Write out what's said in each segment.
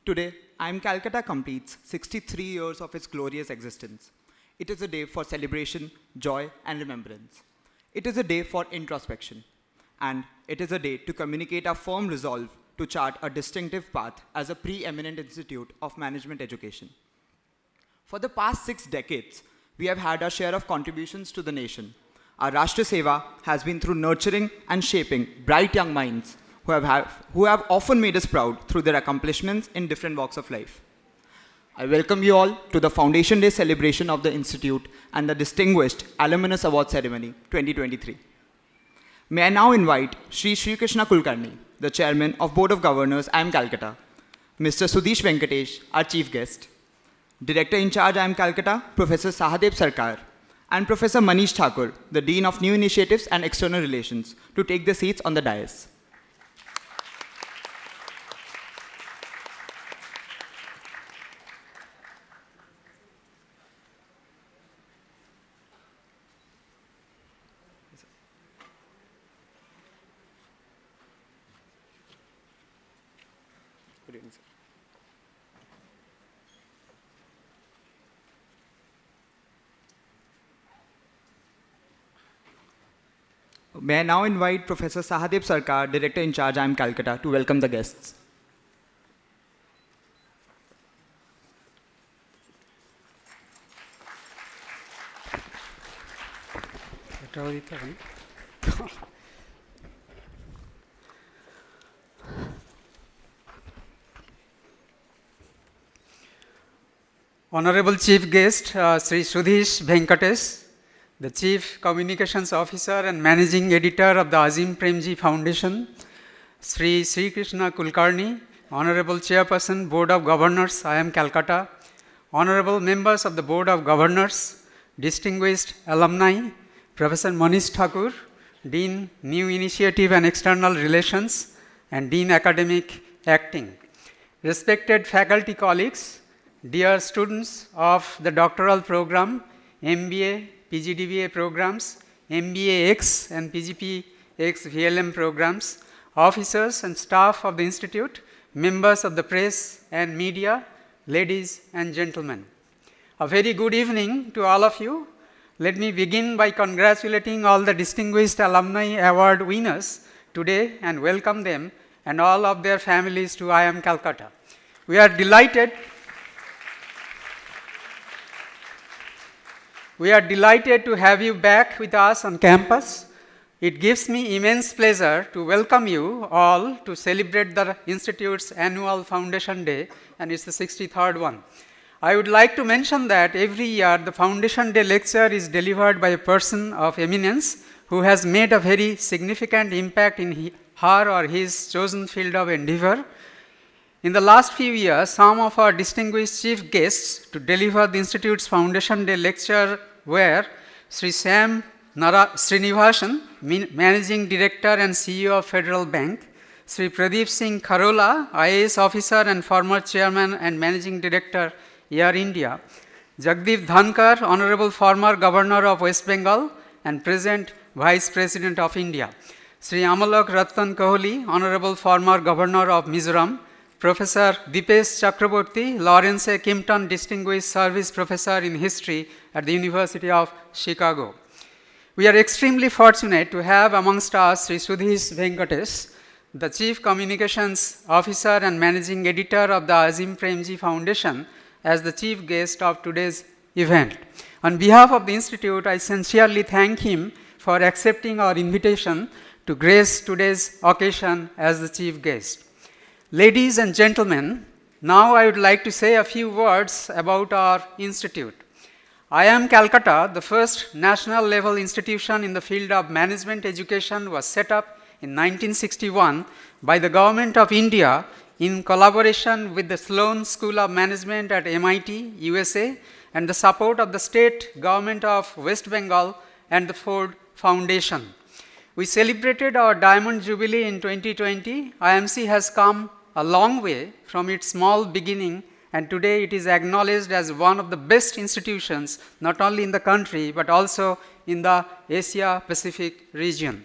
Today, IIM Calcutta completes 63 years of its glorious existence. It is a day for celebration, joy, and remembrance. It is a day for introspection. And it is a day to communicate our firm resolve to chart a distinctive path as a preeminent institute of management education. For the past 6 decades, we have had our share of contributions to the nation. Our Rashtra Seva has been through nurturing and shaping bright young minds who have often made us proud through their accomplishments in different walks of life. I welcome you all to the Foundation Day celebration of the Institute and the distinguished Alumnus Award Ceremony 2023. May I now invite Sri Krishna Kulkarni, the Chairman of Board of Governors, IIM Calcutta, Mr. Sudhish Venkatesh, our Chief Guest, Director in Charge, IIM Calcutta, Professor Sahadev Sarkar, and Professor Manish Thakur, the Dean of New Initiatives and External Relations, to take their seats on the dais. Good evening, sir. May I now invite Professor Sahadev Sarkar, Director in Charge, IIM Calcutta, to welcome the guests. Honorable Chief Guest, Sri Sudhish Venkatesh, the Chief Communications Officer and Managing Editor of the Azim Premji Foundation, Sri Krishna Kulkarni, Honorable Chairperson, Board of Governors, IIM Calcutta, Honorable Members of the Board of Governors, distinguished alumni, Professor Manish Thakur, Dean New Initiative and External Relations, and Dean Academic Acting, respected faculty colleagues, dear students of the doctoral program, MBA, PGDBA programs, MBA-X and PGP-X VLM programs, officers and staff of the Institute, members of the press and media, ladies and gentlemen. A very good evening to all of you. Let me begin by congratulating all the distinguished alumni award winners today and welcome them and all of their families to IIM Calcutta. We are delighted to have you back with us on campus. It gives me immense pleasure to welcome you all to celebrate the Institute's annual Foundation Day, and it's the 63rd one. I would like to mention that every year the Foundation Day lecture is delivered by a person of eminence who has made a very significant impact in her or his chosen field of endeavor. In the last few years, some of our distinguished chief guests to deliver the Institute's Foundation Day lecture were Sri Sam Srinivasan, Managing Director and CEO of Federal Bank, Sri Pradeep Singh Kharola, IAS Officer and former Chairman and Managing Director, Air India, Jagdeep Dhankar, Honorable former Governor of West Bengal and present Vice President of India, Sri Amalok Ratan Kohli, Honorable former Governor of Mizoram, Professor Dipesh Chakraborty, Lawrence A. Kimpton Distinguished Service Professor in History at the University of Chicago. We are extremely fortunate to have amongst us Sri Sudhish Venkatesh, the Chief Communications Officer and Managing Editor of the Azim Premji Foundation, as the chief guest of today's event. On behalf of the Institute, I sincerely thank him for accepting our invitation to grace today's occasion as the chief guest. Ladies and gentlemen, now I would like to say a few words about our institute. IIM Calcutta, the first national level institution in the field of management education, was set up in 1961 by the Government of India in collaboration with the Sloan School of Management at MIT, USA, and the support of the state government of West Bengal and the Ford Foundation. We celebrated our Diamond Jubilee in 2020. IMC has come a long way from its small beginning, and today it is acknowledged as one of the best institutions, not only in the country, but also in the Asia-Pacific region.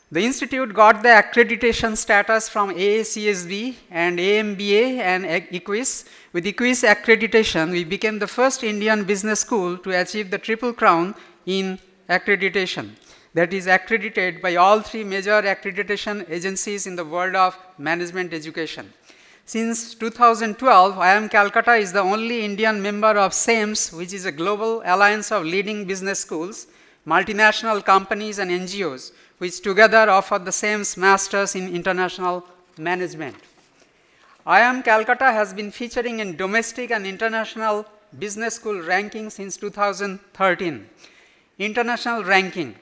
The institute got the accreditation status from AACSB and AMBA and EQUIS. With EQUIS accreditation, we became the first Indian business school to achieve the triple crown in accreditation. That is accredited by all three major accreditation agencies in the world of management education. Since 2012, IIM Calcutta is the only Indian member of SAMES, which is a global alliance of leading business schools, multinational companies and NGOs, which together offer the SAMES Masters in International Management. IIM Calcutta has been featuring in domestic and international business school rankings since 2013. International ranking.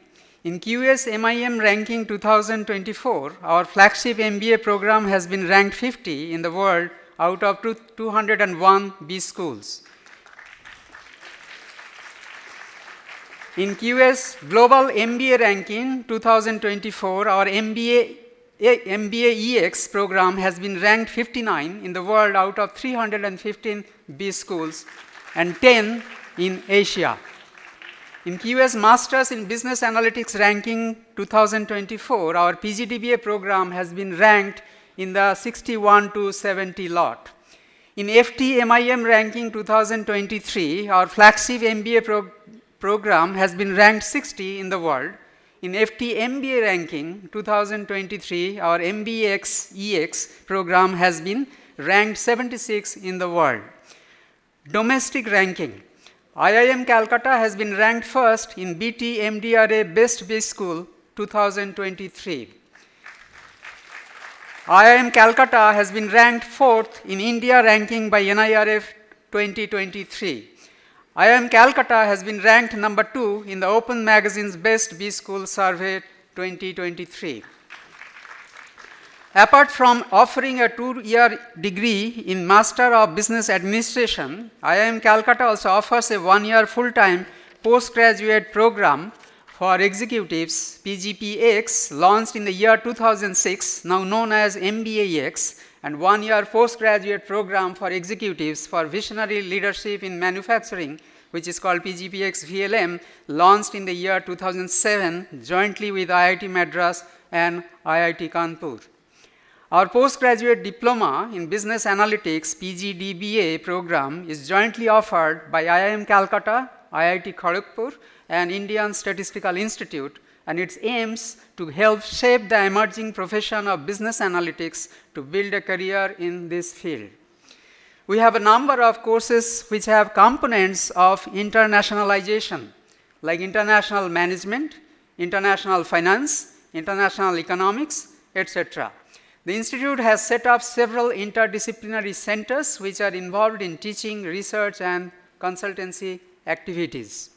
In QS MIM ranking 2024, our flagship MBA program has been ranked 50 in the world out of 201 B schools. In QS Global MBA ranking 2024, our MBA EX program has been ranked 59 in the world out of 315 B schools and 10 in Asia. In QS Masters in Business Analytics ranking 2024, our PGDBA program has been ranked in the 61 to 70 lot. In FT MIM ranking 2023, our flagship MBA program has been ranked 60 in the world. In FT MBA ranking 2023, our MBX EX program has been ranked 76 in the world. Domestic ranking. IIM Calcutta has been ranked first in BT MDRA Best B School 2023. IIM Calcutta has been ranked fourth in India ranking by NIRF 2023. IIM Calcutta has been ranked number 2 in the Open Magazine's Best B School Survey 2023. Apart from offering a 2-year degree in Master of Business Administration, IIM Calcutta also offers a 1-year full-time postgraduate program for executives, PGPX, launched in the year 2006, now known as MBAX, and 1-year postgraduate program for executives for visionary leadership in manufacturing, which is called PGPX VLM, launched in the year 2007, jointly with IIT Madras and IIT Kanpur. Our postgraduate diploma in business analytics PGDBA program is jointly offered by IIM Calcutta, IIT Kharagpur, and Indian Statistical Institute, and it aims to help shape the emerging profession of business analytics to build a career in this field. We have a number of courses which have components of internationalization, like international management, international finance, international economics, etc. The institute has set up several interdisciplinary centers which are involved in teaching, research, and consultancy activities.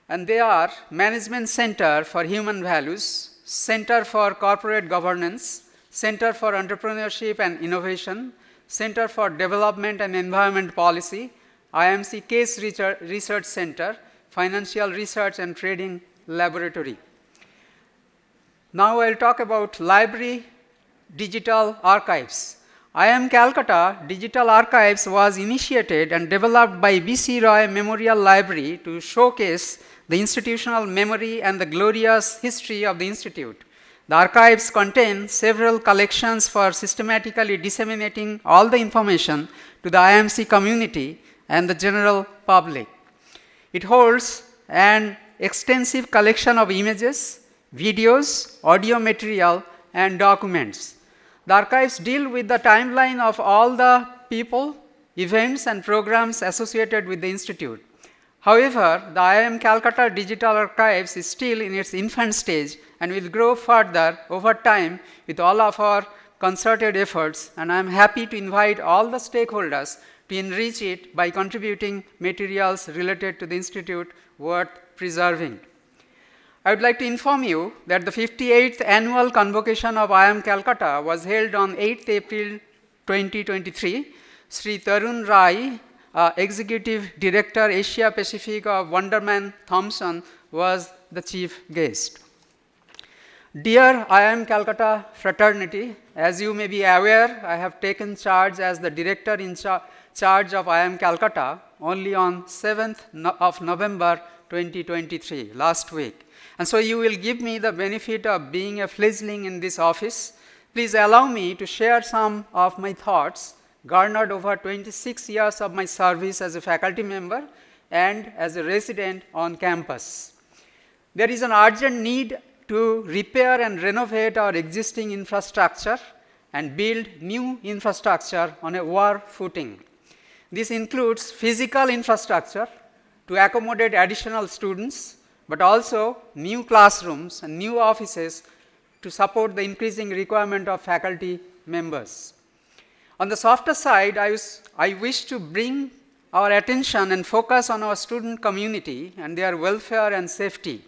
And they are Management Center for Human Values, Center for Corporate Governance, Center for Entrepreneurship and Innovation, Center for Development and Environment Policy, IMC Case Research Center, Financial Research and Trading Laboratory. Now I'll talk about library digital archives. IIM Calcutta Digital Archives was initiated and developed by B.C. Roy Memorial Library to showcase the institutional memory and the glorious history of the institute. The archives contain several collections for systematically disseminating all the information to the IMC community and the general public. It holds an extensive collection of images, videos, audio material, and documents. The archives deal with the timeline of all the people, events, and programs associated with the institute. However, the IIM Calcutta Digital Archives is still in its infant stage and will grow further over time with all of our concerted efforts, and I am happy to invite all the stakeholders to enrich it by contributing materials related to the institute worth preserving. I would like to inform you that the 58th annual convocation of IIM Calcutta was held on 8th April 2023. Sri Tarun Rai, Executive Director Asia Pacific of Wonderman Thompson, was the chief guest. Dear IIM Calcutta fraternity, as you may be aware, I have taken charge as the director in charge of IIM Calcutta only on 7th of November 2023, last week. And so you will give me the benefit of being a fledgling in this office. Please allow me to share some of my thoughts garnered over 26 years of my service as a faculty member and as a resident on campus. There is an urgent need to repair and renovate our existing infrastructure and build new infrastructure on a war footing. This includes physical infrastructure to accommodate additional students, but also new classrooms and new offices to support the increasing requirement of faculty members. On the softer side, I wish to bring our attention and focus on our student community and their welfare and safety.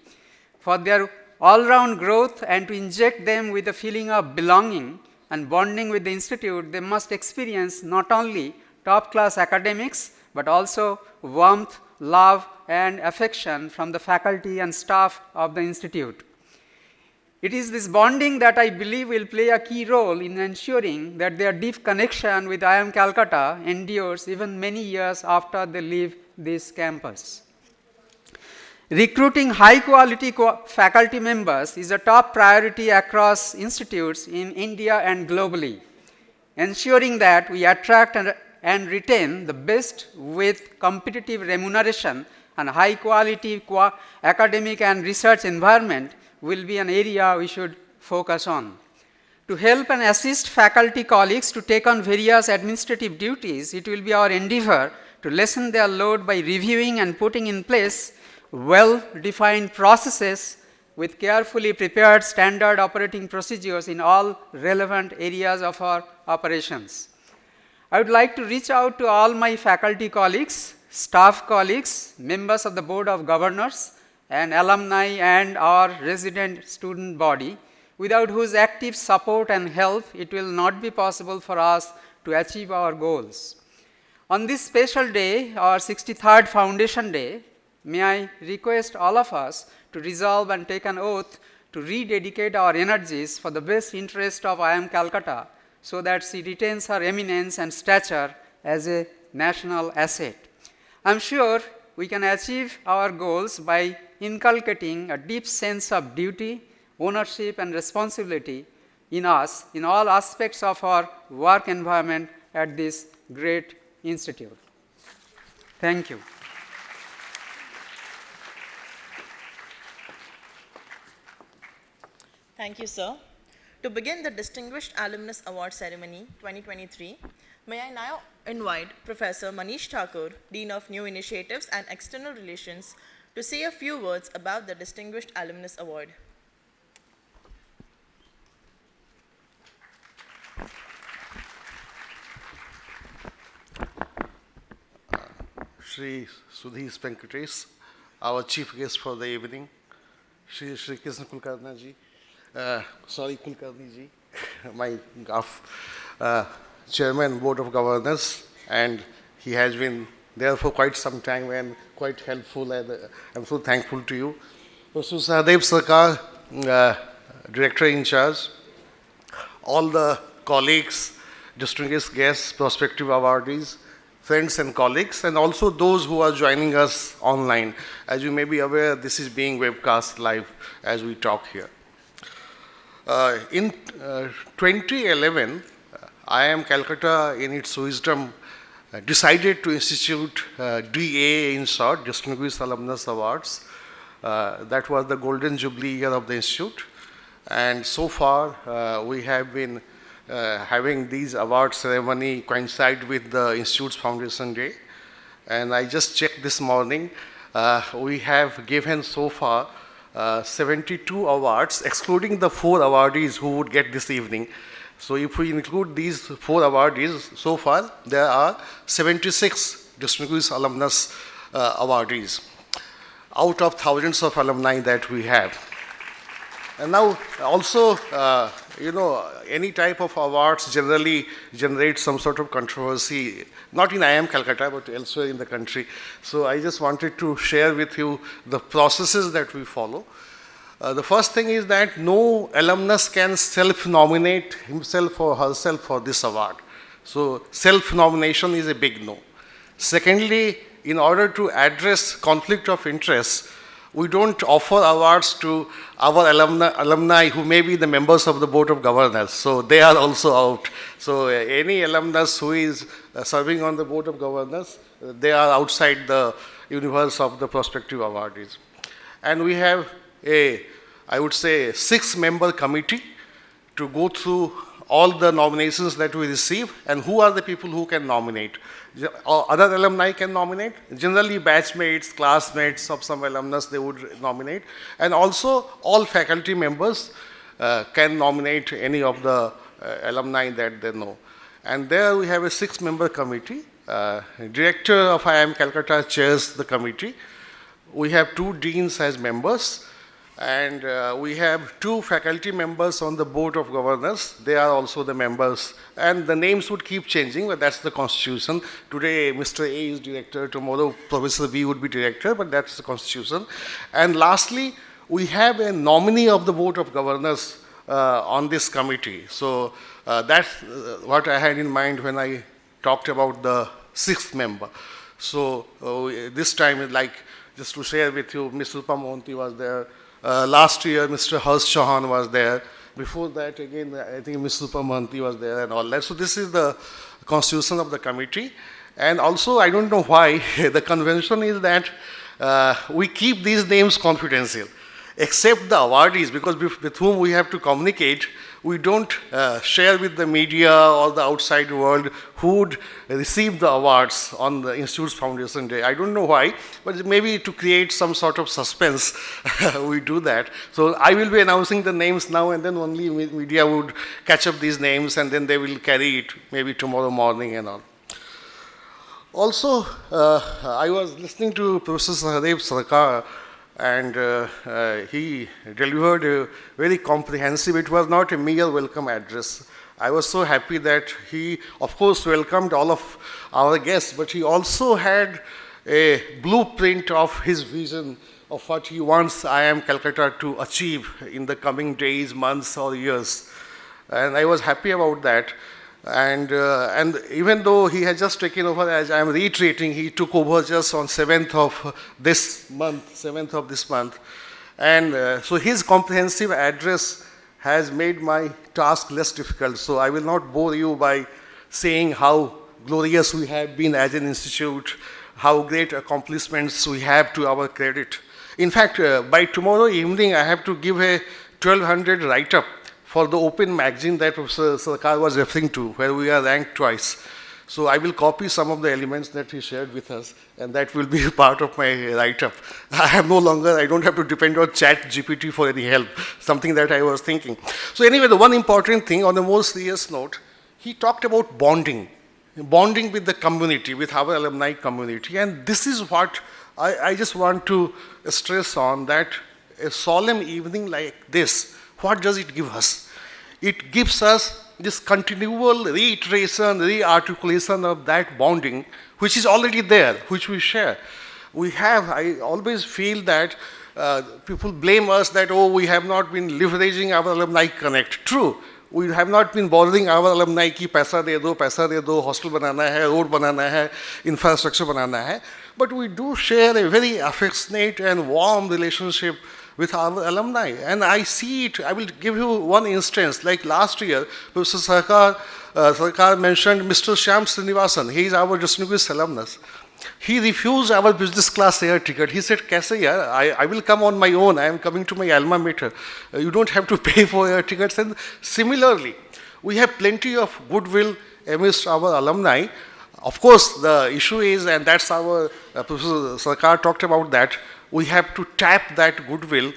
For their all-round growth and to inject them with a feeling of belonging and bonding with the institute, they must experience not only top-class academics, but also warmth, love, and affection from the faculty and staff of the institute. It is this bonding that I believe will play a key role in ensuring that their deep connection with IIM Calcutta endures even many years after they leave this campus. Recruiting high-quality faculty members is a top priority across institutes in India and globally. Ensuring that we attract and retain the best with competitive remuneration and high-quality academic and research environment will be an area we should focus on. To help and assist faculty colleagues to take on various administrative duties, it will be our endeavor to lessen their load by reviewing and putting in place well-defined processes with carefully prepared standard operating procedures in all relevant areas of our operations. I would like to reach out to all my faculty colleagues, staff colleagues, members of the Board of Governors, and alumni and our resident student body, without whose active support and help it will not be possible for us to achieve our goals. On this special day, our 63rd Foundation Day, may I request all of us to resolve and take an oath to rededicate our energies for the best interest of IIM Calcutta so that she retains her eminence and stature as a national asset. I am sure we can achieve our goals by inculcating a deep sense of duty, ownership, and responsibility in us in all aspects of our work environment at this great institute. Thank you. Thank you, sir. To begin the Distinguished Alumnus Award Ceremony 2023, may I now invite Professor Manish Thakur, Dean of New Initiatives and External Relations, to say a few words about the Distinguished Alumnus Award. Shri Sudhi Venkatesh, our chief guest for the evening, Shri Krishna Kulkarni ji, Kulkarni ji, my chairman, Board of Governors, and he has been there for quite some time and quite helpful, and I'm so thankful to you. So Sahadev Sarkar, Director in charge, all the colleagues, distinguished guests, prospective awardees, friends and colleagues, and also those who are joining us online. As you may be aware, this is being webcast live as we talk here. In 2011, IIM Calcutta, in its wisdom, decided to institute DA, in short, Distinguished Alumnus Awards. That was the golden jubilee year of the institute. And so far, we have been having these award ceremony coincide with the Institute's Foundation Day. And I just checked this morning, we have given so far 72 awards, excluding the 4 awardees who would get this evening. So if we include these 4 awardees, so far there are 76 Distinguished Alumnus awardees out of thousands of alumni that we have. And now also, any type of awards generally generate some sort of controversy, not in IIM Calcutta, but elsewhere in the country. So I just wanted to share with you the processes that we follow. The first thing is that no alumnus can self-nominate himself or herself for this award. So self-nomination is a big no. Secondly, in order to address conflict of interest, we don't offer awards to our alumni who may be the members of the Board of Governors. So they are also out. So any alumnus who is serving on the Board of Governors, they are outside the universe of the prospective awardees. And we have I would say, 6-member committee to go through all the nominations that we receive and who are the people who can nominate. Other alumni can nominate. Generally, batchmates, classmates of some alumnus, they would nominate. And also, all faculty members can nominate any of the alumni that they know. And there we have a 6-member committee. Director of IIM Calcutta chairs the committee. We have 2 deans as members. And we have 2 faculty members on the Board of Governors. They are also the members. And the names would keep changing, but that's the constitution. Today, Mr. A is director. Tomorrow, Professor B would be director, but that's the constitution. And lastly, we have a nominee of the Board of Governors on this committee. So that's what I had in mind when I talked about the 6th member. So this time, like, just to share with you, Ms. Rupa Mohanty was there. Last year, Mr. Harsh Chauhan was there. Before that, again, I think Ms. Rupa Mohanty was there and all that. So this is the constitution of the committee. And also, I don't know why, the convention is that we keep these names confidential, except the awardees, because with whom we have to communicate, we don't share with the media or the outside world who would receive the awards on the Institute's Foundation Day. I don't know why, but maybe to create some sort of suspense, we do that. So I will be announcing the names now, and then only media would catch up these names, and then they will carry it maybe tomorrow morning and all. Also, I was listening to Professor Sahadev Sarkar, and he delivered a very comprehensive, it was not a mere welcome address. I was so happy that he, of course, welcomed all of our guests, but he also had a blueprint of his vision of what he wants IIM Calcutta to achieve in the coming days, months, or years. And I was happy about that. And even though he had just taken over, as I am reiterating, he took over just on 7th of this month. And so his comprehensive address has made my task less difficult. So I will not bore you by saying how glorious we have been as an institute, how great accomplishments we have to our credit. In fact, by tomorrow evening, I have to give a 1200 write-up for the Open magazine that Professor Sarkar was referring to, where we are ranked twice. So I will copy some of the elements that he shared with us, and that will be a part of my write-up. I don't have to depend on ChatGPT for any help, something that I was thinking. So anyway, the one important thing, on a more serious note, he talked about bonding with the community, with our alumni community, and this is what I just want to stress on, that a solemn evening like this, what does it give us? It gives us this continual reiteration, re-articulation of that bonding, which is already there, which we share. I always feel that people blame us that, oh, we have not been leveraging our alumni connect. True, we have not been bothering our alumni ki paisa de do, hostel banana hai, road banana hai, infrastructure banana hai. But we do share a very affectionate and warm relationship with our alumni. And I see it, I will give you one instance. Like last year, Professor Sarkar mentioned Mr. Shyam Srinivasan. He is our distinguished alumnus. He refused our business class air ticket. He said, "Kaise yaar? I will come on my own. I am coming to my alma mater. You don't have to pay for air tickets." And similarly, we have plenty of goodwill amidst our alumni. Of course, the issue is, and that's our, Professor Sarkar talked about that, we have to tap that goodwill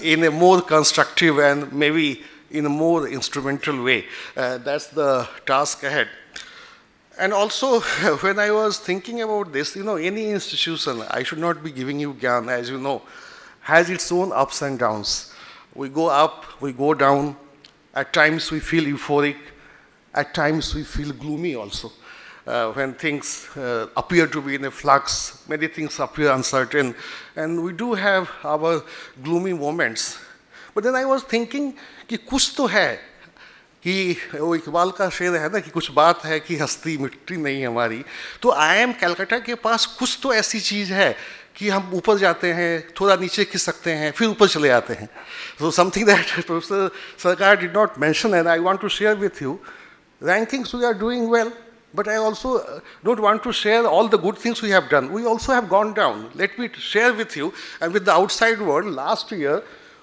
in a more constructive and maybe in a more instrumental way. That's the task ahead. And also, when I was thinking about this, any institution, I should not be giving you gyan, as you know, has its own ups and downs. We go up, we go down. At times we feel euphoric. At times we feel gloomy also. When things appear to be in a flux, many things appear uncertain, and we do have our gloomy moments. But then I was thinking, कि कुछ तो है, कि वो इकबाल का शेर है ना कि कुछ बात है कि हस्ती मिटती नहीं हमारी, तो IIM कलकत्ता के पास कुछ तो ऐसी चीज़ है कि हम ऊपर जाते हैं, थोड़ा नीचे खिसकते हैं, फिर ऊपर चले आते हैं. So something that Professor Sarkar did not mention and I want to share with you, rankings we are doing well, but I also don't want to share all the good things we have done. We also have gone down. Let me share with you and with the outside world, last year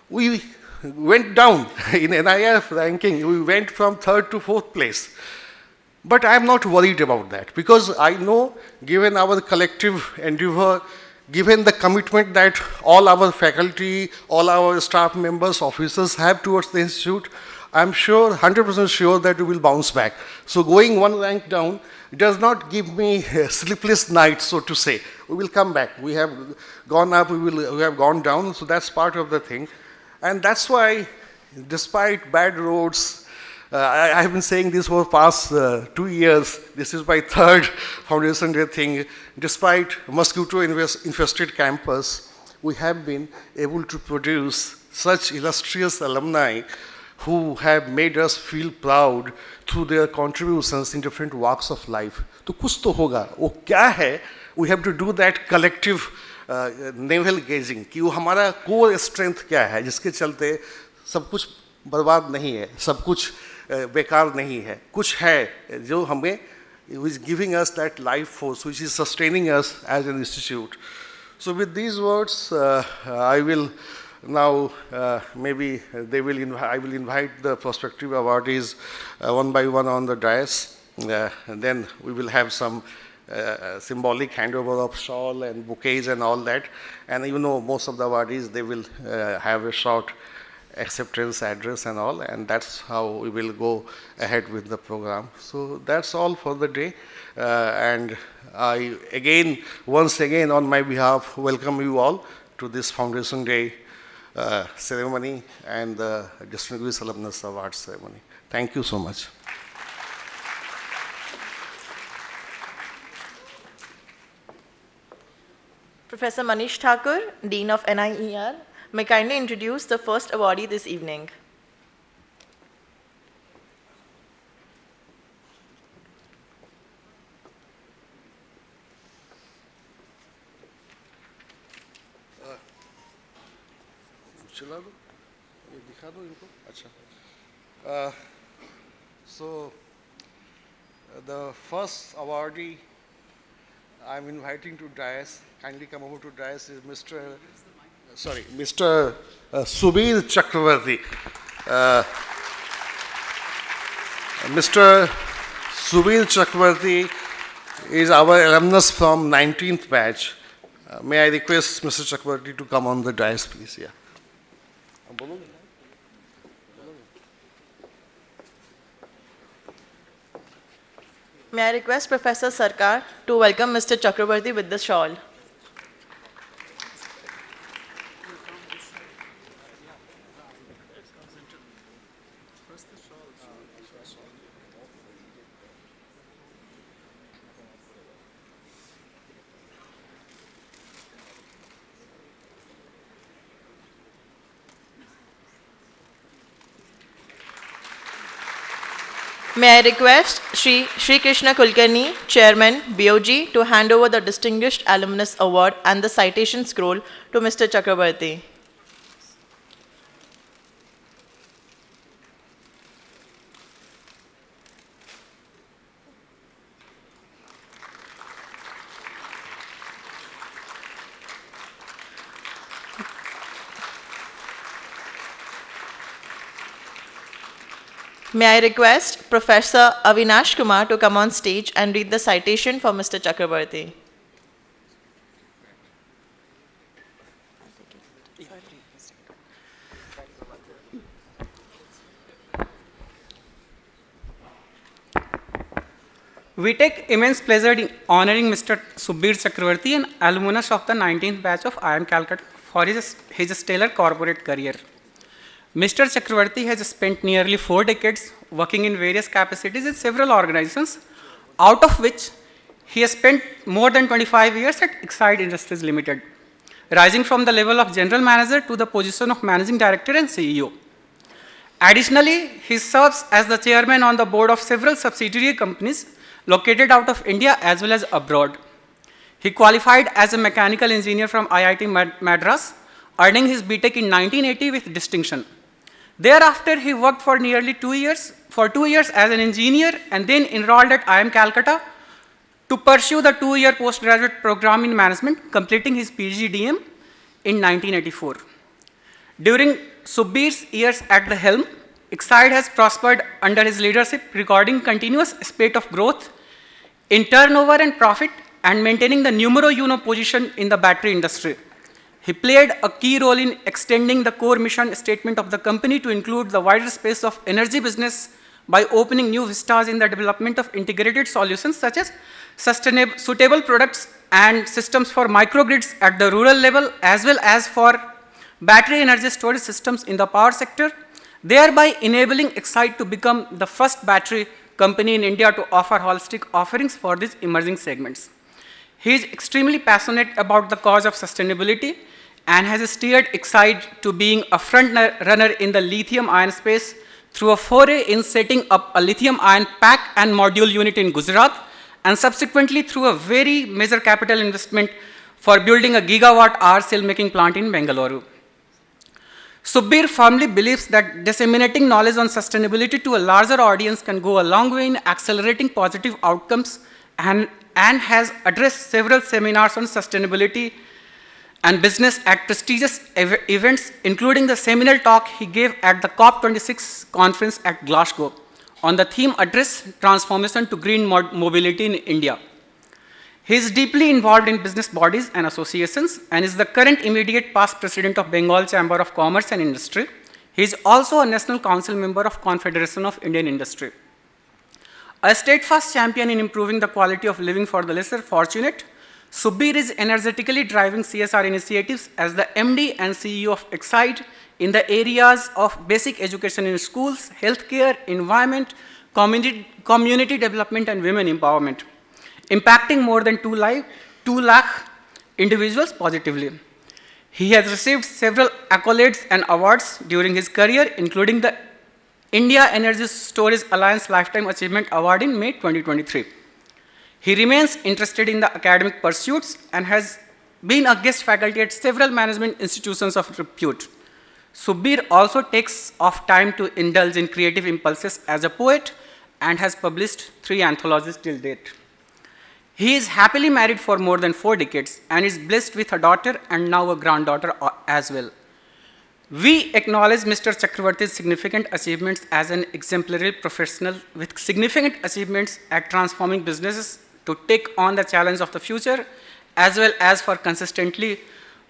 we went down in NIF ranking. We went from 3rd to 4th place. But I am not worried about that because I know, given our collective endeavor, given the commitment that all our faculty, all our staff members, officers have towards the institute, I am sure, 100% sure that we will bounce back. So going one rank down does not give me sleepless nights, so to say. We will come back. We have gone up, we have gone down, so that's part of the thing. And that's why, despite bad roads, I have been saying this for the past 2 years, this is my 3rd Foundation Day thing, despite mosquito-infested campus, we have been able to produce such illustrious alumni who have made us feel proud through their contributions in different walks of life. तो कुछ तो होगा, वो क्या है? We have to do that collective navel gazing कि वो हमारा core strength क्या है जिसके चलते सब कुछ बर्बाद नहीं है, सब कुछ बेकार नहीं है, कुछ है जो हमें which is giving us that life force, which is sustaining us as an institute. So with these words, I will now maybe I will invite the prospective awardees one by one on the dais, and then we will have some symbolic handover of shawl and bouquets and all that. And you know, most of the awardees, they will have a short acceptance address and all, and that's how we will go ahead with the program. So that's all for the day. And I once again, on my behalf, welcome you all to this Foundation Day ceremony and the Distinguished Alumnus Award ceremony. Thank you so much. Professor Manish Thakur, Dean of NIER, may kindly introduce the first awardee this evening. So the first awardee I'm inviting to dais, kindly come over to dais, is Mr. Subir Chakravarti. Mr. Subir Chakravarti is our alumnus from 19th batch. May I request Mr. Chakravarti to come on the dais, please? Yeah. May I request Professor Sarkar to welcome Mr. Chakrabarti with the shawl. May I request Shri Krishna Kulkarni, Chairman, BOG, to hand over the Distinguished Alumnus Award and the citation scroll to Mr. Chakrabarti. May I request Professor Avinash Kumar to come on stage and read the citation for Mr. Chakrabarti. We take immense pleasure in honoring Mr. Subir Chakravarti, an alumnus of the 19th batch of IIM Calcutta, for his stellar corporate career. Mr. Chakravarti has spent nearly 4 decades working in various capacities in several organizations, out of which he has spent more than 25 years at Exide Industries Limited, rising from the level of general manager to the position of managing director and CEO. Additionally, he serves as the chairman on the board of several subsidiary companies located out of India as well as abroad. He qualified as a mechanical engineer from IIT Madras, earning his BTech in 1980 with distinction. Thereafter, he worked for nearly 2 years, as an engineer and then enrolled at IIM Calcutta to pursue the 2-year postgraduate program in management, completing his PGDM in 1984. During Subbir's years at the helm, Exide has prospered under his leadership, recording continuous spate of growth in turnover and profit and maintaining the numero uno position in the battery industry. He played a key role in extending the core mission statement of the company to include the wider space of energy business by opening new vistas in the development of integrated solutions such as suitable products and systems for microgrids at the rural level as well as for battery energy storage systems in the power sector, thereby enabling Exide to become the first battery company in India to offer holistic offerings for these emerging segments. He is extremely passionate about the cause of sustainability and has steered Exide to being a front runner in the lithium-ion space through a foray in setting up a lithium-ion pack and module unit in Gujarat, and subsequently through a very major capital investment for building a gigawatt-hour cell-making plant in Bengaluru. Subbir firmly believes that disseminating knowledge on sustainability to a larger audience can go a long way in accelerating positive outcomes and has addressed several seminars on sustainability and business at prestigious events, including the seminal talk he gave at the COP26 conference at Glasgow on the theme Address Transformation to Green Mobility in India. He is deeply involved in business bodies and associations and is the current immediate past president of Bengal Chamber of Commerce and Industry. He is also a National Council member of Confederation of Indian Industry. A steadfast champion in improving the quality of living for the lesser fortunate, Subbir is energetically driving CSR initiatives as the MD and CEO of Exide in the areas of basic education in schools, healthcare, environment, community development, and women empowerment, impacting more than 2 lakh individuals positively. He has received several accolades and awards during his career, including the India Energy Storage Alliance Lifetime Achievement Award in May 2023. He remains interested in the academic pursuits and has been a guest faculty at several management institutions of repute. Subbir also takes off time to indulge in creative impulses as a poet and has published 3 anthologies till date. He is happily married for more than 4 decades and is blessed with a daughter and now a granddaughter as well. We acknowledge Mr. Chakravarti's significant achievements as an exemplary professional with significant achievements at transforming businesses to take on the challenge of the future, as well as for consistently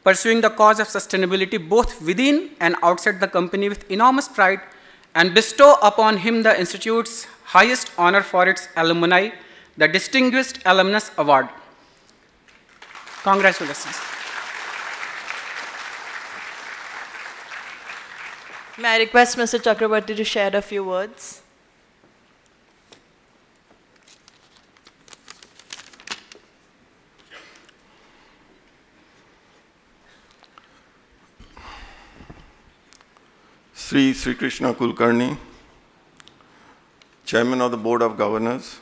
pursuing the cause of sustainability both within and outside the company with enormous pride, and bestow upon him the Institute's highest honor for its alumni, the Distinguished Alumnus Award. Congratulations. May I request Mr. Chakravarti to share a few words? Sri Krishna Kulkarni, Chairman of the Board of Governors,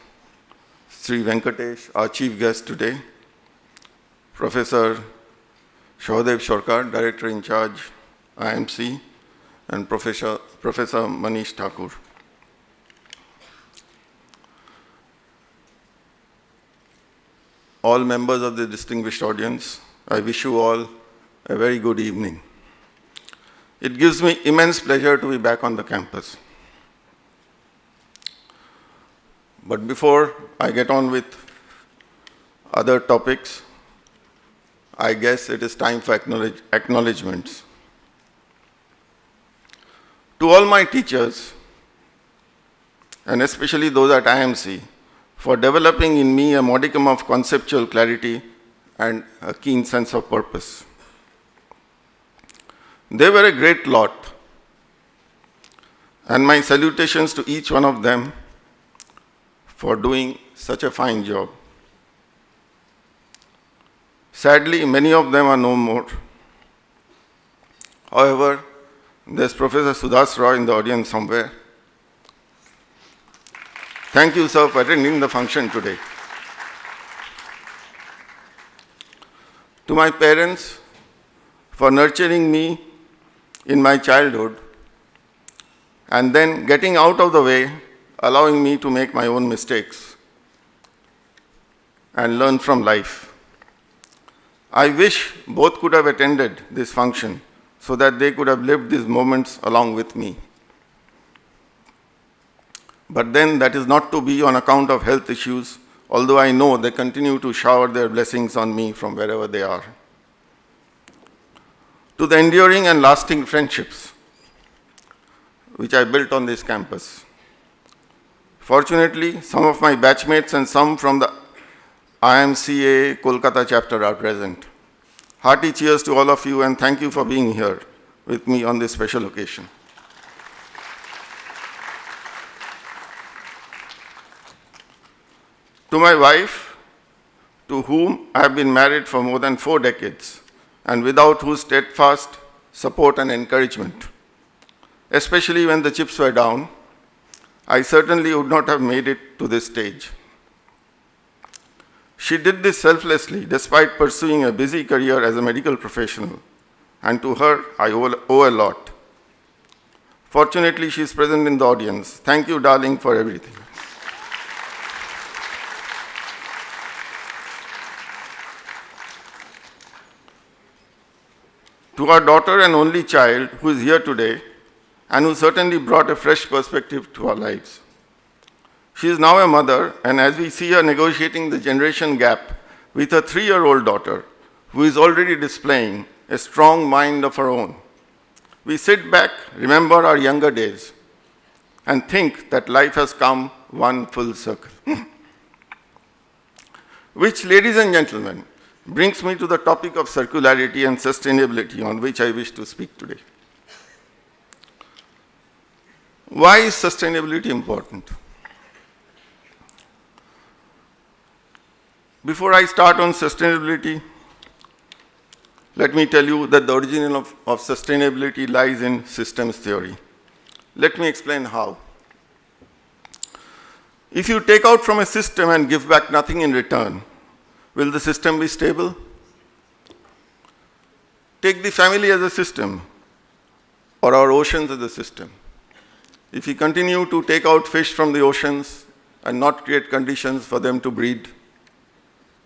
Sri Venkatesh, our chief guest today, Professor Shodev Shorkar, Director in Charge, IMC, and Professor Manish Thakur. All members of the distinguished audience, I wish you all a very good evening. It gives me immense pleasure to be back on the campus. But before I get on with other topics, I guess it is time for acknowledgements. To all my teachers, and especially those at IMC, for developing in me a modicum of conceptual clarity and a keen sense of purpose. They were a great lot, and my salutations to each one of them for doing such a fine job. Sadly, many of them are no more. However, There's Professor Sudhas Roy in the audience somewhere. Thank you, sir, for attending the function today. To my parents, for nurturing me in my childhood, and then getting out of the way, allowing me to make my own mistakes and learn from life. I wish both could have attended this function so that they could have lived these moments along with me. But then that is not to be on account of health issues, although I know they continue to shower their blessings on me from wherever they are. To the enduring and lasting friendships which I built on this campus. Fortunately, some of my batchmates and some from the IMCA Kolkata chapter are present. Hearty cheers to all of you, and thank you for being here with me on this special occasion. To my wife, to whom I have been married for more than 4 decades, and without whose steadfast support and encouragement, especially when the chips were down, I certainly would not have made it to this stage. She did this selflessly despite pursuing a busy career as a medical professional, and to her I owe a lot. Fortunately, she is present in the audience. Thank you, darling, for everything. To our daughter and only child who is here today and who certainly brought a fresh perspective to our lives. She is now a mother, and as we see her negotiating the generation gap with a 3-year-old daughter who is already displaying a strong mind of her own, we sit back, remember our younger days, and think that life has come one full circle. Which, ladies and gentlemen, brings me to the topic of circularity and sustainability on which I wish to speak today. Why is sustainability important? Before I start on sustainability, let me tell you that the origin of sustainability lies in systems theory. Let me explain how. If you take out from a system and give back nothing in return, will the system be stable? Take the family as a system, or our oceans as a system. If we continue to take out fish from the oceans and not create conditions for them to breed,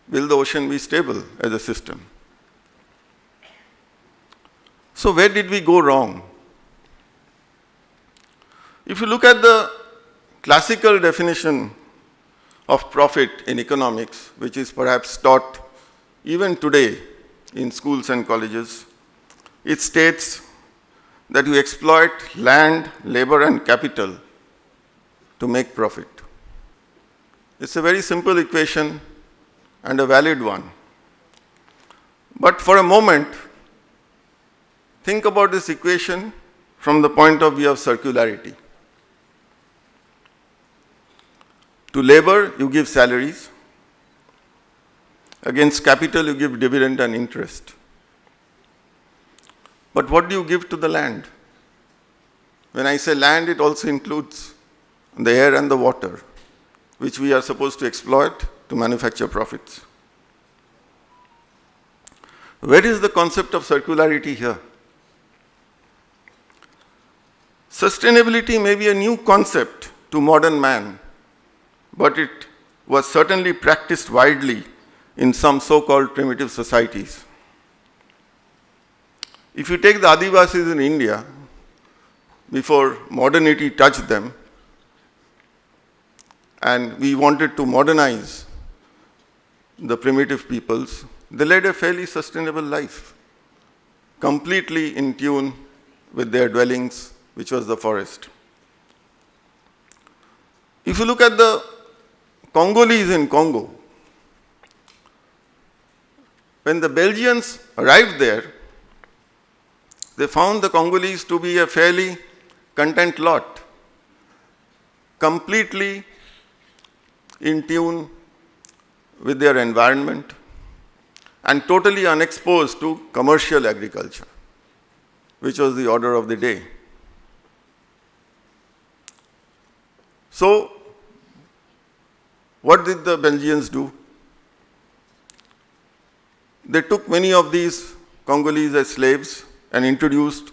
will the ocean be stable as a system? So where did we go wrong? If you look at the classical definition of profit in economics, which is perhaps taught even today in schools and colleges, it states that you exploit land, labor, and capital to make profit. It's a very simple equation and a valid one. But for a moment, think about this equation from the point of view of circularity. To labor, you give salaries. Against capital, you give dividend and interest. But what do you give to the land? When I say land, it also includes the air and the water, which we are supposed to exploit to manufacture profits. Where is the concept of circularity here? Sustainability may be a new concept to modern man, but it was certainly practiced widely in some so-called primitive societies. If you take the Adivasis in India, before modernity touched them, and we wanted to modernize the primitive peoples, they led a fairly sustainable life, completely in tune with their dwellings, which was the forest. If you look at the Congolese in Congo, when the Belgians arrived there, they found the Congolese to be a fairly content lot, completely in tune with their environment and totally unexposed to commercial agriculture, which was the order of the day. So, what did the Belgians do? They took many of these Congolese as slaves and introduced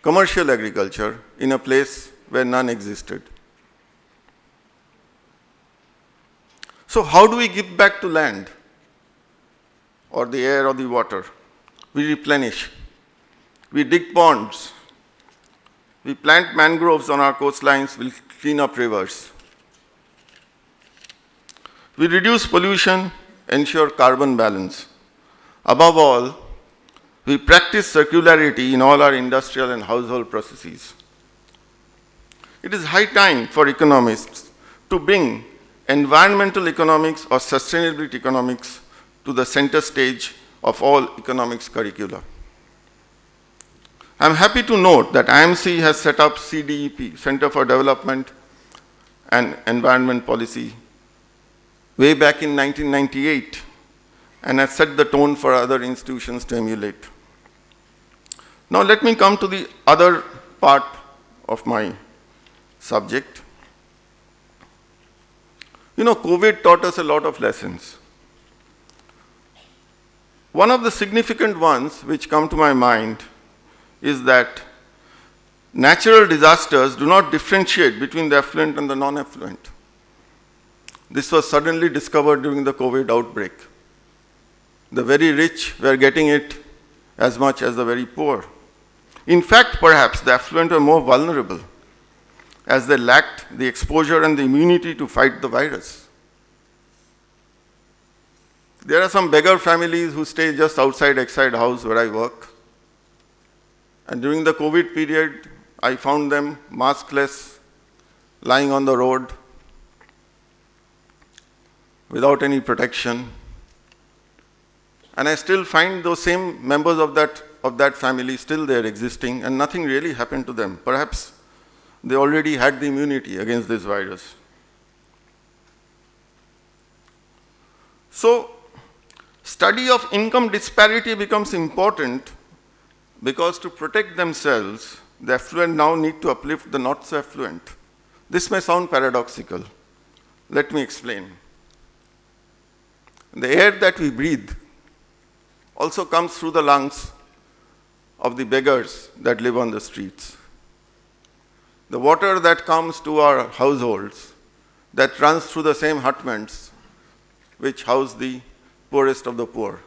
commercial agriculture in a place where none existed. So how do we give back to land or the air or the water? We replenish. We dig ponds. We plant mangroves on our coastlines. We clean up rivers. We reduce pollution, ensure carbon balance. Above all, we practice circularity in all our industrial and household processes. It is high time for economists to bring environmental economics or sustainability economics to the center stage of all economics curricula. I'm happy to note that IMC has set up CDEP, Center for Development and Environment Policy, way back in 1998, and has set the tone for other institutions to emulate. Now let me come to the other part of my subject. You know, COVID taught us a lot of lessons. One of the significant ones which come to my mind is that natural disasters do not differentiate between the affluent and the non-affluent. This was suddenly discovered during the COVID outbreak. The very rich were getting it as much as the very poor. In fact, perhaps the affluent were more vulnerable, as they lacked the exposure and the immunity to fight the virus. There are some beggar families who stay just outside Exide House where I work. And during the COVID period, I found them maskless, lying on the road, without any protection. And I still find those same members of that family still there existing, and nothing really happened to them. Perhaps they already had the immunity against this virus. So, study of income disparity becomes important because to protect themselves, the affluent now need to uplift the not so affluent. This may sound paradoxical. Let me explain. The air that we breathe also comes through the lungs of the beggars that live on the streets. The water that comes to our households, that runs through the same hutments which house the poorest of the poor.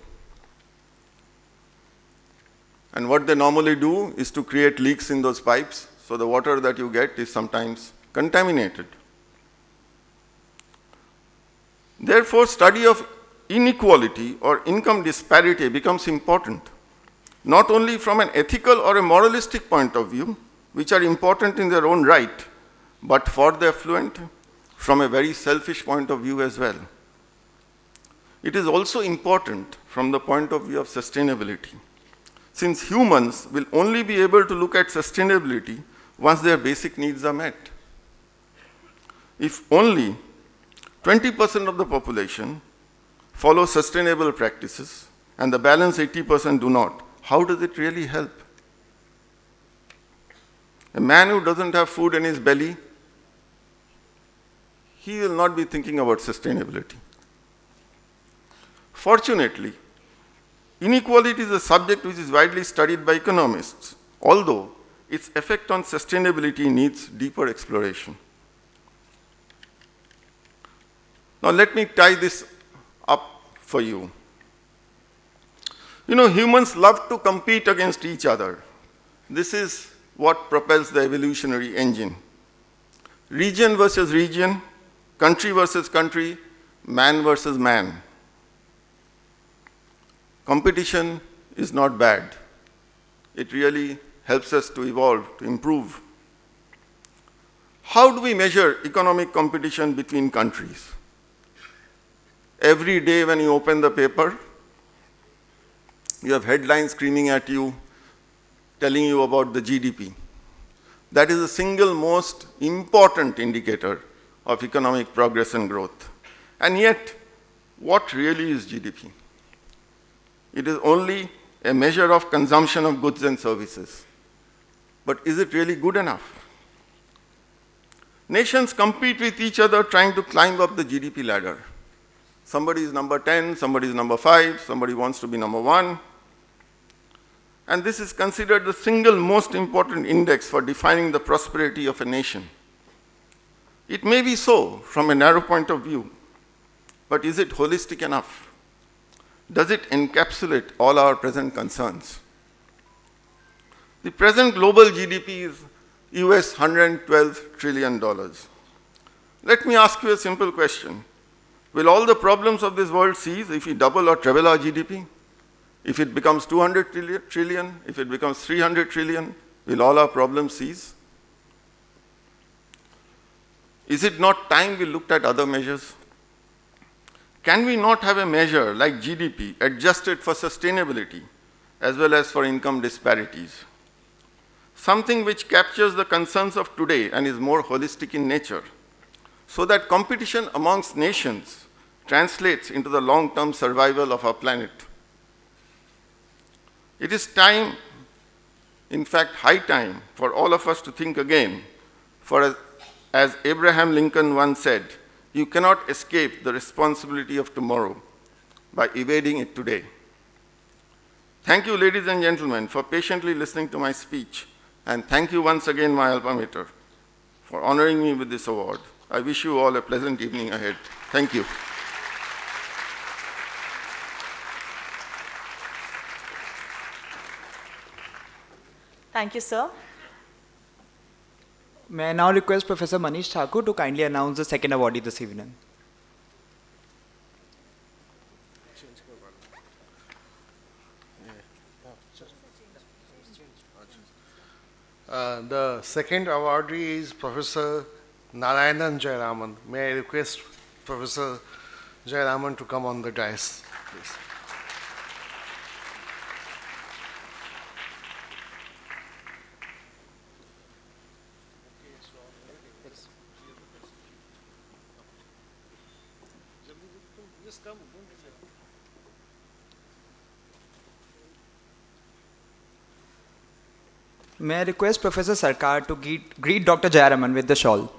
And what they normally do is to create leaks in those pipes, so the water that you get is sometimes contaminated. Therefore, study of inequality or income disparity becomes important, not only from an ethical or a moralistic point of view, which are important in their own right, but for the affluent, from a very selfish point of view as well. It is also important from the point of view of sustainability, since humans will only be able to look at sustainability once their basic needs are met. If only 20% of the population follow sustainable practices and the balance 80% do not, how does it really help? A man who doesn't have food in his belly, he will not be thinking about sustainability. Fortunately, inequality is a subject which is widely studied by economists, although its effect on sustainability needs deeper exploration. Now let me tie this up for you. You know, humans love to compete against each other. This is what propels the evolutionary engine. Region versus region, country versus country, man versus man. Competition is not bad. It really helps us to evolve, to improve. How do we measure economic competition between countries? Every day when you open the paper, you have headlines screaming at you, telling you about the GDP. That is the single most important indicator of economic progress and growth. And yet, what really is GDP? It is only a measure of consumption of goods and services. But is it really good enough? Nations compete with each other trying to climb up the GDP ladder. Somebody is number 10, somebody is number 5, somebody wants to be number 1. And this is considered the single most important index for defining the prosperity of a nation. It may be so from a narrow point of view, but is it holistic enough? Does it encapsulate all our present concerns? The present global GDP is US $112 trillion. Let me ask you a simple question. Will all the problems of this world cease if we double or treble our GDP? If it becomes 200 trillion, if it becomes 300 trillion, will all our problems cease? Is it not time we looked at other measures? Can we not have a measure like GDP adjusted for sustainability as well as for income disparities? Something which captures the concerns of today and is more holistic in nature, so that competition amongst nations translates into the long-term survival of our planet. It is time, in fact, high time, for all of us to think again, for as Abraham Lincoln once said, you cannot escape the responsibility of tomorrow by evading it today. Thank you, ladies and gentlemen, for patiently listening to my speech, and thank you once again, my alma mater, for honoring me with this award. I wish you all a pleasant evening ahead. Thank you. Thank you, sir. May I now request Professor Manish Thakur to kindly announce the second awardee this evening. The second awardee is Professor Narayanan Jayaraman. May I request Professor Jayaraman to come on the dais, please. May I request Professor Sarkar to greet Dr. Jayaraman with the shawl.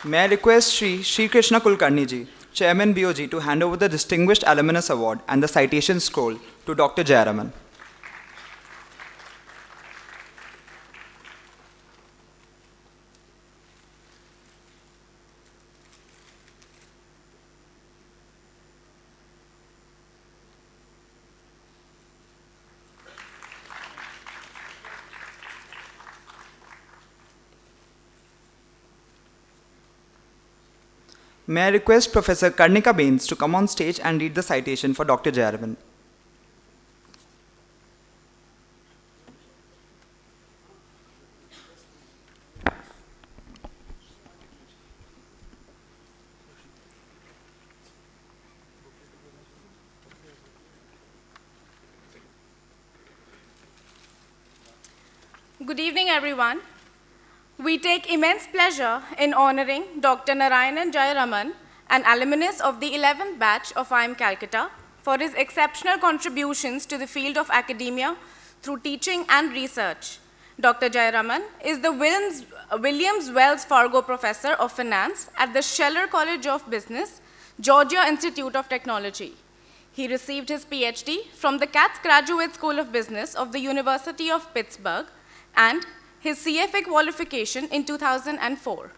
May I request Shri Krishna Kulkarni ji, Chairman BOG, to hand over the Distinguished Alumnus Award and the citation scroll to Dr. Jayaraman. May I request Professor Karnika Bains to come on stage and read the citation for Dr. Jayaraman. Good evening, everyone. We take immense pleasure in honoring Dr. Narayanan Jayaraman, an alumnus of the 11th batch of IIM Calcutta, for his exceptional contributions to the field of academia through teaching and research. Dr. Jayaraman is the Williams Wells Fargo Professor of Finance at the Scheller College of Business, Georgia Institute of Technology. He received his PhD from the Katz Graduate School of Business of the University of Pittsburgh and his CFA qualification in 2004.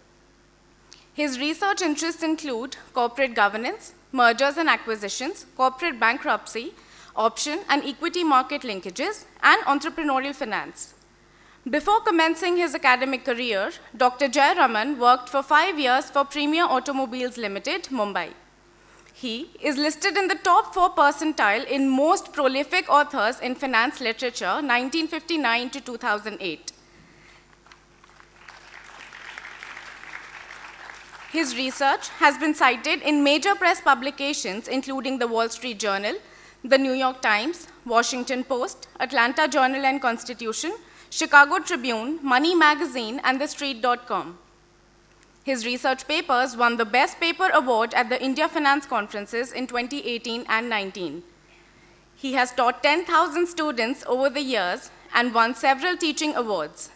His research interests include corporate governance, mergers and acquisitions, corporate bankruptcy, option and equity market linkages, and entrepreneurial finance. Before commencing his academic career, Dr. Jayaraman worked for 5 years for Premier Automobiles Limited, Mumbai. He is listed in the top 4 percentile in most prolific authors in finance literature, 1959 to 2008. His research has been cited in major press publications, including the Wall Street Journal, the New York Times, Washington Post, Atlanta Journal and Constitution, Chicago Tribune, Money Magazine, and TheStreet.com. His research papers won the Best Paper Award at the India Finance Conferences in 2018 and 19. He has taught 10,000 students over the years and won several teaching awards,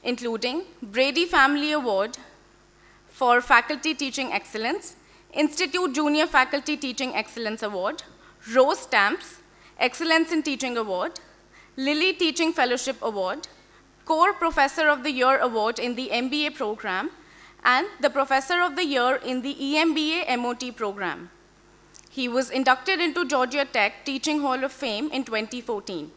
including Brady Family Award for Faculty Teaching Excellence, Institute Junior Faculty Teaching Excellence Award, Rose Stamps, Excellence in Teaching Award, Lilly Teaching Fellowship Award, Core Professor of the Year Award in the MBA program, and the Professor of the Year in the EMBA MOT program. He was inducted into Georgia Tech Teaching Hall of Fame in 2014.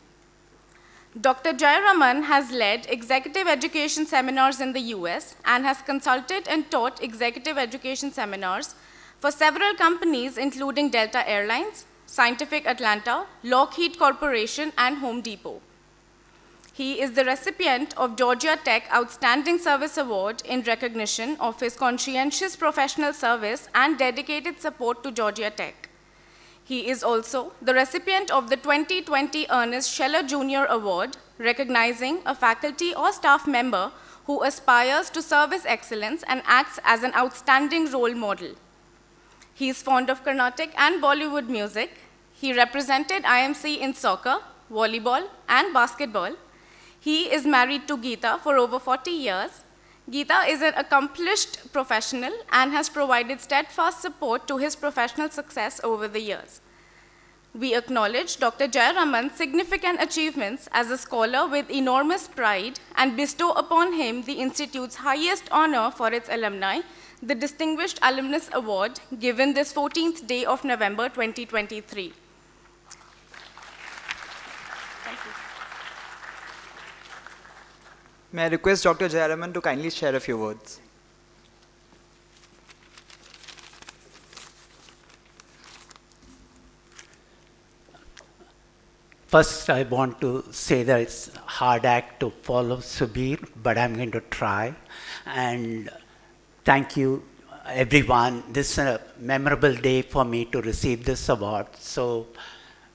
Dr. Jayaraman has led executive education seminars in the US and has consulted and taught executive education seminars for several companies including Delta Airlines, Scientific Atlanta, Lockheed Corporation, and Home Depot. He is the recipient of Georgia Tech Outstanding Service Award in recognition of his conscientious professional service and dedicated support to Georgia Tech. He is also the recipient of the 2020 Ernest Scheller Jr. Award, recognizing a faculty or staff member who aspires to service excellence and acts as an outstanding role model. He is fond of Carnatic and Bollywood music. He represented IMC in soccer, volleyball, and basketball. He is married to Geeta for over 40 years. Geeta is an accomplished professional and has provided steadfast support to his professional success over the years. We acknowledge Dr. Jayaraman's significant achievements as a scholar with enormous pride and bestow upon him the Institute's highest honor for its alumni, the Distinguished Alumnus Award, given this 14th day of November 2023. Thank you. May I request Dr. Jayaraman to kindly share a few words? First, I want to say that it's a hard act to follow Subir, but I'm going to try. And thank you, everyone. This is a memorable day for me to receive this award. So,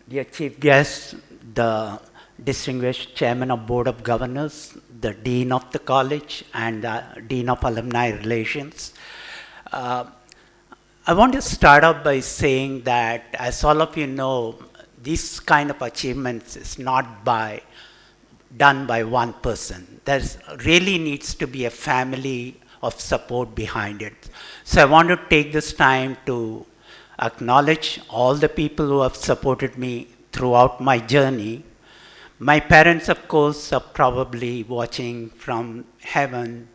dear Chief Guest, the distinguished Chairman of Board of Governors, the Dean of the College, and the Dean of Alumni Relations. I want to start out by saying that, as all of you know, this kind of achievements is not done by one person. There really needs to be a family of support behind it. So I want to take this time to acknowledge all the people who have supported me throughout my journey. My parents, of course, are probably watching from heaven,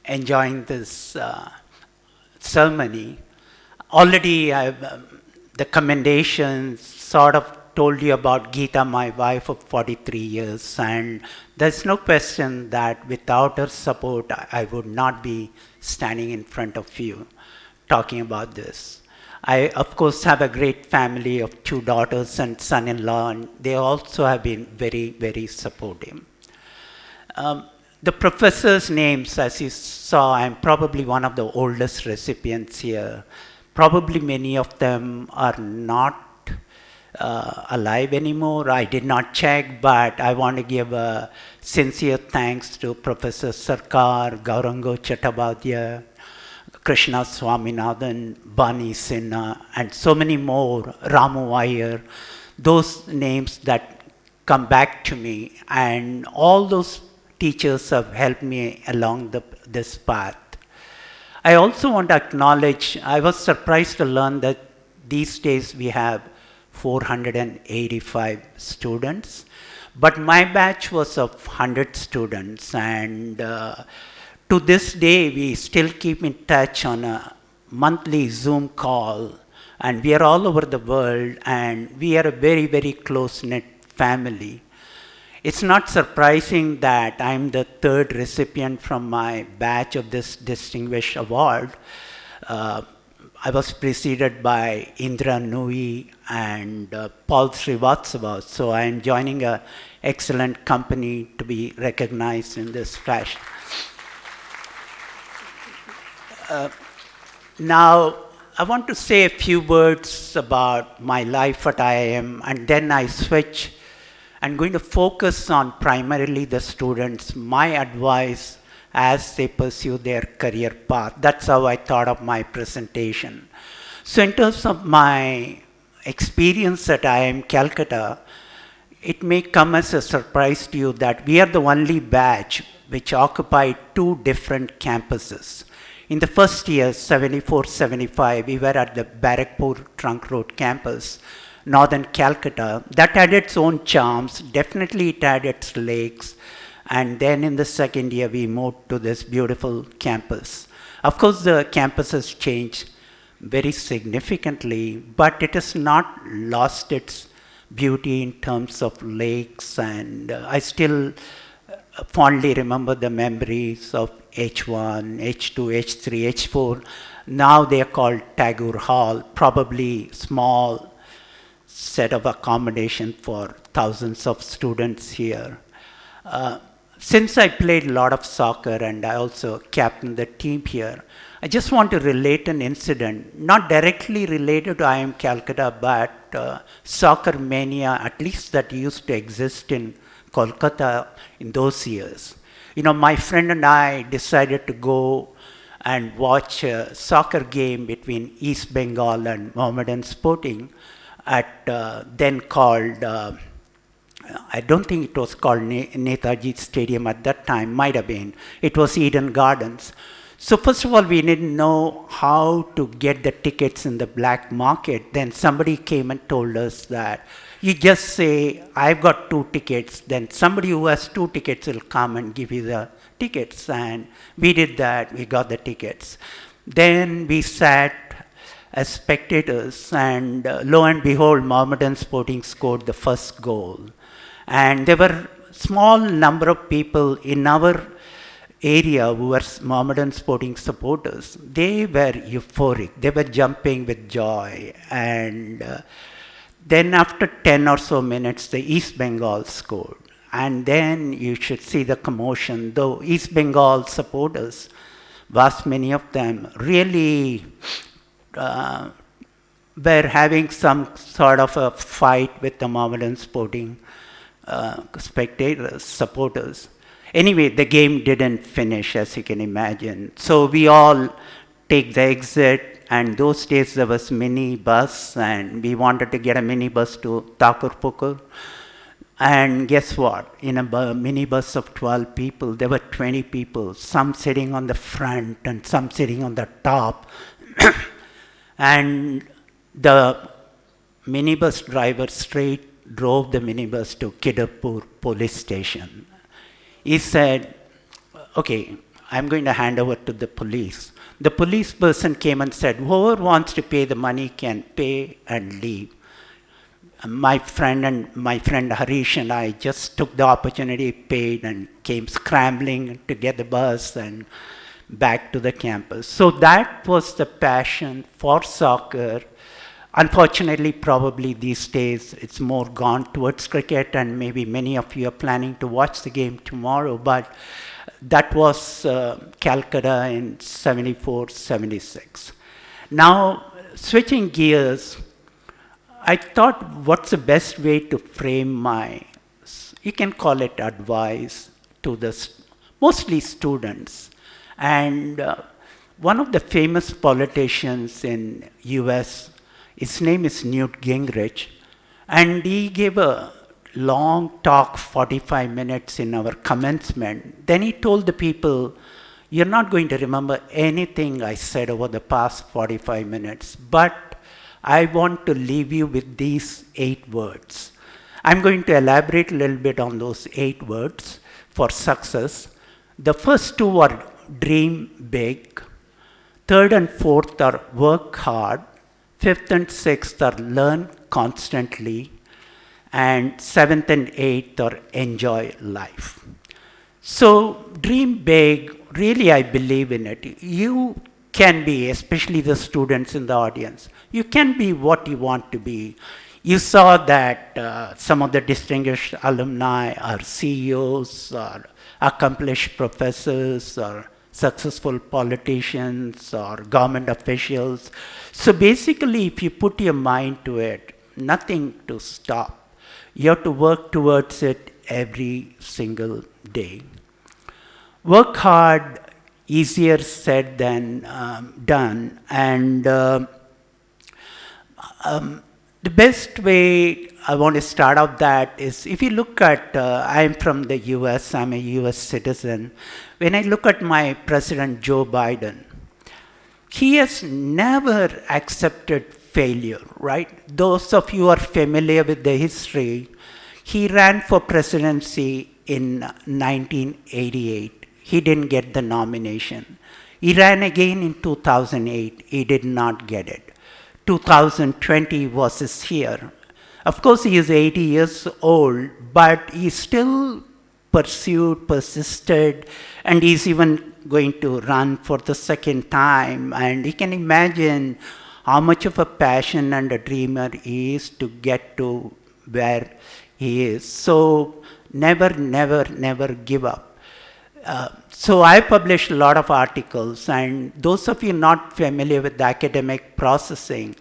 enjoying this ceremony. Already, the commendations sort of told you about Geeta, my wife of 43 years, and there's no question that without her support, I would not be standing in front of you talking about this. I, of course, have a great family of 2 daughters and son-in-law, and they also have been very, very supportive. The professors' names, as you saw, I'm probably one of the oldest recipients here. Probably many of them are not alive anymore. I did not check, but I want to give a sincere thanks to Professor Sarkar, Gaurango Chattopadhyay, Krishna Swaminathan, Bani Sinha, and so many more, Ramu Iyer, those names that come back to me, and all those teachers have helped me along this path. I also want to acknowledge, I was surprised to learn that these days we have 485 students, but my batch was of 100 students, and to this day we still keep in touch on a monthly Zoom call, and we are all over the world, and we are a very, very close-knit family. It's not surprising that I'm the 3rd recipient from my batch of this distinguished award. I was preceded by Indra Nui and Paul Srivastava, so I am joining an excellent company to be recognized in this fashion. Now, I want to say a few words about my life at IIM, and then I switch I'm going to focus on primarily the students, my advice as they pursue their career path. That's how I thought of my presentation. So in terms of my experience at IIM Calcutta, it may come as a surprise to you that we are the only batch which occupied two different campuses. In the first year, 74-75, we were at the Barrackpur Trunk Road campus, Northern Calcutta. That had its own charms, definitely it had its lakes. And then in the second year, we moved to this beautiful campus. Of course, the campus has changed very significantly, but it has not lost its beauty in terms of lakes, and I still fondly remember the memories of H1, H2, H3, H4. Now they are called Tagore Hall, probably small set of accommodation for thousands of students here. Since I played a lot of soccer and I also captained the team here, I just want to relate an incident, not directly related to IIM Calcutta, but soccer mania, at least that used to exist in Kolkata in those years. You know, my friend and I decided to go and watch a soccer game between East Bengal and Mohammedan Sporting at then called, I don't think it was called Netaji Stadium at that time, might have been. It was Eden Gardens. So first of all, we didn't know how to get the tickets in the black market. Then somebody came and told us that you just say, I've got 2 tickets, then somebody who has 2 tickets will come and give you the tickets. And we did that, we got the tickets. Then we sat as spectators, and lo and behold, Mohammedan Sporting scored the first goal. And there were small number of people in our area who were Mohammedan Sporting supporters. They were euphoric. They were jumping with joy. And then after 10 or so minutes, the East Bengal scored. And then you should see the commotion. Though East Bengal supporters, vast many of them, really were having some sort of a fight with the Mohammedan Sporting spectators, supporters. Anyway, the game didn't finish, as you can imagine. So we all take the exit, and those days there was mini bus, and we wanted to get a mini bus to Thakurpukur. And guess what? In a mini bus of 12 people, there were 20 people, some sitting on the front and some sitting on the top. And the minibus driver straight drove the minibus to Kidapur police station. He said, okay, I'm going to hand over to the police. The police person came and said, whoever wants to pay the money can pay and leave. My friend Harish and I just took the opportunity, paid, and came scrambling to get the bus and back to the campus. So that was the passion for soccer. Unfortunately, probably these days, it's more gone towards cricket, and maybe many of you are planning to watch the game tomorrow, but that was Calcutta in 74, 76. Now, switching gears, I thought, what's the best way to frame my, you can call it advice, to the mostly students. And one of the famous politicians in US, his name is Newt Gingrich, and he gave a long talk, 45 minutes in our commencement. Then he told the people, you're not going to remember anything I said over the past 45 minutes, but I want to leave you with these 8 words. I'm going to elaborate a little bit on those 8 words for success. The first 2 are dream big. 3rd and 4th are work hard. 5th and 6th are learn constantly. And 7th and 8th are enjoy life. So dream big, really I believe in it. You can be, especially the students in the audience, you can be what you want to be. You saw that some of the distinguished alumni are CEOs, or accomplished professors, or successful politicians, or government officials. So basically, if you put your mind to it, nothing to stop. You have to work towards it every single day. Work hard, easier said than done. And the best way I want to start out that is, if you look at, I'm from the US, I'm a US citizen. When I look at my President Joe Biden, he has never accepted failure, right? Those of you who are familiar with the history, he ran for presidency in 1988. He didn't get the nomination. He ran again in 2008. He did not get it. 2020 was his year. Of course, he is 80 years old, but he still pursued, persisted, and he's even going to run for the second time. And you can imagine how much of a passion and a dreamer he is to get to where he is. So never, never, never give up. So I published a lot of articles, and those of you not familiar with the academic processing,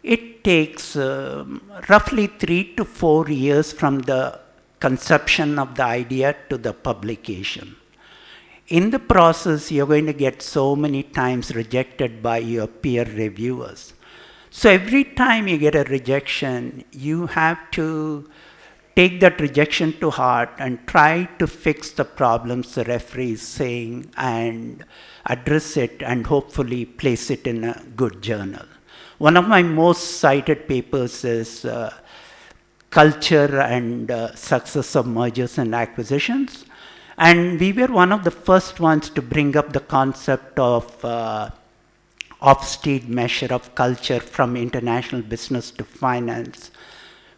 it takes roughly 3 to 4 years from the conception of the idea to the publication. In the process, you're going to get so many times rejected by your peer reviewers. So every time you get a rejection, you have to take that rejection to heart and try to fix the problems the referee is saying and address it and hopefully place it in a good journal. One of my most cited papers is Culture and Success of Mergers and Acquisitions. And we were one of the first ones to bring up the concept of off-street measure of culture from international business to finance.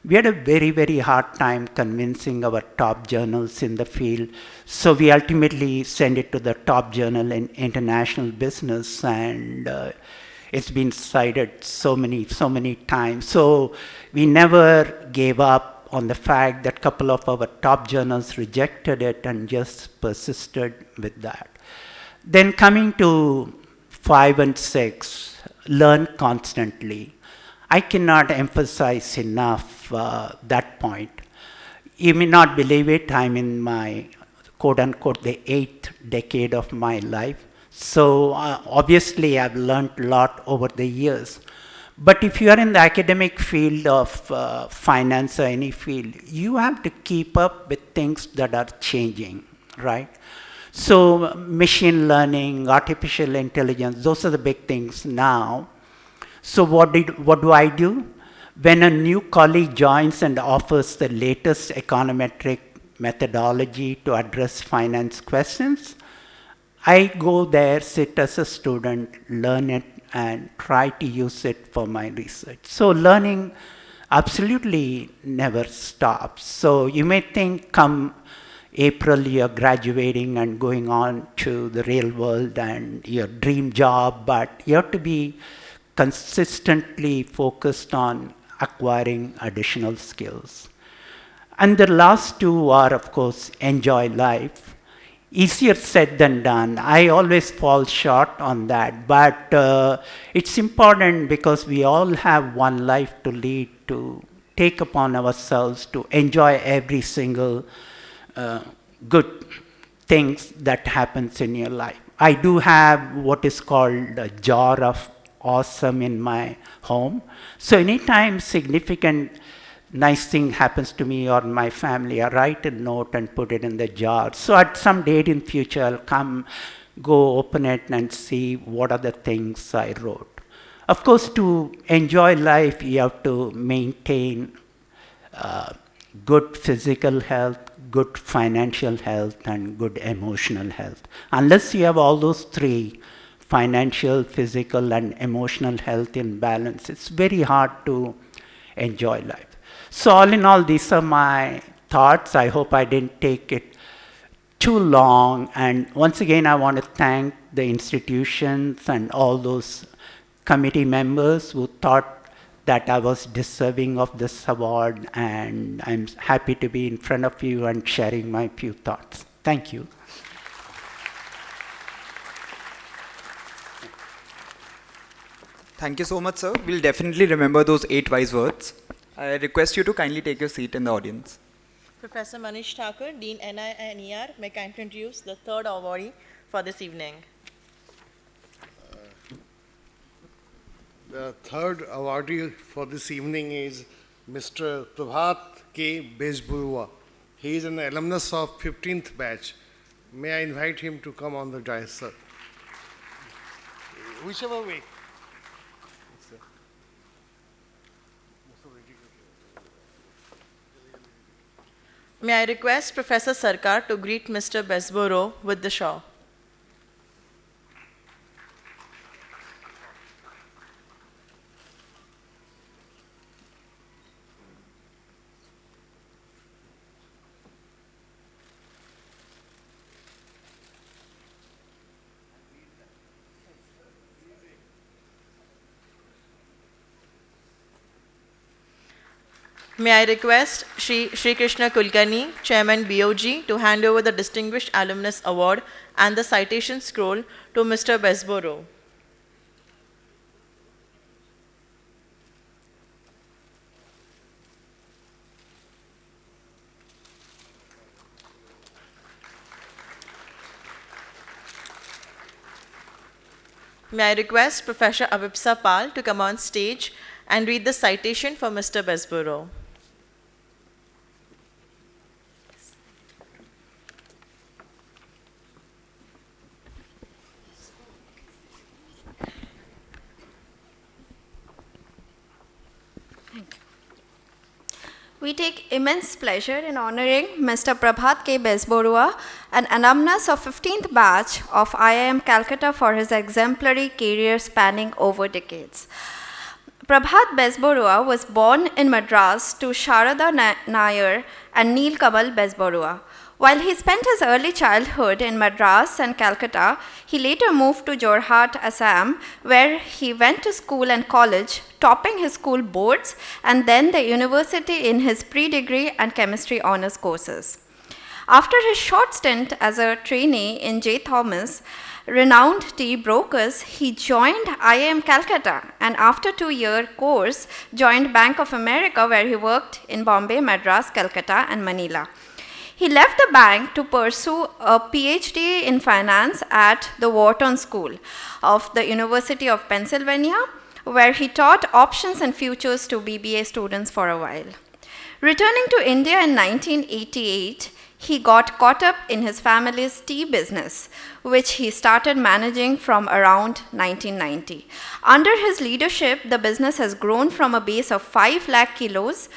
We had a very, very hard time convincing our top journals in the field. So we ultimately sent it to the top journal in international business, and it's been cited so many times. So we never gave up on the fact that a couple of our top journals rejected it and just persisted with that. Then coming to 5 and 6, learn constantly. I cannot emphasize enough that point. You may not believe it, I'm in my quote-unquote the 8th decade of my life. So obviously I've learned a lot over the years. But if you are in the academic field of finance or any field, you have to keep up with things that are changing, right? So machine learning, artificial intelligence, those are the big things now. So what do I do? When a new colleague joins and offers the latest econometric methodology to address finance questions, I go there, sit as a student, learn it, and try to use it for my research. So learning absolutely never stops. So you may think come April you're graduating and going on to the real world and your dream job, but you have to be consistently focused on acquiring additional skills. And the last two are, of course, enjoy life. Easier said than done. I always fall short on that, but it's important because we all have one life to lead, to take upon ourselves to enjoy every single good things that happens in your life. I do have what is called a jar of awesome in my home. So anytime significant nice thing happens to me or my family, I write a note and put it in the jar. So at some date in future, I'll come, go open it and see what are the things I wrote. Of course, to enjoy life, you have to maintain good physical health, good financial health, and good emotional health. Unless you have all those three, financial, physical, and emotional health in balance, it's very hard to enjoy life. So all in all, these are my thoughts. I hope I didn't take it too long. And once again, I want to thank the institutions and all those committee members who thought that I was deserving of this award. And I'm happy to be in front of you and sharing my few thoughts. Thank you. Thank you so much, sir. We'll definitely remember those 8 wise words. I request you to kindly take your seat in the audience. Professor Manish Thakur, Dean NI and ER, may kindly introduce the third awardee for this evening. The third awardee for this evening is Mr. Prabhat K. Bezburua. He is an alumnus of 15th batch. May I invite him to come on the dais, sir? Whichever way. May I request Professor Sarkar to greet Mr. Besboro with the shawl. May I request Shri Krishna Kulkarni, Chairman BOG, to hand over the Distinguished Alumnus Award and the citation scroll to Mr. Besboro. May I request Professor Abhipsa Pal to come on stage and read the citation for Mr. Besboro. We take immense pleasure in honoring Mr. Prabhat K. Besborua, an alumnus of 15th batch of IIM Calcutta for his exemplary career spanning over decades. Prabhat Besborua was born in Madras to Sharada Nair and Neel Kamal Besborua. While he spent his early childhood in Madras and Calcutta, he later moved to Jorhat, Assam, where he went to school and college, topping his school boards and then the university in his pre-degree and chemistry honors courses. After his short stint as a trainee in J. Thomas, renowned tea brokers, he joined IIM Calcutta and after a 2-year course, joined Bank of America where he worked in Bombay, Madras, Calcutta and Manila. He left the bank to pursue a PhD in finance at the Wharton School of the University of Pennsylvania, where he taught options and futures to BBA students for a while. Returning to India in 1988, he got caught up in his family's tea business, which he started managing from around 1990. Under his leadership, the business has grown from a base of 5 lakh kilos,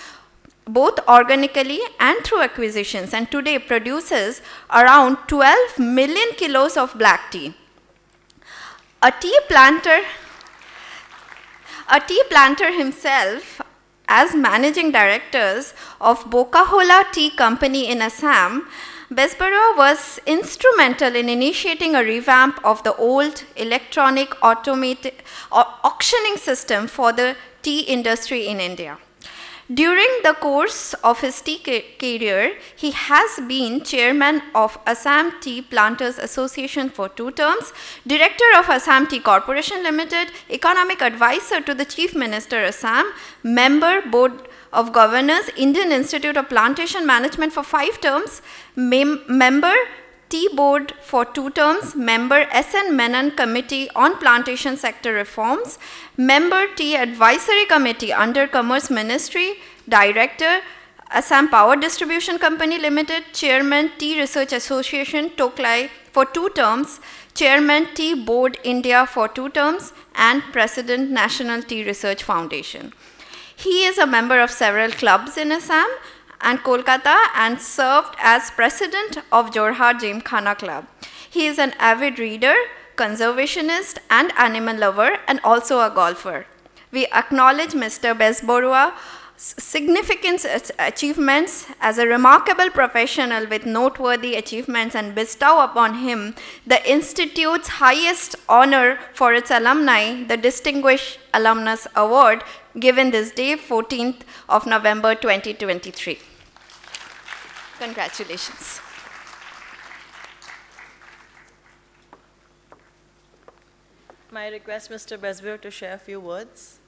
both organically and through acquisitions, and today produces around 12 million kilos of black tea. A tea planter himself, as managing directors of Bokahola Tea Company in Assam, Besborua was instrumental in initiating a revamp of the old electronic automated auctioning system for the tea industry in India. During the course of his tea career, he has been chairman of Assam Tea Planters Association for 2 terms, director of Assam Tea Corporation Limited, economic advisor to the Chief Minister Assam, member Board of Governors, Indian Institute of Plantation Management for 5 terms, member Tea Board for 2 terms, member SN Menon Committee on Plantation Sector Reforms, member Tea Advisory Committee under Commerce Ministry, director Assam Power Distribution Company Limited, chairman Tea Research Association Toklai for 2 terms, chairman Tea Board India for 2 terms, and president National Tea Research Foundation. He is a member of several clubs in Assam and Kolkata and served as president of Jorhat Gymkhana Club. He is an avid reader, conservationist and animal lover, and also a golfer. We acknowledge Mr. Besborua's significant achievements as a remarkable professional with noteworthy achievements and bestow upon him the Institute's highest honor for its alumni, the Distinguished Alumnus Award, given this day, 14th of November 2023. Congratulations. May I request Mr. Besboro to share a few words?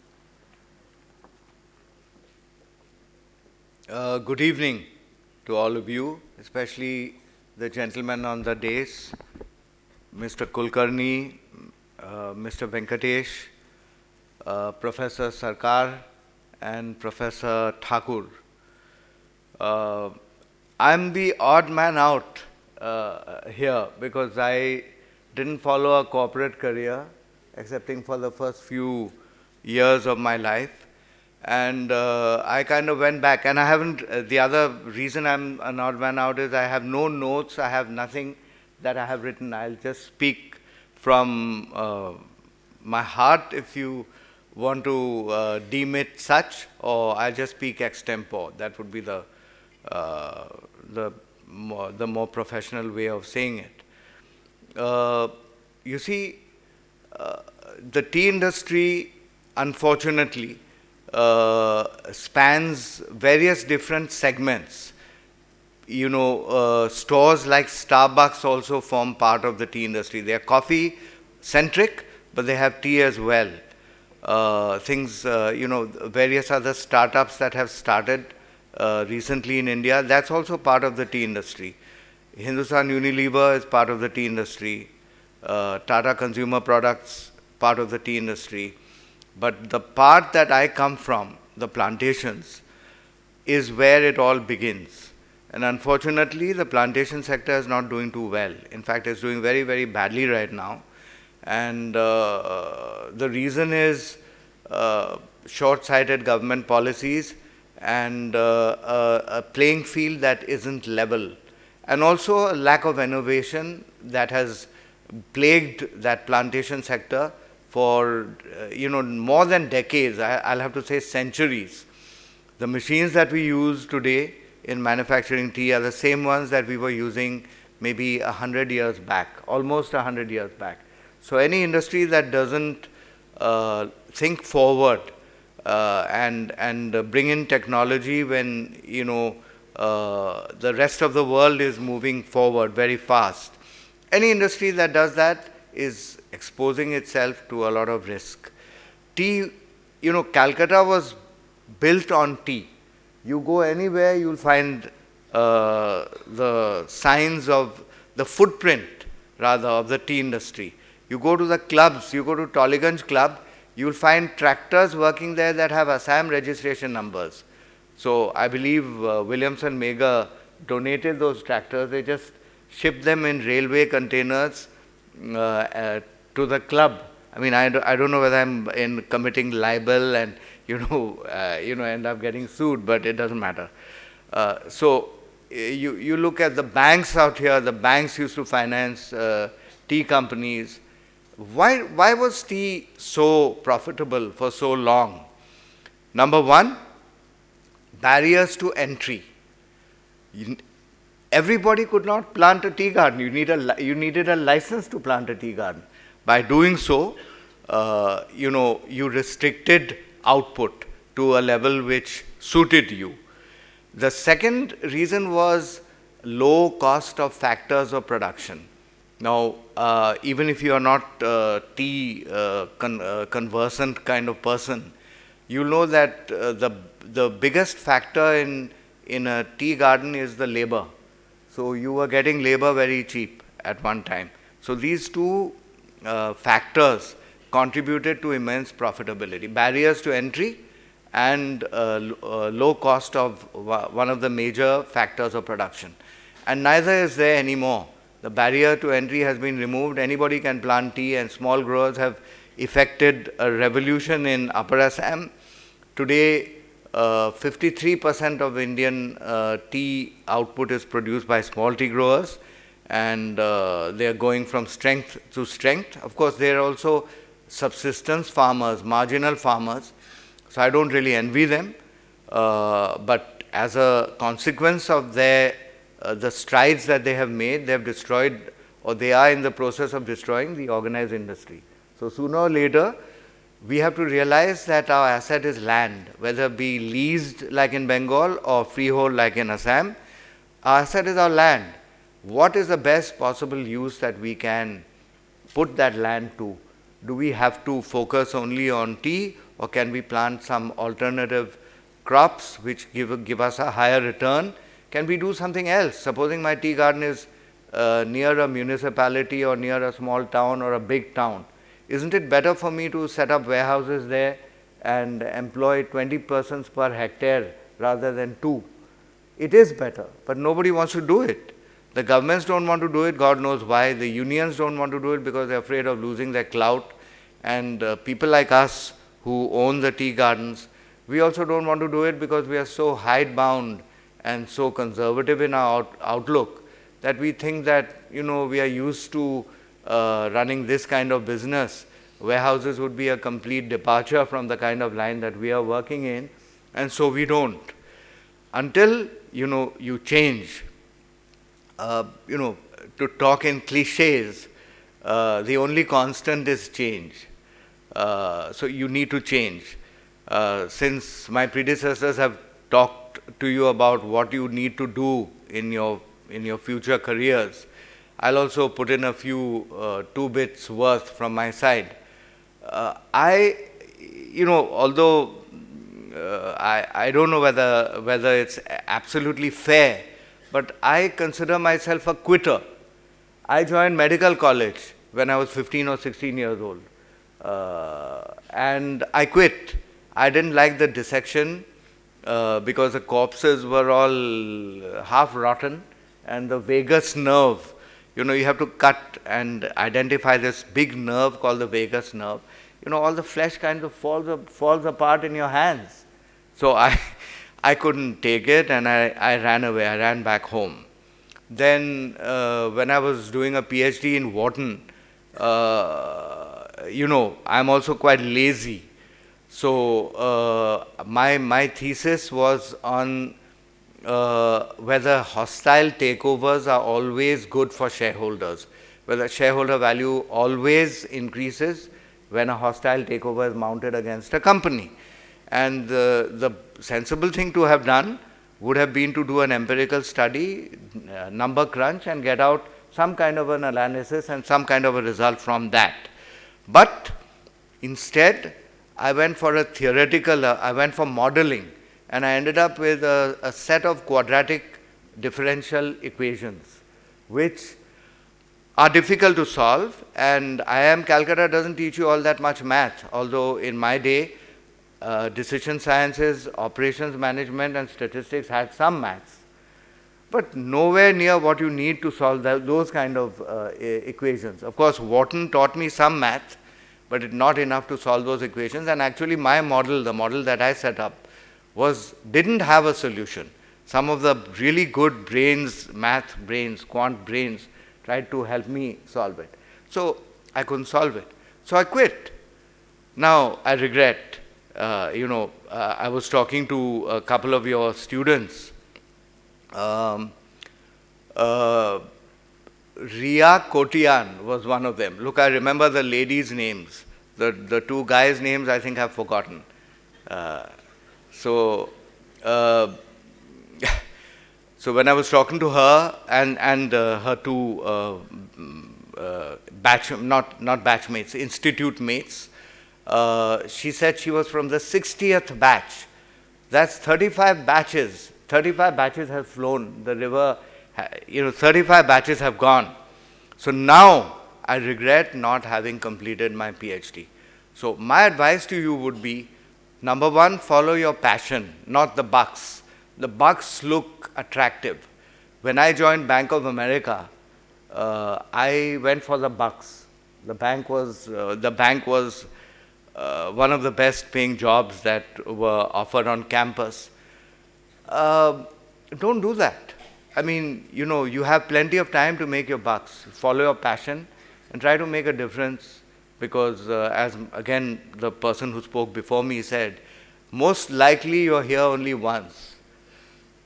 Good evening to all of you, especially the gentlemen on the dais, Mr. Kulkarni, Mr. Venkatesh, Professor Sarkar, and Professor Thakur. I'm the odd man out here because I didn't follow a corporate career, excepting for the first few years of my life. And I kind of went back, and I haven't, the other reason I'm an odd man out is I have no notes, I have nothing that I have written. I'll just speak from my heart, if you want to deem it such, or I'll just speak extempore. That would be the more professional way of saying it. You see, the tea industry, unfortunately, spans various different segments. You know, stores like Starbucks also form part of the tea industry. They are coffee centric, but they have tea as well. You know, various other startups that have started recently in India, that's also part of the tea industry. Hindustan Unilever is part of the tea industry. Tata Consumer Products, part of the tea industry. But the part that I come from, the plantations, is where it all begins. And unfortunately, the plantation sector is not doing too well. In fact, it's doing very, very badly right now. And the reason is short-sighted government policies and a playing field that isn't level. And also a lack of innovation that has plagued that plantation sector for you know, more than decades. I'll have to say centuries. The machines that we use today in manufacturing tea are the same ones that we were using maybe 100 years back, almost 100 years back. So any industry that doesn't think forward and bring in technology when, you know, the rest of the world is moving forward very fast, any industry that does that is exposing itself to a lot of risk. Tea, you know, Calcutta was built on tea. You go anywhere, you'll find the signs of the footprint, rather, of the tea industry. You go to the clubs, you go to Tollygunge Club, you'll find tractors working there that have Assam registration numbers. So I believe Williamson Mega donated those tractors. They just shipped them in railway containers to the club. I mean, I don't know whether I'm committing libel and end up getting sued, but it doesn't matter. So you look at the banks out here. The banks used to finance tea companies. Why was tea so profitable for so long? Number one, barriers to entry. Everybody could not plant a tea garden. You needed a license to plant a tea garden. By doing so, you restricted output to a level which suited you. The second reason was low cost of factors of production. Now, even if you are not tea conversant kind of person, you know that the biggest factor in a tea garden is the labor. So you were getting labor very cheap at one time. So these two factors contributed to immense profitability. Barriers to entry and low cost of one of the major factors of production. And neither is there anymore. The barrier to entry has been removed. Anybody can plant tea, and small growers have effected a revolution in Upper Assam. Today, 53% of Indian tea output is produced by small tea growers, and they are going from strength to strength. Of course, there are also subsistence farmers, marginal farmers, so I don't really envy them, but as a consequence of the strides that they have made, they have destroyed, or they are in the process of destroying, the organized industry. So sooner or later, we have to realize that our asset is land, whether it be leased like in Bengal or freehold like in Assam. Our asset is our land. What is the best possible use that we can put that land to? Do we have to focus only on tea, or can we plant some alternative crops which give us a higher return, can we do something else? Supposing my tea garden is near a municipality or near a small town or a big town, isn't it better for me to set up warehouses there and employ 20 persons per hectare rather than 2? It is better, but nobody wants to do it. The governments don't want to do it, God knows why. The unions don't want to do it because they're afraid of losing their clout. And people like us who own the tea gardens, we also don't want to do it because we are so hidebound and so conservative in our outlook that we think that, we are used to running this kind of business. Warehouses would be a complete departure from the kind of line that we are working in, and so we don't. Until, you change, to talk in cliches, the only constant is change. So you need to change. Since my predecessors have talked to you about what you need to do in your future careers, I'll also put in a few 2 bits worth from my side. Although I don't know whether it's absolutely fair, but I consider myself a quitter. I joined medical college when I was 15 or 16 years old, and I quit. I didn't like the dissection because the corpses were all half rotten, and the vagus nerve, you have to cut and identify this big nerve called the vagus nerve. All the flesh kind of falls apart in your hands. So I couldn't take it, and I ran away. I ran back home. Then when I was doing a PhD in Wharton, I'm also quite lazy. So my thesis was on whether hostile takeovers are always good for shareholders, whether shareholder value always increases when a hostile takeover is mounted against a company. And the sensible thing to have done would have been to do an empirical study, number crunch, and get out some kind of an analysis and some kind of a result from that. But instead, I went for I went for modeling, and I ended up with a set of quadratic differential equations, which are difficult to solve, and IIM Calcutta doesn't teach you all that much math, although in my day, decision sciences, operations management and statistics had some maths, but nowhere near what you need to solve those kind of equations. Of course, Wharton taught me some math, but it's not enough to solve those equations, and actually my model, the model that I set up, didn't have a solution. Some of the really good brains, math brains, quant brains, tried to help me solve it. So I couldn't solve it. So I quit. Now I regret. I was talking to a couple of your students. Ria Kotian was one of them. Look, I remember the ladies' names. The 2 guys' names I think I've forgotten. So when I was talking to her and her 2 not batchmates, institute mates, she said she was from the 60th batch. That's 35 batches. 35 batches have flown the river. 35 batches have gone. So now I regret not having completed my PhD. So my advice to you would be, number 1, follow your passion, not the bucks. The bucks look attractive. When I joined Bank of America, I went for the bucks. The bank was one of the best paying jobs that were offered on campus. Don't do that. I mean, you have plenty of time to make your bucks. Follow your passion and try to make a difference, because as again the person who spoke before me said, most likely you're here only once.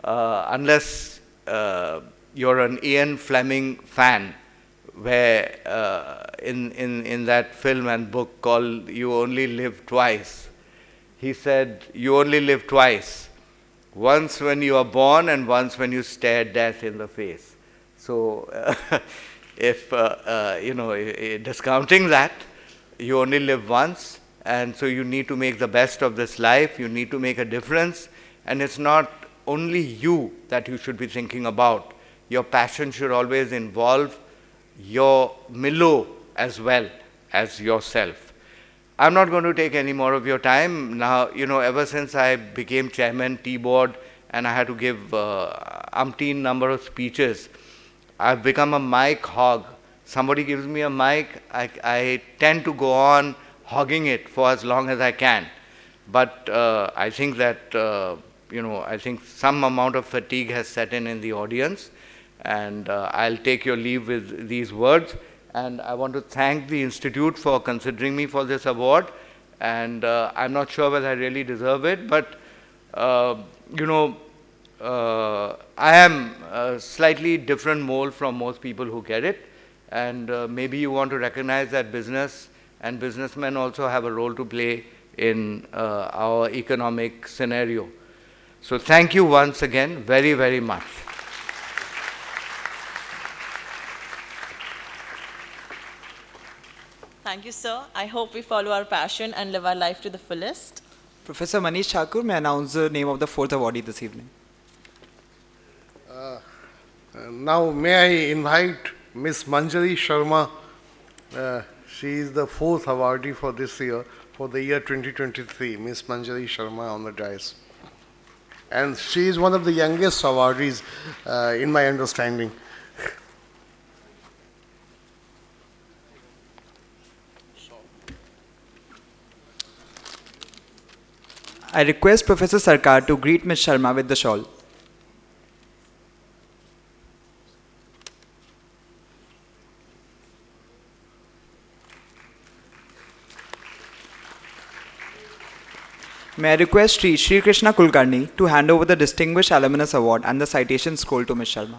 Unless you're an Ian Fleming fan, where in that film and book called You Only Live Twice, he said, you only live twice. Once when you are born and once when you stare death in the face. So if discounting that, you only live once, and so you need to make the best of this life, you need to make a difference, And it's not only you that you should be thinking about. Your passion should always involve your Milo as well as yourself. I'm not going to take any more of your time. Now, ever since I became chairman, T-board, and I had to give umpteen number of speeches, I've become a mic hog. Somebody gives me a mic, I tend to go on hogging it for as long as I can. But I think that, I think some amount of fatigue has set in the audience. And I'll take your leave with these words. And I want to thank the Institute for considering me for this award. And I'm not sure whether I really deserve it, but, I am a slightly different mold from most people who get it. And maybe you want to recognize that business and businessmen also have a role to play in our economic scenario. So thank you once again very, very much. Thank you, sir. I hope we follow our passion and live our life to the fullest. Professor Manish Thakur, may I announce the name of the fourth awardee this evening? Now, may I invite Ms. Manjari Sharma. She is the fourth awardee for this year, for the year 2023. Ms. Manjari Sharma on the dais. And she is one of the youngest awardees in my understanding. I request Professor Sarkar to greet Ms. Sharma with the shawl. May I request Sri Krishna Kulkarni to hand over the Distinguished Alumnus Award and the citation scroll to Ms. Sharma.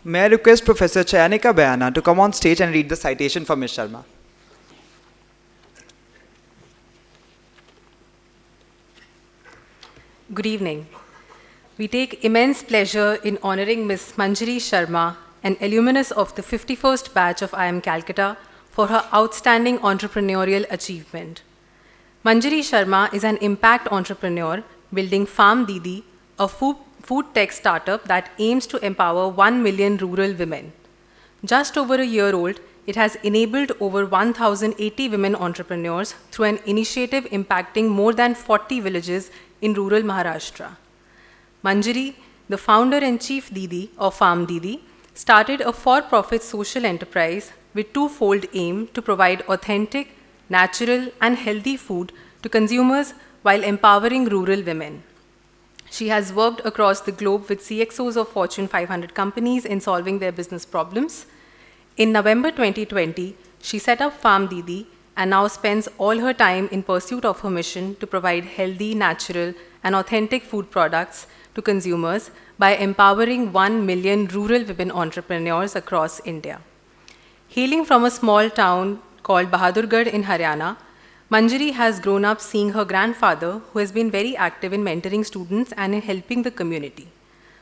May I request Professor Chayanika Bayana to come on stage and read the citation for Ms. Sharma. Good evening. We take immense pleasure in honoring Ms. Manjari Sharma, an alumnus of the 51st batch of IIM Calcutta, for her outstanding entrepreneurial achievement. Manjari Sharma is an impact entrepreneur building Farm Didi, a food tech startup that aims to empower 1 million rural women. Just over a year old, it has enabled over 1,080 women entrepreneurs through an initiative impacting more than 40 villages in rural Maharashtra. Manjari, the founder and chief Didi of Farm Didi, started a for-profit social enterprise with twofold aim to provide authentic, natural, and healthy food to consumers while empowering rural women. She has worked across the globe with CXOs of Fortune 500 companies in solving their business problems. In November 2020, she set up Farm Didi and now spends all her time in pursuit of her mission to provide healthy, natural, and authentic food products to consumers by empowering 1 million rural women entrepreneurs across India. Hailing from a small town called Bahadurgarh in Haryana, Manjari has grown up seeing her grandfather, who has been very active in mentoring students and in helping the community.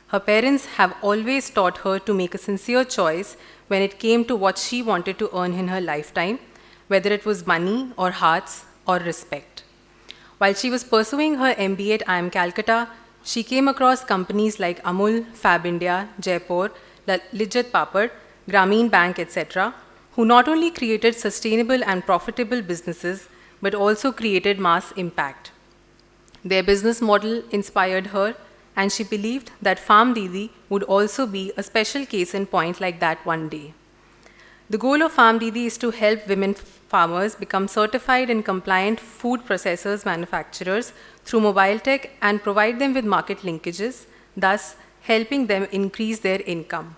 Her parents have always taught her to make a sincere choice when it came to what she wanted to earn in her lifetime, whether it was money or hearts or respect. While she was pursuing her MBA at IIM Calcutta, she came across companies like Amul, Fab India, Jaipur, Lijjat Papad, Grameen Bank, etc., who not only created sustainable and profitable businesses, but also created mass impact. Their business model inspired her, and she believed that Farm Didi would also be a special case in point like that one day. The goal of Farm Didi is to help women farmers become certified and compliant food processors manufacturers through mobile tech and provide them with market linkages, thus helping them increase their income.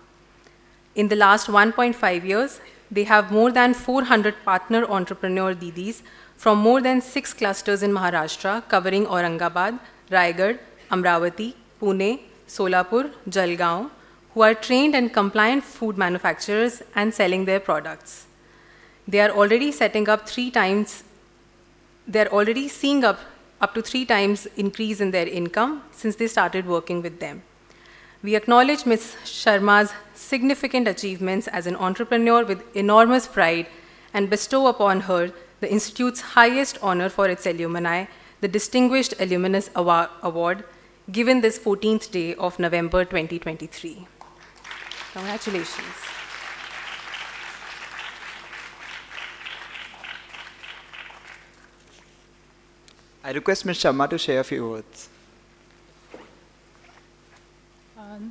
In the last 1.5 years, they have more than 400 partner entrepreneur Didis from more than 6 clusters in Maharashtra covering Aurangabad, Raigad, Amravati, Pune, Solapur, Jalgaon, who are trained and compliant food manufacturers and selling their products. They are already setting up 3 times, they are already seeing up to 3 times increase in their income since they started working with them. We acknowledge Ms. Sharma's significant achievements as an entrepreneur with enormous pride and bestow upon her the Institute's highest honor for its alumni, the Distinguished Alumnus Award, given this 14th day of November 2023. Congratulations. I request Ms. Sharma to share a few words.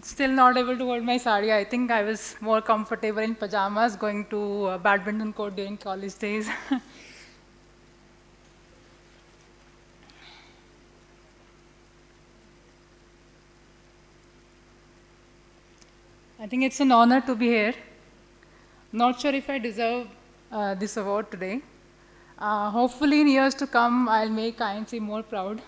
Still not able to hold my sari. I think I was more comfortable in pajamas going to a badminton court during college days. I think it's an honor to be here. Not sure if I deserve this award today. Hopefully in years to come, I'll make IMC more proud.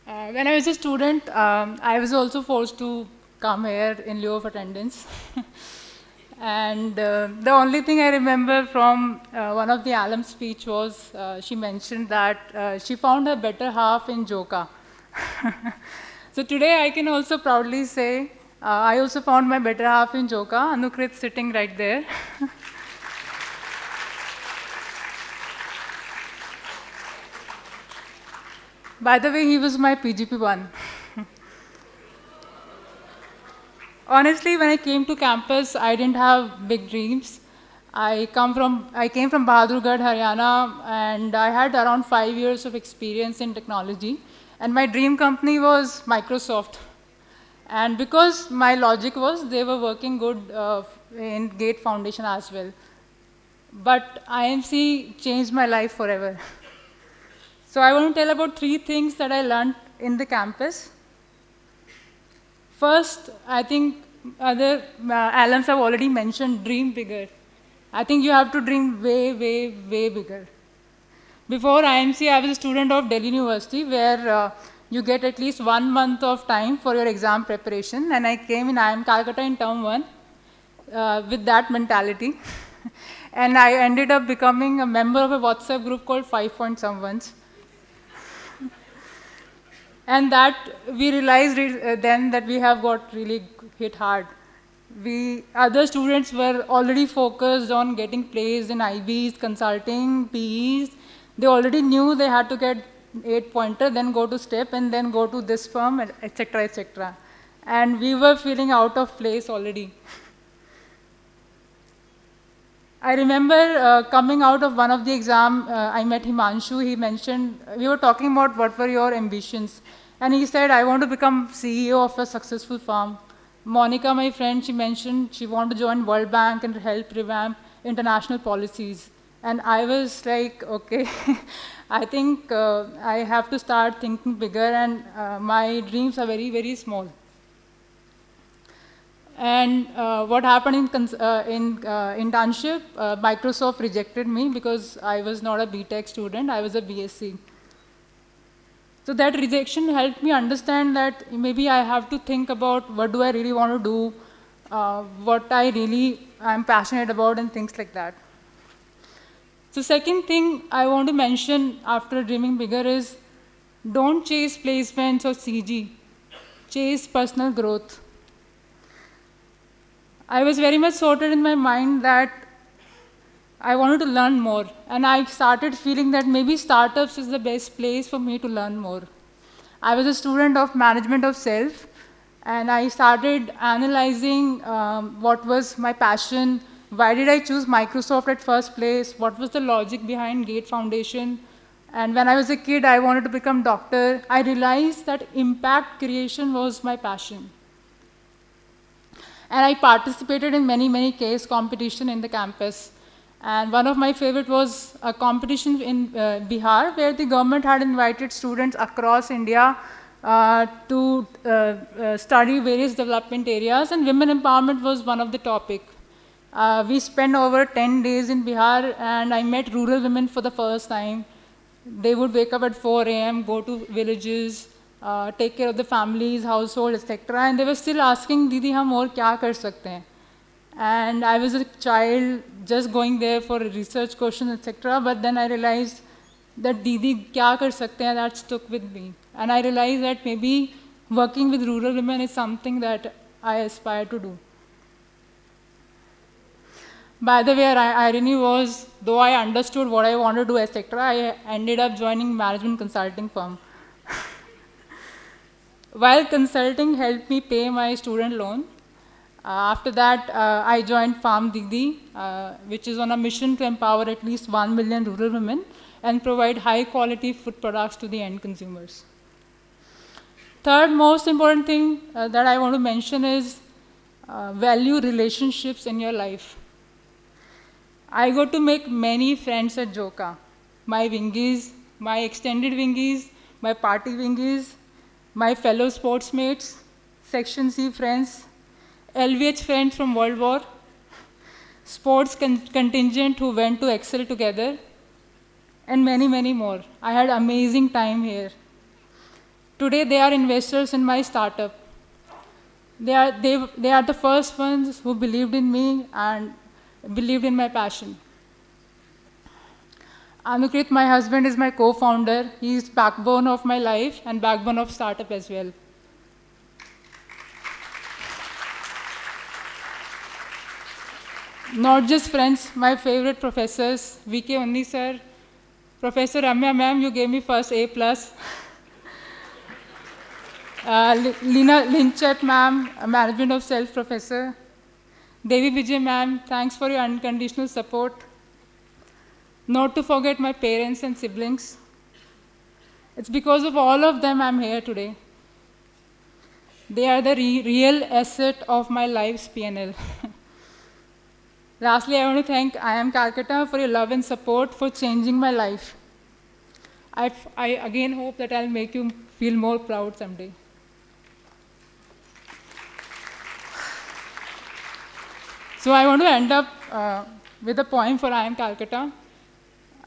When I was a student, I was also forced to come here in lieu of attendance. And the only thing I remember from one of the alum speech was she mentioned that she found her better half in Joka. So today I can also proudly say I also found my better half in Joka, Anukrit sitting right there. By the way, he was my PGP1. Honestly, when I came to campus, I didn't have big dreams. I came from Bahadurgarh, Haryana, and I had around 5 years of experience in technology. And my dream company was Microsoft. And because my logic was they were working good in Gate Foundation as well. But IMC changed my life forever. So I want to tell about 3 things that I learned in the campus. First, I think other alums have already mentioned dream bigger. I think you have to dream way, way, way bigger. Before IMC, I was a student of Delhi University where you get at least 1 month of time for your exam preparation. And I came in IIM Calcutta in term 1 with that mentality. And I ended up becoming a member of a WhatsApp group called 5 Someones. And that we realized then that we have got really hit hard. Other students were already focused on getting placed in IBs, consulting, PEs. They already knew they had to get 8-pointer, then go to STEP, and then go to this firm, etc., etc. And we were feeling out of place already. I remember coming out of one of the exam, I met Himanshu. He mentioned, we were talking about what were your ambitions. And he said, I want to become CEO of a successful firm. Monica, my friend, she mentioned she wanted to join World Bank and help revamp international policies. And I was like, okay, I think I have to start thinking bigger, and my dreams are very, very small. And what happened in internship, Microsoft rejected me because I was not a BTech student, I was a BSc. So that rejection helped me understand that maybe I have to think about what do I really want to do, what I really am passionate about, and things like that. So second thing I want to mention after dreaming bigger is don't chase placements or CG, chase personal growth. I was very much sorted in my mind that I wanted to learn more, and I started feeling that maybe startups is the best place for me to learn more. I was a student of management of self, and I started analyzing what was my passion, why did I choose Microsoft at first place, what was the logic behind Gate Foundation, and when I was a kid I wanted to become doctor. I realized that impact creation was my passion. And I participated in many, many case competition in the campus. And one of my favorite was a competition in Bihar, where the government had invited students across India to study various development areas, and women empowerment was one of the topic. We spent over 10 days in Bihar, and I met rural women for the first time. They would wake up at 4 a.m., go to villages, take care of the families, household, etc. And they were still asking, Didi, hum aur kya kar sakte hain? And I was a child just going there for research questions, etc. But then I realized that Didi kya kar sakte hain, that stuck with me. And I realized that maybe working with rural women is something that I aspire to do. By the way, irony was, though I understood what I wanted to do, etc., I ended up joining management consulting firm. While consulting helped me pay my student loan, after that, I joined Farm Didi, which is on a mission to empower at least 1 million rural women and provide high-quality food products to the end consumers. Third most important thing that I want to mention is value relationships in your life. I got to make many friends at Joka. My wingies, my extended wingies, my party wingies, my fellow sportsmates, Section C friends, LVH friends from World War, sports contingent who went to excel together, and many, many more. I had amazing time here. Today, they are investors in my startup. They are the first ones who believed in me and believed in my passion. Anukrit, my husband, is my co-founder. He is backbone of my life and backbone of startup as well. Not just friends, my favorite professors, VK Undi sir, Professor Ramya ma'am, you gave me first A+. Lina Linchet ma'am, management of self professor. Devi Vijay ma'am, thanks for your unconditional support. Not to forget my parents and siblings. It's because of all of them I'm here today. They are the real asset of my life's PNL. Lastly, I want to thank IIM Calcutta for your love and support for changing my life. I again hope that I'll make you feel more proud someday. So I want to end up with a poem for IIM Calcutta.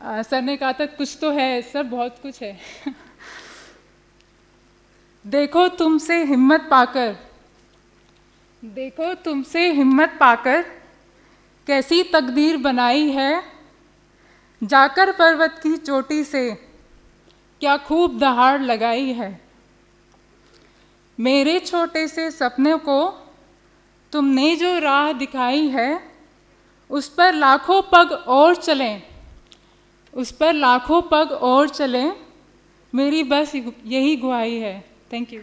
Sir ने कहा था कुछ तो है sir, बहुत कुछ है. देखो तुमसे हिम्मत पाकर कैसी तकदीर बनाई है, जाकर पर्वत की चोटी से क्या खूब दहाड़ लगाई है. मेरे छोटे से सपने को तुमने जो राह दिखाई है, उस पर लाखों पग और चलें, मेरी बस यही गुहाई है. Thank you.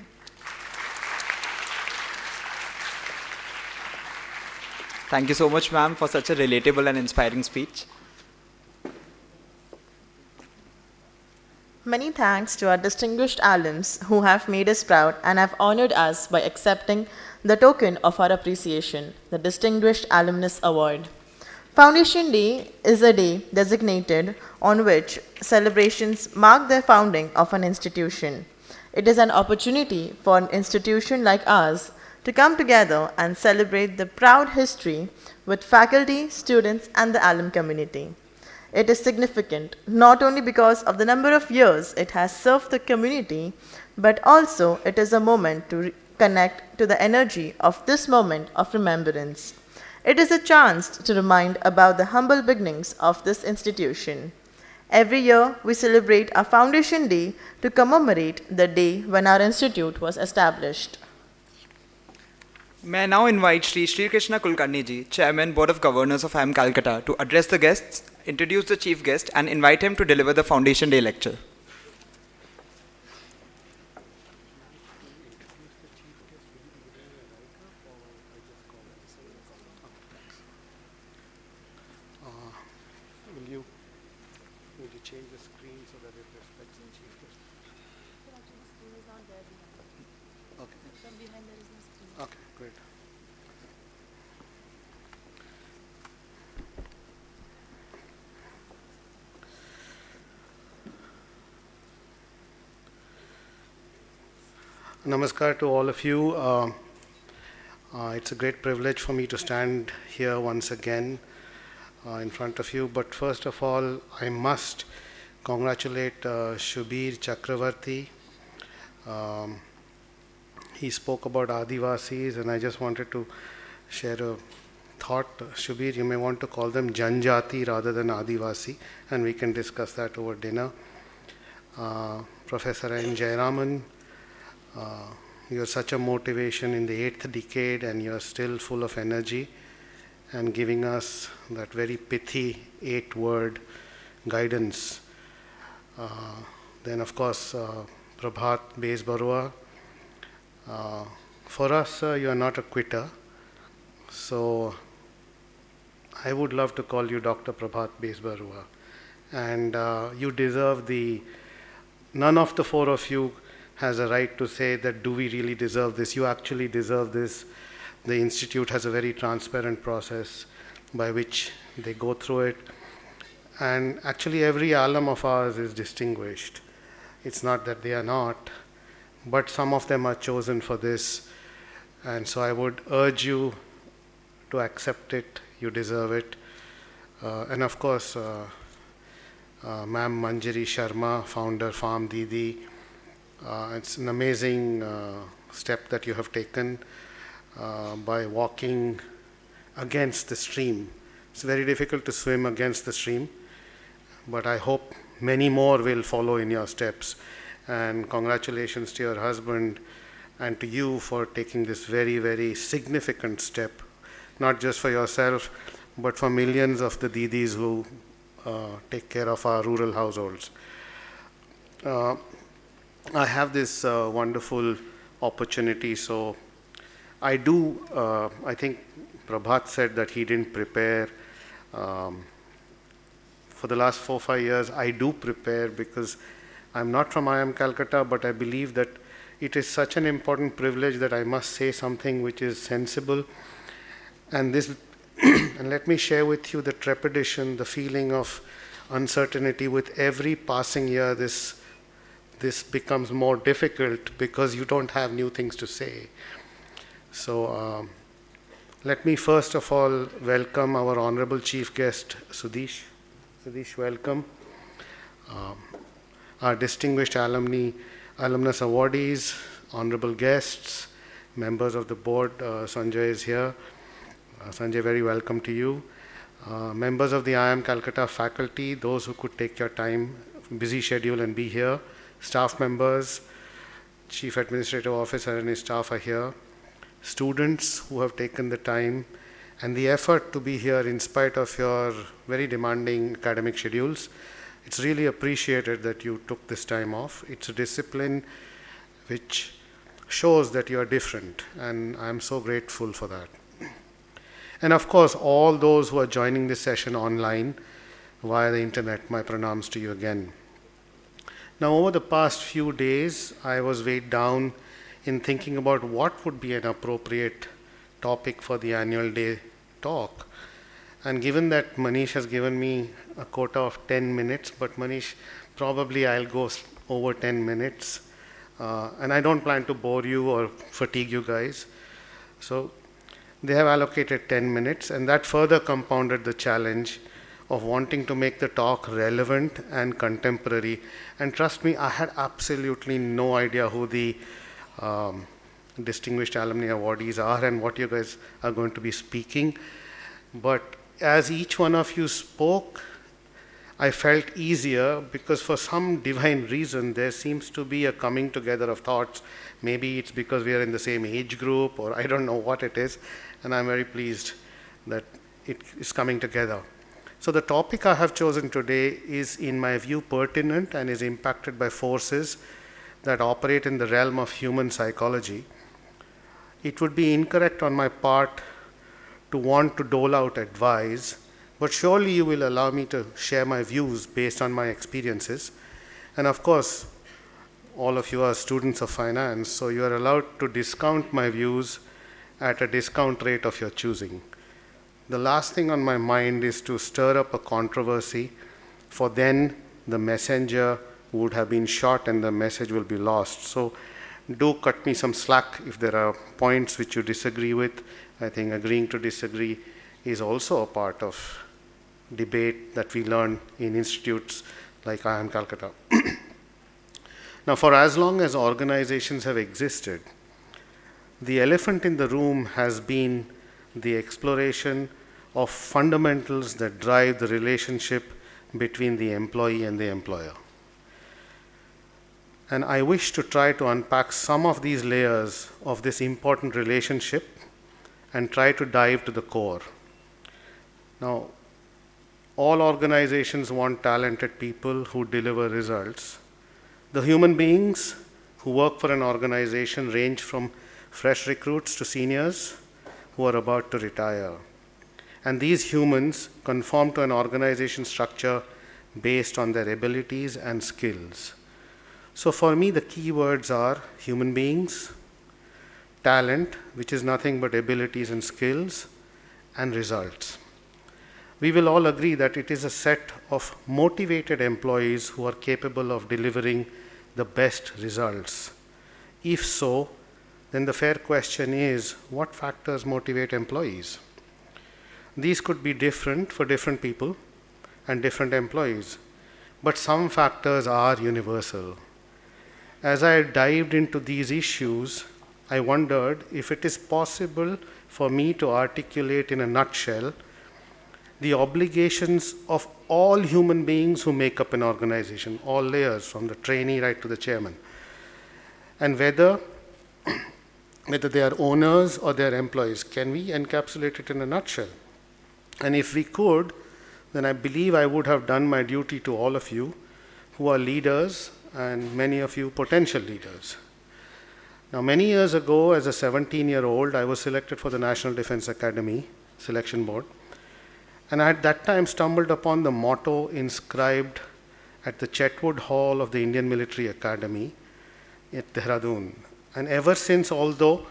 Thank you so much, ma'am, for such a relatable and inspiring speech. Many thanks to our distinguished alums who have made us proud and have honored us by accepting the token of our appreciation, the Distinguished Alumnus Award. Foundation Day is a day designated on which celebrations mark the founding of an institution. It is an opportunity for an institution like ours to come together and celebrate the proud history with faculty, students, and the alum community. It is significant not only because of the number of years it has served the community, but also it is a moment to connect to the energy of this moment of remembrance. It is a chance to remind about the humble beginnings of this institution. Every year, we celebrate our Foundation Day to commemorate the day when our institute was established. May I now invite Sri Krishna Kulkarni ji, Chairman, Board of Governors of IIM Calcutta, to address the guests, introduce the chief guest, and invite him to deliver the Foundation Day lecture. Will you change the screen so that it reflects the chief guest? Okay. Okay, great. Namaskar to all of you. It's a great privilege for me to stand here once again in front of you. But first of all, I must congratulate Shubir Chakravarti. He spoke about Adivasis, and I just wanted to share a thought, Shubir, you may want to call them Janjati rather than Adivasi, and we can discuss that over dinner. Professor N. Jayaraman, you're such a motivation in the 8th decade, and you're still full of energy and giving us that very pithy 8-word guidance. Then, of course, Prabhat Bezbarua. For us, you are not a quitter. So I would love to call you Dr. Prabhat Bezbarua. And you deserve none of the 4 of you has a right to say that, do we really deserve this? You actually deserve this. The Institute has a very transparent process by which they go through it. And actually every alum of ours is distinguished. It's not that they are not, but some of them are chosen for this. And so I would urge you to accept it. You deserve it. And of course, Ma'am Manjari Sharma, founder Farm Didi. It's an amazing step that you have taken by walking against the stream. It's very difficult to swim against the stream, but I hope many more will follow in your steps. And congratulations to your husband and to you for taking this very, very significant step, not just for yourself, but for millions of the Didis who take care of our rural households. I have this wonderful opportunity, so I think Prabhat said that he didn't prepare. For the last 4-5 years, I do prepare because I'm not from IIM Calcutta, but I believe that it is such an important privilege that I must say something which is sensible. And and let me share with you the trepidation, the feeling of uncertainty. With every passing year, this becomes more difficult because you don't have new things to say. So let me first of all welcome our honorable chief guest, Sudesh. Sudesh, welcome. Our distinguished alumnus awardees, honorable guests, members of the board. Sanjay is here. Sanjay, very welcome to you. Members of the IIM Calcutta faculty, those who could take your time, busy schedule and be here. Staff members, Chief Administrative Officer and his staff are here. Students who have taken the time and the effort to be here in spite of your very demanding academic schedules. It's really appreciated that you took this time off. It's a discipline which shows that you are different, and I'm so grateful for that. And of course, all those who are joining this session online via the internet, my pranams to you again. Now, over the past few days, I was weighed down in thinking about what would be an appropriate topic for the annual day talk. And given that Manish has given me a quota of 10 minutes, but Manish, probably I'll go over 10 minutes. And I don't plan to bore you or fatigue you guys. So they have allocated 10 minutes, and that further compounded the challenge of wanting to make the talk relevant and contemporary. And trust me, I had absolutely no idea who the distinguished alumni awardees are and what you guys are going to be speaking. But as each one of you spoke, I felt easier because for some divine reason, there seems to be a coming together of thoughts. Maybe it's because we are in the same age group, or I don't know what it is. And I'm very pleased that it is coming together. So the topic I have chosen today is, in my view, pertinent and is impacted by forces that operate in the realm of human psychology. It would be incorrect on my part to want to dole out advice, but surely you will allow me to share my views based on my experiences. And of course, all of you are students of finance, so you are allowed to discount my views at a discount rate of your choosing. The last thing on my mind is to stir up a controversy, for then the messenger would have been shot and the message will be lost. So do cut me some slack if there are points which you disagree with. I think agreeing to disagree is also a part of debate that we learn in institutes like IIM Calcutta. Now, for as long as organizations have existed, the elephant in the room has been the exploration of fundamentals that drive the relationship between the employee and the employer. And I wish to try to unpack some of these layers of this important relationship and try to dive to the core. Now, all organizations want talented people who deliver results. The human beings who work for an organization range from fresh recruits to seniors who are about to retire. And these humans conform to an organization structure based on their abilities and skills. So for me, the key words are human beings, talent, which is nothing but abilities and skills, and results. We will all agree that it is a set of motivated employees who are capable of delivering the best results. If so, then the fair question is, what factors motivate employees? These could be different for different people and different employees, but some factors are universal. As I dived into these issues, I wondered if it is possible for me to articulate in a nutshell the obligations of all human beings who make up an organization, all layers, from the trainee right to the chairman, and whether they are owners or they are employees. Can we encapsulate it in a nutshell? And if we could, then I believe I would have done my duty to all of you who are leaders and many of you potential leaders. Now, many years ago, as a 17-year-old, I was selected for the National Defense Academy Selection Board. And I at that time stumbled upon the motto inscribed at the Chetwood Hall of the Indian Military Academy at Dehradun. And ever since, although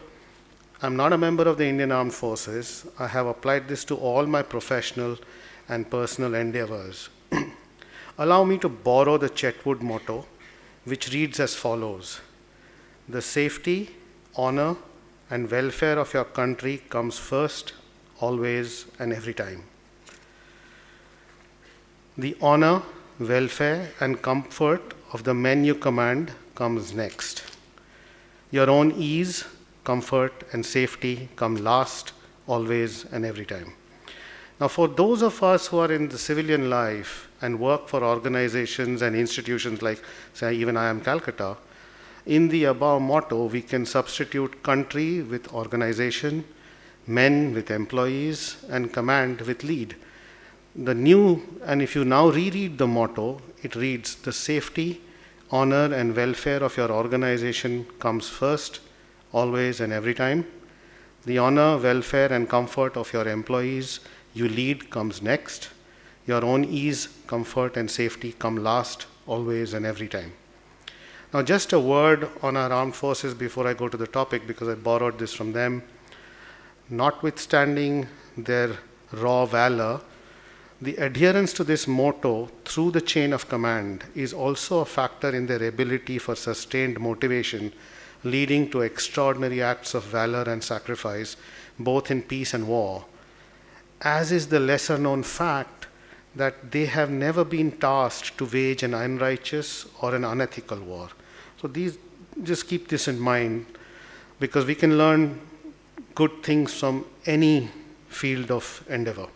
I'm not a member of the Indian Armed Forces, I have applied this to all my professional and personal endeavors. Allow me to borrow the Chetwood motto, which reads as follows: the safety, honor, and welfare of your country comes first, always, and every time. The honor, welfare, and comfort of the men you command comes next. Your own ease, comfort, and safety come last, always, and every time. Now, for those of us who are in the civilian life and work for organizations and institutions like, say, even IIM Calcutta, in the above motto, we can substitute country with organization, men with employees, and command with lead. And if you now reread the motto, it reads: the safety, honor, and welfare of your organization comes first, always, and every time. The honor, welfare, and comfort of your employees you lead comes next. Your own ease, comfort, and safety come last, always, and every time. Now, just a word on our armed forces before I go to the topic, because I borrowed this from them. Notwithstanding their raw valor, the adherence to this motto through the chain of command is also a factor in their ability for sustained motivation, leading to extraordinary acts of valor and sacrifice, both in peace and war, as is the lesser known fact that they have never been tasked to wage an unrighteous or an unethical war. So just keep this in mind, because we can learn good things from any field of endeavor.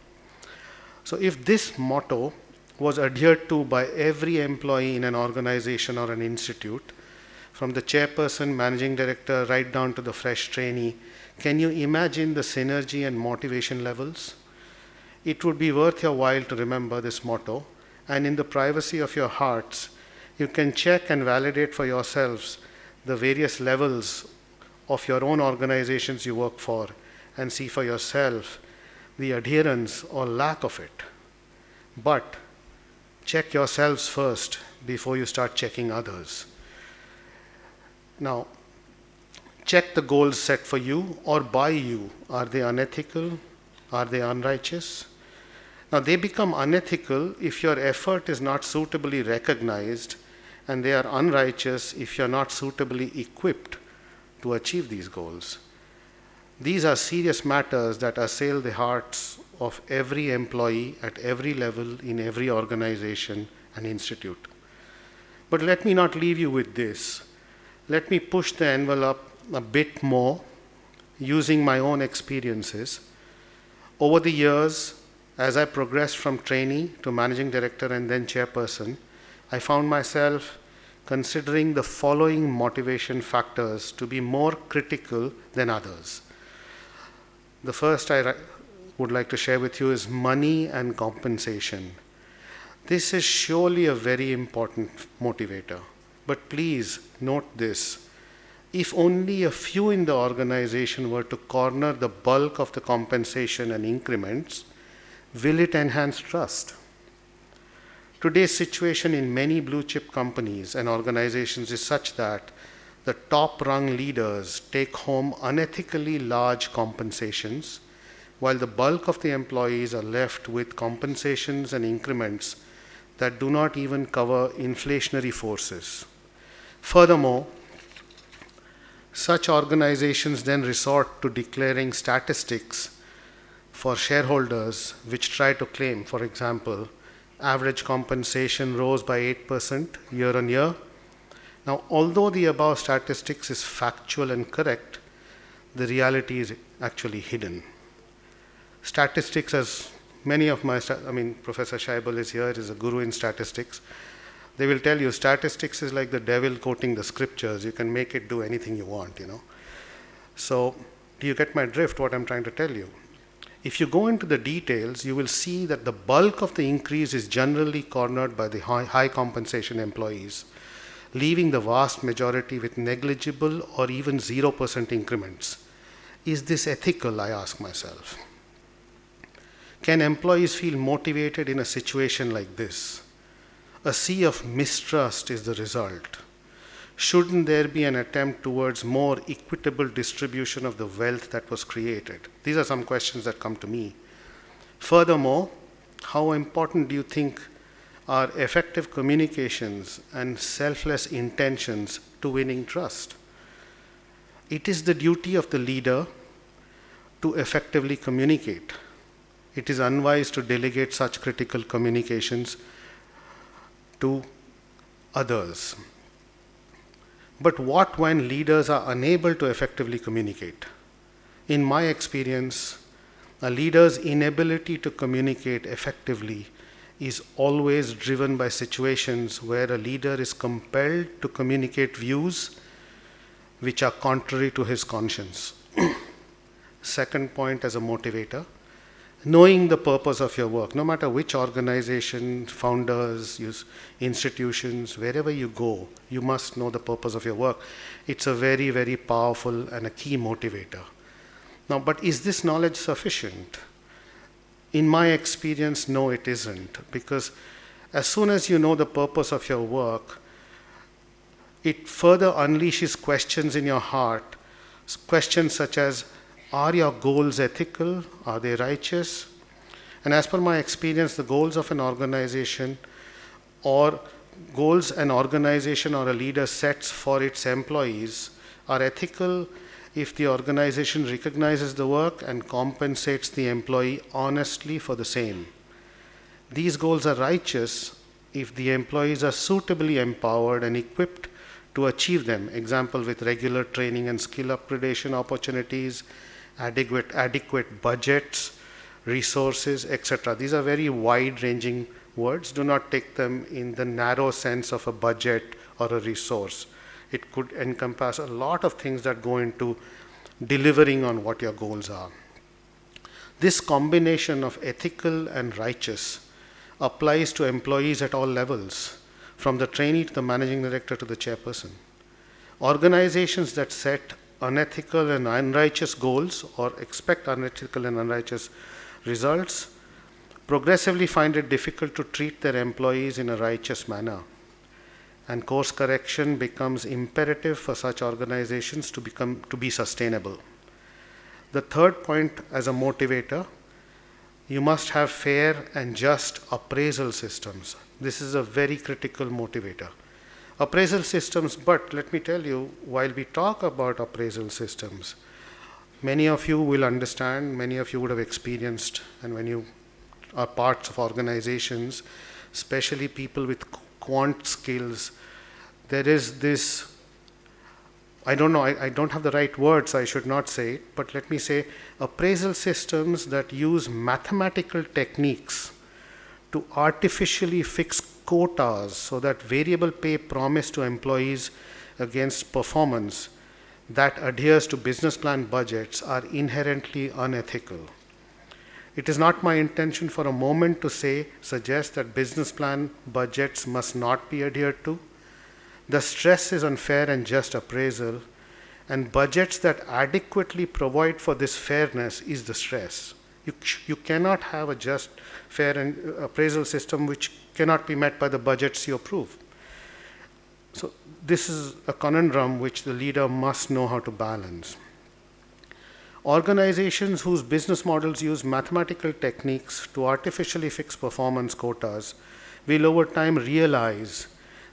So if this motto was adhered to by every employee in an organization or an institute, from the chairperson, managing director, right down to the fresh trainee, can you imagine the synergy and motivation levels? It would be worth your while to remember this motto, and in the privacy of your hearts, you can check and validate for yourselves the various levels of your own organizations you work for, and see for yourself the adherence or lack of it. But check yourselves first before you start checking others. Now, check the goals set for you or by you. Are they unethical? Are they unrighteous? Now, they become unethical if your effort is not suitably recognized, and they are unrighteous if you're not suitably equipped to achieve these goals. These are serious matters that assail the hearts of every employee at every level in every organization and institute. But let me not leave you with this. Let me push the envelope a bit more using my own experiences Over the years, as I progressed from trainee to managing director and then chairperson, I found myself considering the following motivation factors to be more critical than others. The first I would like to share with you is money and compensation. This is surely a very important motivator, but please note this. If only a few in the organization were to corner the bulk of the compensation and increments, will it enhance trust? Today's situation in many blue chip companies and organizations is such that the top rung leaders take home unethically large compensations, while the bulk of the employees are left with compensations and increments that do not even cover inflationary forces. Furthermore, such organizations then resort to declaring statistics for shareholders which try to claim, for example, average compensation rose by 8% year on year. Now, although the above statistics is factual and correct, the reality is actually hidden. Statistics, as many of my, Professor Shaibal is here, is a guru in statistics. They will tell you statistics is like the devil quoting the scriptures. You can make it do anything you want, So, do you get my drift, what I'm trying to tell you? If you go into the details, you will see that the bulk of the increase is generally cornered by the high compensation employees, leaving the vast majority with negligible or even 0% increments. Is this ethical, I ask myself? Can employees feel motivated in a situation like this? A sea of mistrust is the result. Shouldn't there be an attempt towards more equitable distribution of the wealth that was created? These are some questions that come to me. Furthermore, how important do you think are effective communications and selfless intentions to winning trust? It is the duty of the leader to effectively communicate. It is unwise to delegate such critical communications to others. But what when leaders are unable to effectively communicate? In my experience, a leader's inability to communicate effectively is always driven by situations where a leader is compelled to communicate views which are contrary to his conscience. Second point as a motivator, knowing the purpose of your work, no matter which organization, founders, institutions, wherever you go, you must know the purpose of your work. It's a very, very powerful and a key motivator. Now, but is this knowledge sufficient? In my experience, no, it isn't, because as soon as you know the purpose of your work, it further unleashes questions in your heart, questions such as, are your goals ethical? Are they righteous? And as per my experience, the goals of an organization or goals an organization or a leader sets for its employees are ethical if the organization recognizes the work and compensates the employee honestly for the same. These goals are righteous if the employees are suitably empowered and equipped to achieve them. Example, with regular training and skill upgradation opportunities, adequate budgets, resources, etc. These are very wide-ranging words. Do not take them in the narrow sense of a budget or a resource. It could encompass a lot of things that go into delivering on what your goals are. This combination of ethical and righteous applies to employees at all levels, from the trainee to the managing director to the chairperson. Organizations that set unethical and unrighteous goals or expect unethical and unrighteous results progressively find it difficult to treat their employees in a righteous manner. And course correction becomes imperative for such organizations to be sustainable. The third point as a motivator, you must have fair and just appraisal systems. This is a very critical motivator. Appraisal systems, but let me tell you, while we talk about appraisal systems, many of you will understand, many of you would have experienced, and when you are parts of organizations, especially people with quant skills, there is this, I don't know, I don't have the right words, I should not say it, but let me say appraisal systems that use mathematical techniques to artificially fix quotas so that variable pay promised to employees against performance that adheres to business plan budgets are inherently unethical. It is not my intention for a moment to suggest that business plan budgets must not be adhered to. The stress is on fair and just appraisal, and budgets that adequately provide for this fairness is the stress. You cannot have a just, fair and appraisal system which cannot be met by the budgets you approve. So this is a conundrum which the leader must know how to balance. Organizations whose business models use mathematical techniques to artificially fix performance quotas will over time realize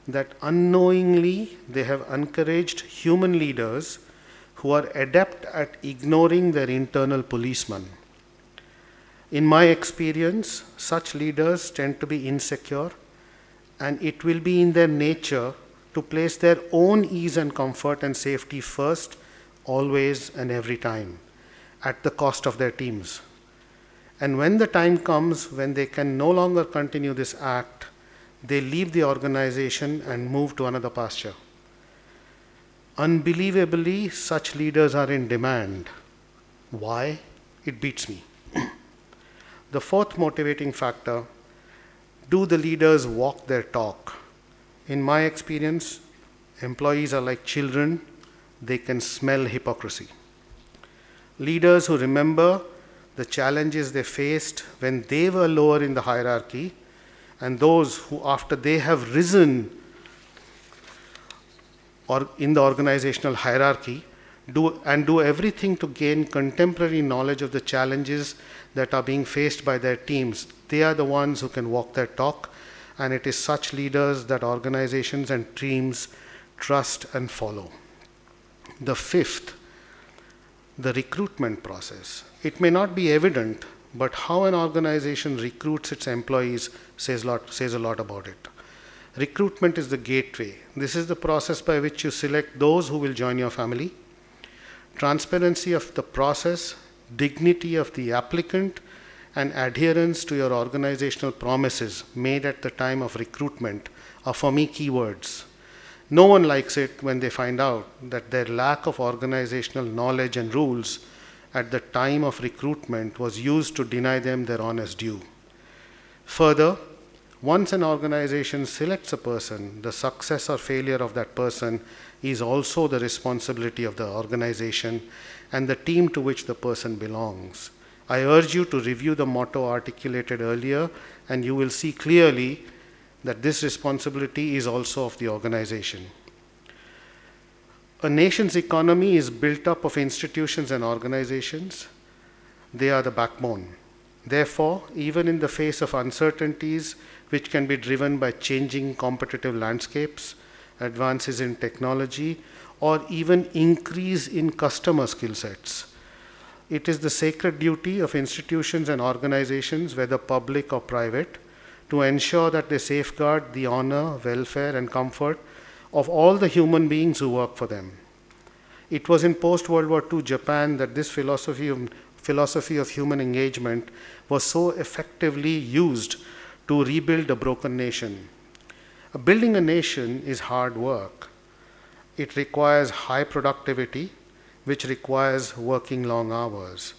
that unknowingly they have encouraged human leaders who are adept at ignoring their internal policemen. In my experience, such leaders tend to be insecure, and it will be in their nature to place their own ease and comfort and safety first, always and every time, at the cost of their teams. And when the time comes when they can no longer continue this act, they leave the organization and move to another pasture. Unbelievably, such leaders are in demand. Why? It beats me. The fourth motivating factor, do the leaders walk their talk? In my experience, employees are like children, they can smell hypocrisy. Leaders who remember the challenges they faced when they were lower in the hierarchy, and those who, after they have risen or in the organizational hierarchy, do everything to gain contemporary knowledge of the challenges that are being faced by their teams. They are the ones who can walk their talk, and it is such leaders that organizations and teams trust and follow. The fifth, the recruitment process. It may not be evident, but how an organization recruits its employees says a lot about it. Recruitment is the gateway. This is the process by which you select those who will join your family. Transparency of the process, dignity of the applicant, and adherence to your organizational promises made at the time of recruitment are for me keywords. No one likes it when they find out that their lack of organizational knowledge and rules at the time of recruitment was used to deny them their honest due. Further, once an organization selects a person, the success or failure of that person is also the responsibility of the organization and the team to which the person belongs. I urge you to review the motto articulated earlier, and you will see clearly that this responsibility is also of the organization. A nation's economy is built up of institutions and organizations. They are the backbone. Therefore, even in the face of uncertainties which can be driven by changing competitive landscapes, advances in technology, or even increase in customer skill sets, it is the sacred duty of institutions and organizations, whether public or private, to ensure that they safeguard the honor, welfare, and comfort of all the human beings who work for them. It was in post-World War II Japan that this philosophy of human engagement was so effectively used to rebuild a broken nation. Building a nation is hard work. It requires high productivity, which requires working long hours,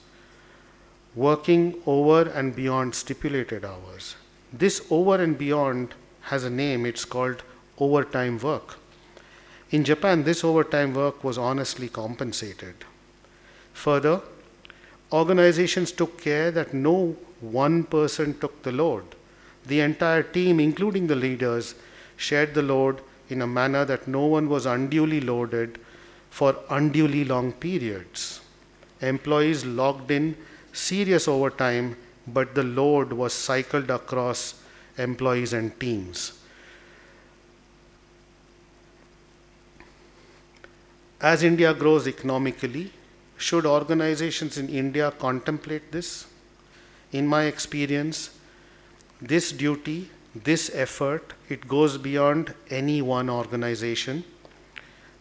working over and beyond stipulated hours. This over and beyond has a name. It's called overtime work. In Japan, this overtime work was honestly compensated. Further, organizations took care that no one person took the load. The entire team, including the leaders, shared the load in a manner that no one was unduly loaded for unduly long periods. Employees logged in serious overtime, but the load was cycled across employees and teams. As India grows economically, should organizations in India contemplate this? In my experience, this duty, this effort, it goes beyond any one organization.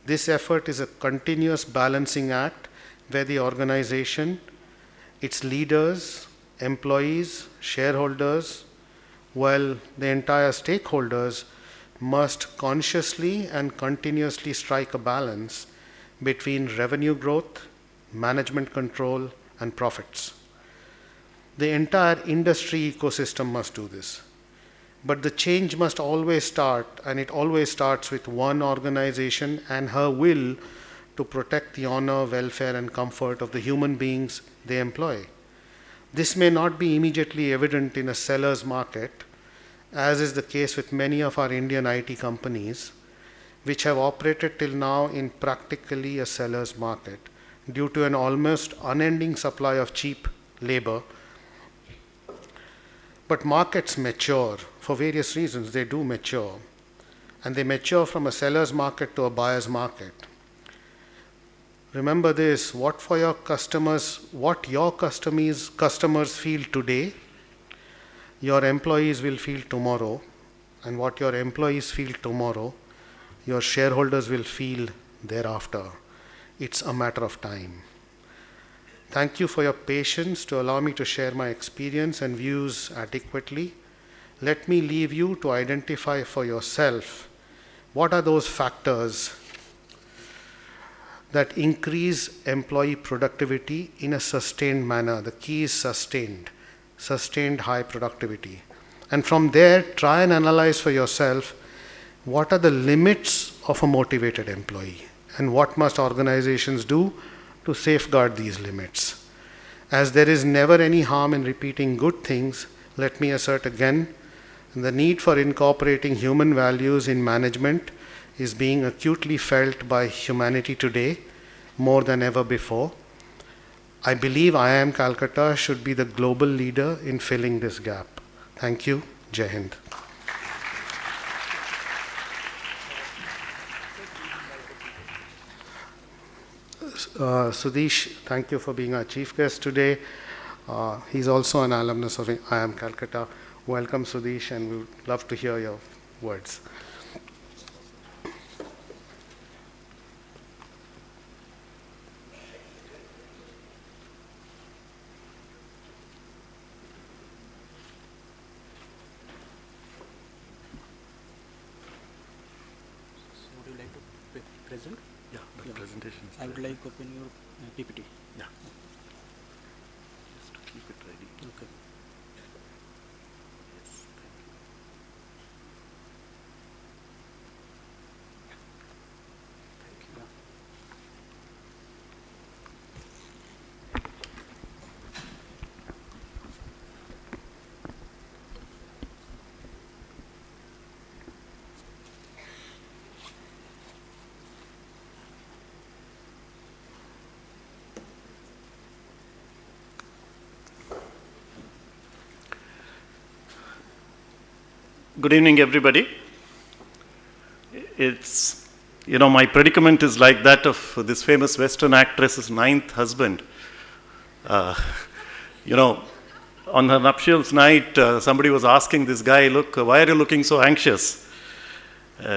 This effort is a continuous balancing act where the organization, its leaders, employees, shareholders, while the entire stakeholders must consciously and continuously strike a balance between revenue growth, management control, and profits. The entire industry ecosystem must do this. But the change must always start, and it always starts with one organization and her will to protect the honor, welfare, and comfort of the human beings they employ. This may not be immediately evident in a seller's market, as is the case with many of our Indian IT companies, which have operated till now in practically a seller's market due to an almost unending supply of cheap labor. But markets mature for various reasons. They do mature, and they mature from a seller's market to a buyer's market. Remember this: what your customers feel today, your employees will feel tomorrow, and what your employees feel tomorrow, your shareholders will feel thereafter. It's a matter of time. Thank you for your patience to allow me to share my experience and views adequately. Let me leave you to identify for yourself what are those factors that increase employee productivity in a sustained manner. The key is sustained high productivity. And from there, try and analyze for yourself what are the limits of a motivated employee and what must organizations do to safeguard these limits. As there is never any harm in repeating good things, let me assert again, the need for incorporating human values in management is being acutely felt by humanity today more than ever before. I believe IIM Calcutta should be the global leader in filling this gap. Thank you. Jai Hind. Sudhish, thank you for being our chief guest today. He's also an alumnus of IIM Calcutta. Welcome, Sudhish, and we would love to hear your words. Would you like to present? Yeah, the presentation is I would like to open your PPT. Yeah. Just to keep it ready. Okay. Yes, thank you. Thank you. Good evening, everybody. It's, my predicament is like that of this famous Western actress's ninth husband. On her nuptials night, somebody was asking this guy, look, why are you looking so anxious?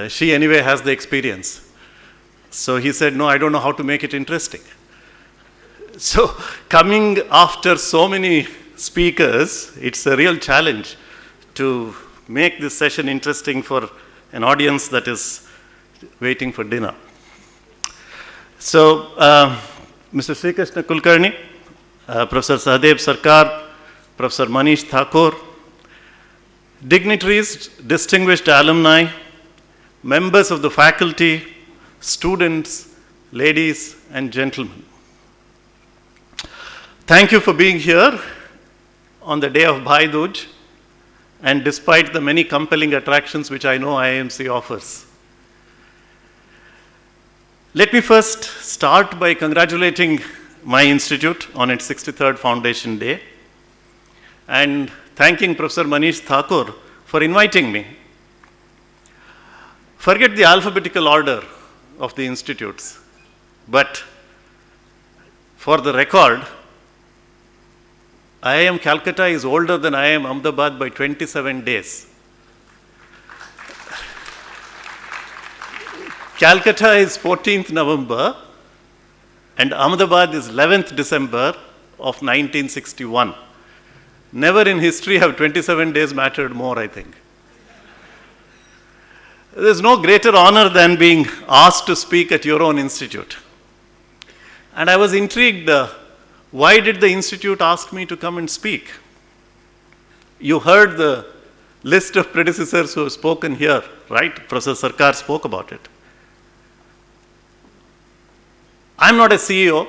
She anyway has the experience. So he said, no, I don't know how to make it interesting. So coming after so many speakers, it's a real challenge to make this session interesting for an audience that is waiting for dinner. So, Mr. Sri Krishna Kulkarni, Professor Sahadev Sarkar, Professor Manish Thakur, dignitaries, distinguished alumni, members of the faculty, students, ladies and gentlemen. Thank you for being here on the day of Bhai Dooj, and despite the many compelling attractions which I know IIMC offers. Let me first start by congratulating my institute on its 63rd Foundation Day and thanking Professor Manish Thakur for inviting me. Forget the alphabetical order of the institutes, but for the record, IIM Calcutta is older than IIM Ahmedabad by 27 days. Calcutta is 14th November, and Ahmedabad is 11th December of 1961. Never in history have 27 days mattered more, I think. There's no greater honor than being asked to speak at your own institute. And I was intrigued, why did the institute ask me to come and speak? You heard the list of predecessors who have spoken here, right? Professor Sarkar spoke about it. I'm not a CEO.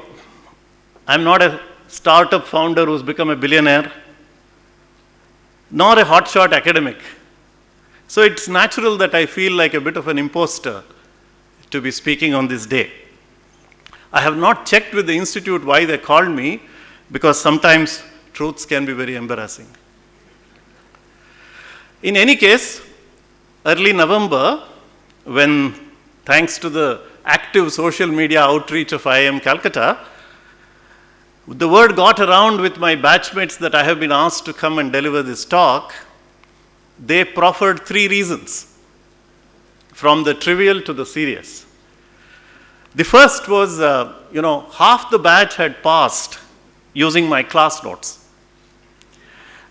I'm not a startup founder who's become a billionaire, nor a hotshot academic. So it's natural that I feel like a bit of an imposter to be speaking on this day. I have not checked with the institute why they called me, because sometimes truths can be very embarrassing. In any case, early November, when, thanks to the active social media outreach of IIM Calcutta, the word got around with my batchmates that I have been asked to come and deliver this talk. They proffered 3 reasons, from the trivial to the serious. The first was, half the batch had passed using my class notes.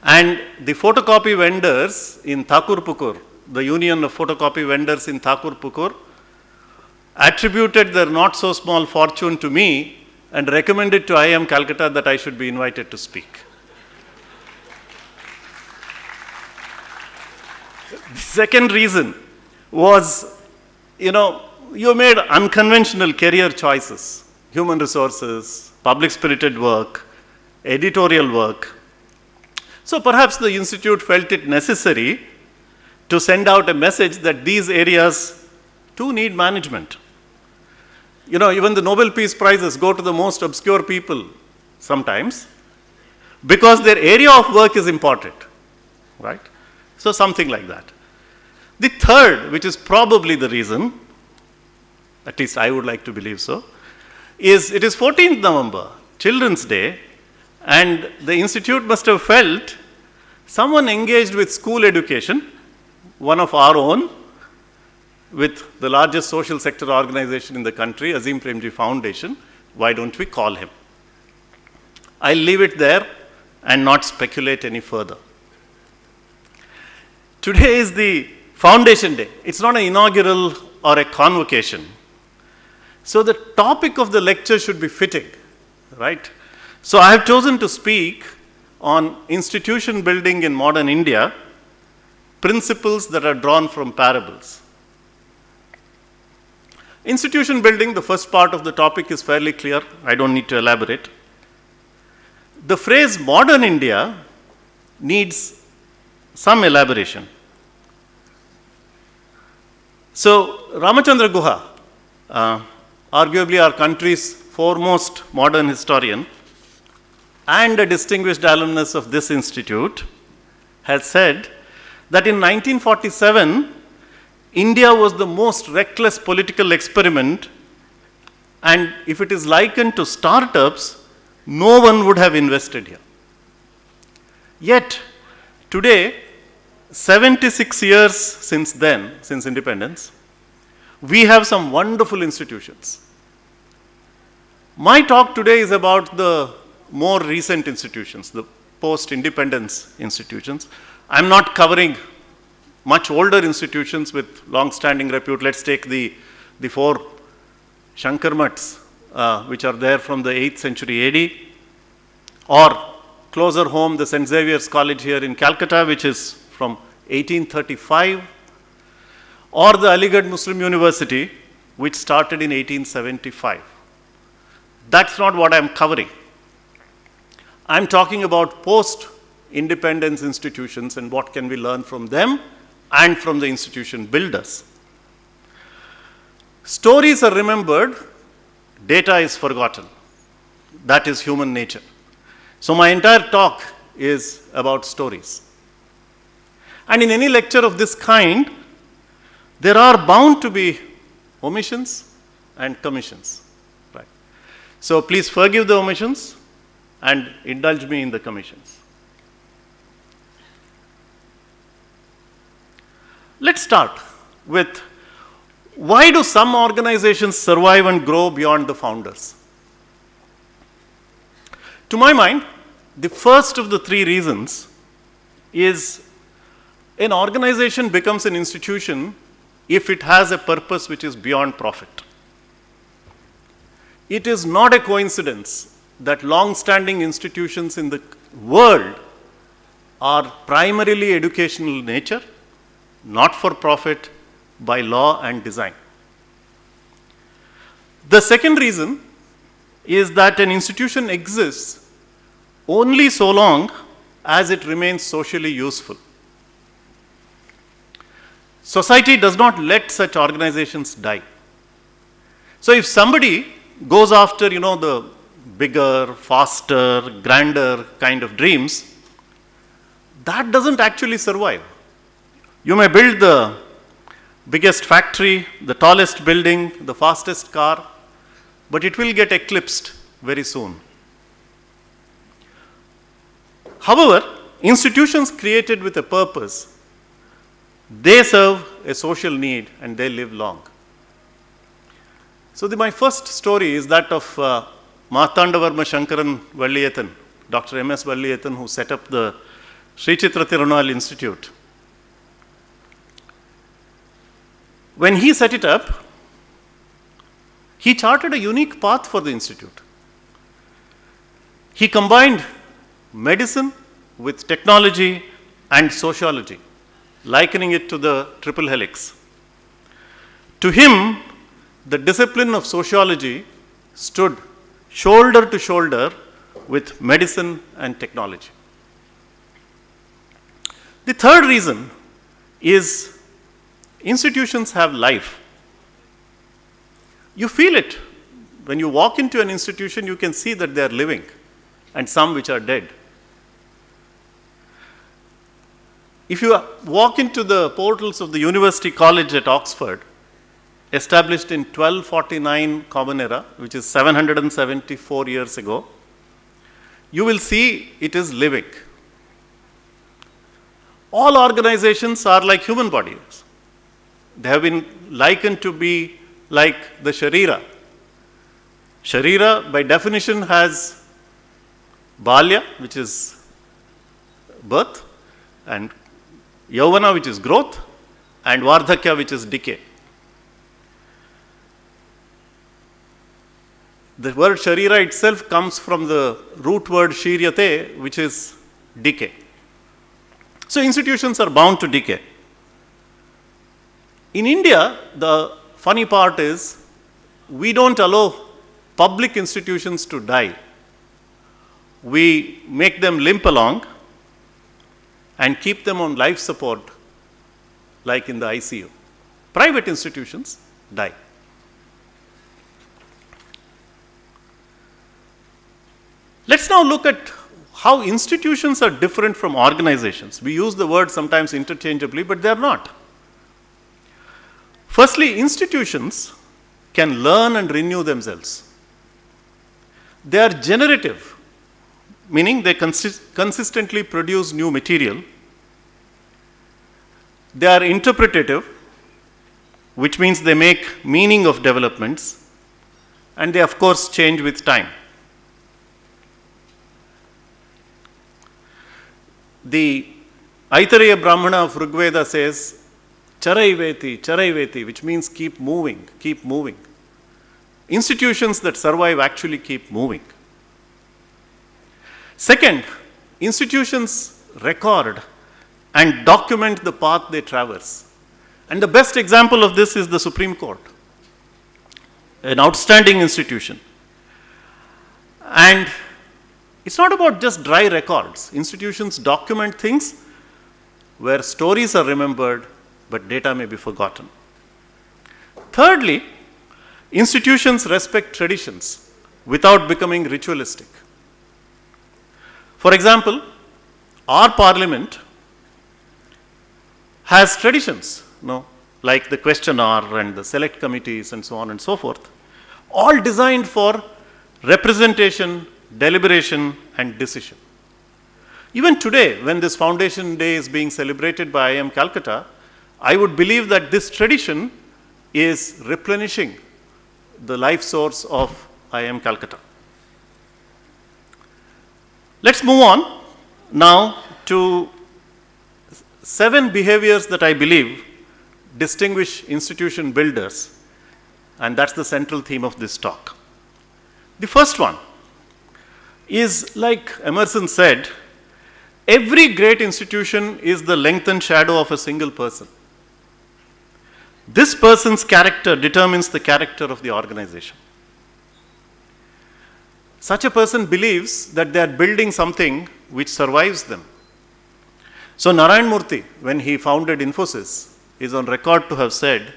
And the photocopy vendors in Thakurpukur, the Union of Photocopy Vendors in Thakurpukur, attributed their not so small fortune to me and recommended to IIM Calcutta that I should be invited to speak. The second reason was, you made unconventional career choices, human resources, public-spirited work, editorial work. So perhaps the institute felt it necessary to send out a message that these areas too need management. Even the Nobel Peace Prizes go to the most obscure people sometimes because their area of work is important, right? So something like that. The third, which is probably the reason, at least I would like to believe so, is it is 14th November, Children's Day, and the institute must have felt someone engaged with school education, one of our own, with the largest social sector organization in the country, Azim Premji Foundation, why don't we call him? I'll leave it there and not speculate any further. Today is the Foundation Day. It's not an inaugural or a convocation. So the topic of the lecture should be fitting, right? So I have chosen to speak on institution building in modern India, principles that are drawn from parables. Institution building, the first part of the topic is fairly clear. I don't need to elaborate. The phrase modern India needs some elaboration. So Ramachandra Guha, arguably our country's foremost modern historian and a distinguished alumnus of this institute, has said that in 1947, India was the most reckless political experiment, and if it is likened to startups, no one would have invested here. Yet, today, 76 years since then, since independence, we have some wonderful institutions. My talk today is about the more recent institutions, the post-independence institutions. I'm not covering much older institutions with long-standing repute. Let's take the 4 Shankar Mats, which are there from the 8th century AD, or closer home, the St. Xavier's College here in Calcutta, which is from 1835, or the Aligarh Muslim University, which started in 1875. That's not what I'm covering. I'm talking about post-independence institutions and what can we learn from them and from the institution builders. Stories are remembered, data is forgotten. That is human nature. So my entire talk is about stories. And in any lecture of this kind, there are bound to be omissions and commissions. Right? So please forgive the omissions and indulge me in the commissions. Let's start with Why do some organizations survive and grow beyond the founders? To my mind, the first of the three reasons is an organization becomes an institution if it has a purpose which is beyond profit. It is not a coincidence that long-standing institutions in the world are primarily educational in nature, not for profit, by law and design. The second reason is that an institution exists only so long as it remains socially useful. Society does not let such organizations die. So if somebody goes after, the bigger, faster, grander kind of dreams, that doesn't actually survive. You may build the biggest factory, the tallest building, the fastest car, but it will get eclipsed very soon. However, institutions created with a purpose, they serve a social need and they live long. So my first story is that of Martandavarma Shankaran Valliyathan, Dr. M.S. Valliyathan, who set up the Sri Chitra Tirunal Institute. When he set it up, he charted a unique path for the institute. He combined medicine with technology and sociology, likening it to the triple helix. To him, the discipline of sociology stood shoulder to shoulder with medicine and technology. The third reason is institutions have life. You feel it. When you walk into an institution, you can see that they are living, and some which are dead. If you walk into the portals of the University College at Oxford, established in 1249 Common Era, which is 774 years ago, you will see it is living. All organizations are like human bodies. They have been likened to be like the Sharira. Sharira, by definition, has Balya, which is birth, and Yauvana, which is growth, and Vardhakya, which is decay. The word Sharira itself comes from the root word Shiryate, which is decay. So institutions are bound to decay. In India, the funny part is we don't allow public institutions to die. We make them limp along and keep them on life support, like in the ICU. Private institutions die. Let's now look at how institutions are different from organizations. We use the word sometimes interchangeably, but they are not. Firstly, institutions can learn and renew themselves. They are generative, meaning they consistently produce new material. They are interpretative, which means they make meaning of developments, and they of course change with time. The Aitareya Brahmana of Rigveda says, Charaiveti, Charaiveti, which means keep moving, keep moving. Institutions that survive actually keep moving. Second, institutions record and document the path they traverse. And the best example of this is the Supreme Court, an outstanding institution. And it's not about just dry records. Institutions document things where stories are remembered, but data may be forgotten. Thirdly, institutions respect traditions without becoming ritualistic. For example, our parliament has traditions, like the question hour and the select committees and so on and so forth, all designed for representation, deliberation, and decision. Even today, when this Foundation Day is being celebrated by IIM Calcutta, I would believe that this tradition is replenishing the life source of IIM Calcutta. Let's move on now to 7 behaviors that I believe distinguish institution builders, and that's the central theme of this talk. The first one is, like Emerson said, every great institution is the lengthened shadow of a single person. This person's character determines the character of the organization. Such a person believes that they are building something which survives them. So Narayan Murthy, when he founded Infosys, is on record to have said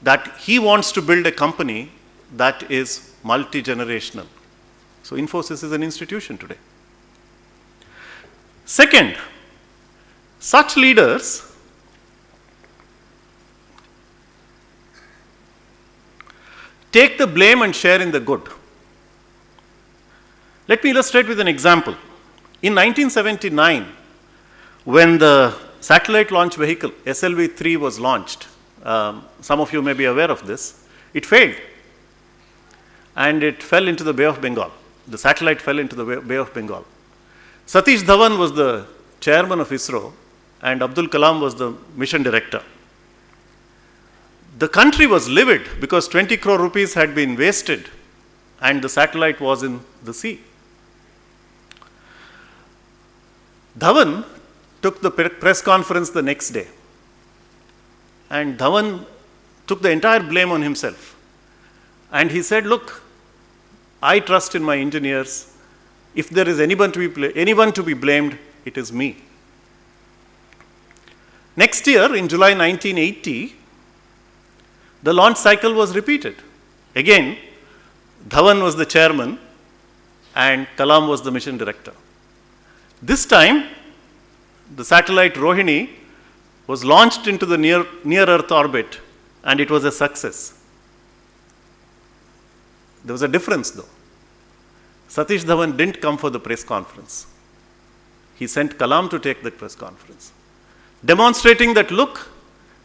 that he wants to build a company that is multi-generational. So Infosys is an institution today. Second, such leaders take the blame and share in the good. Let me illustrate with an example. In 1979, when the satellite launch vehicle SLV-3 was launched, some of you may be aware of this, it failed. And it fell into the Bay of Bengal. The satellite fell into the Bay of Bengal. Satish Dhawan was the chairman of ISRO, and Abdul Kalam was the mission director. The country was livid because 20 crore rupees had been wasted and the satellite was in the sea. Dhawan took the press conference the next day, and Dhawan took the entire blame on himself. And he said, look, I trust in my engineers. If there is anyone to be blamed, it is me. Next year, in July 1980, the launch cycle was repeated. Again, Dhawan was the chairman and Kalam was the mission director. This time, the satellite Rohini was launched into the near-Earth orbit, and it was a success. There was a difference, though. Satish Dhawan didn't come for the press conference. He sent Kalam to take the press conference, demonstrating that, look,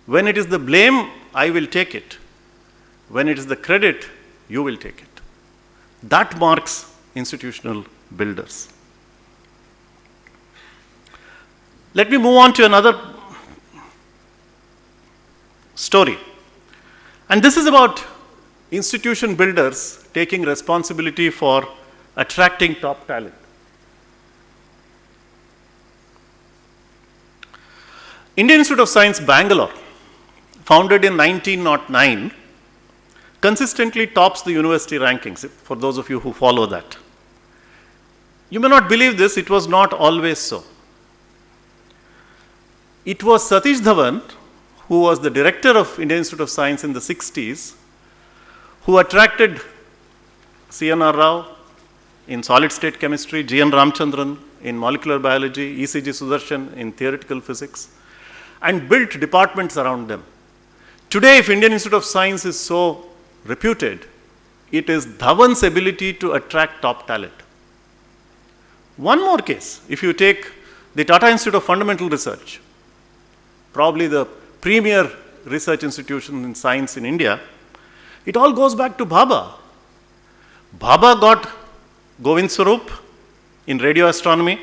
when it is the blame, I will take it. When it is the credit, you will take it. That marks institutional builders. Let me move on to another story. And this is about institution builders taking responsibility for attracting top talent. Indian Institute of Science, Bangalore, founded in 1909, consistently tops the university rankings, for those of you who follow that. You may not believe this, it was not always so. It was Satish Dhawan, who was the director of Indian Institute of Science in the 60s, who attracted C.N.R. Rao in solid state chemistry, G.N. Ramchandran in molecular biology, E.C.G. Sudarshan in theoretical physics, and built departments around them. Today, if Indian Institute of Science is so reputed, it is Dhawan's ability to attract top talent. One more case, if you take the Tata Institute of Fundamental Research, probably the premier research institution in science in India, it all goes back to Bhabha. Bhabha got Govind Swarup in radio astronomy,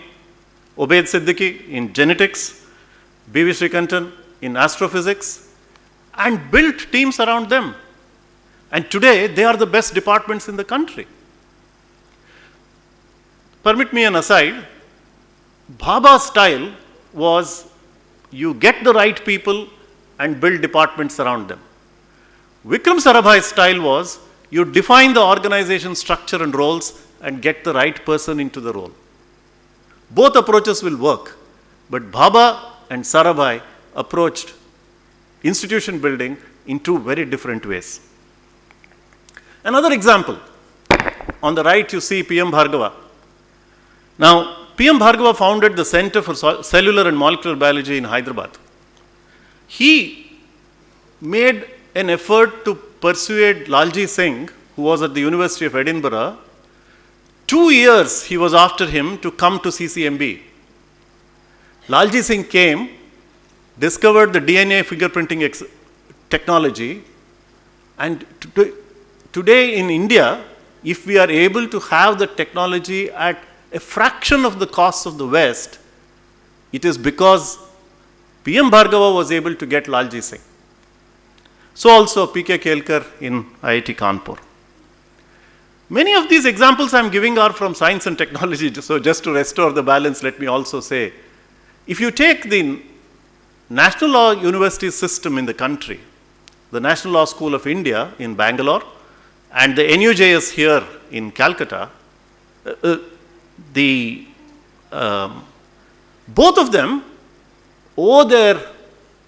Obaid Siddiqui in genetics, B.V. Srikantan in astrophysics, and built teams around them. And today, they are the best departments in the country. Permit me an aside. Bhabha's style was you get the right people and build departments around them. Vikram Sarabhai's style was you define the organization structure and roles and get the right person into the role. Both approaches will work, but Bhabha and Sarabhai approached institution building in two very different ways. Another example, on the right you see P.M. Bhargava. Now, P.M. Bhargava founded the Center for Cellular and Molecular Biology in Hyderabad. He made an effort to persuade Lalji Singh, who was at the University of Edinburgh. 2 years he was after him to come to CCMB. Lalji Singh came, discovered the DNA fingerprinting technology, And today in India, if we are able to have the technology at a fraction of the cost of the West, it is because PM Bhargava was able to get Lalji Singh. So also PK Kelkar in IIT Kanpur. Many of these examples I am giving are from science and technology. So just to restore the balance, let me also say, if you take the National Law University system in the country, the National Law School of India in Bangalore and the NUJS here in Calcutta, both of them owe their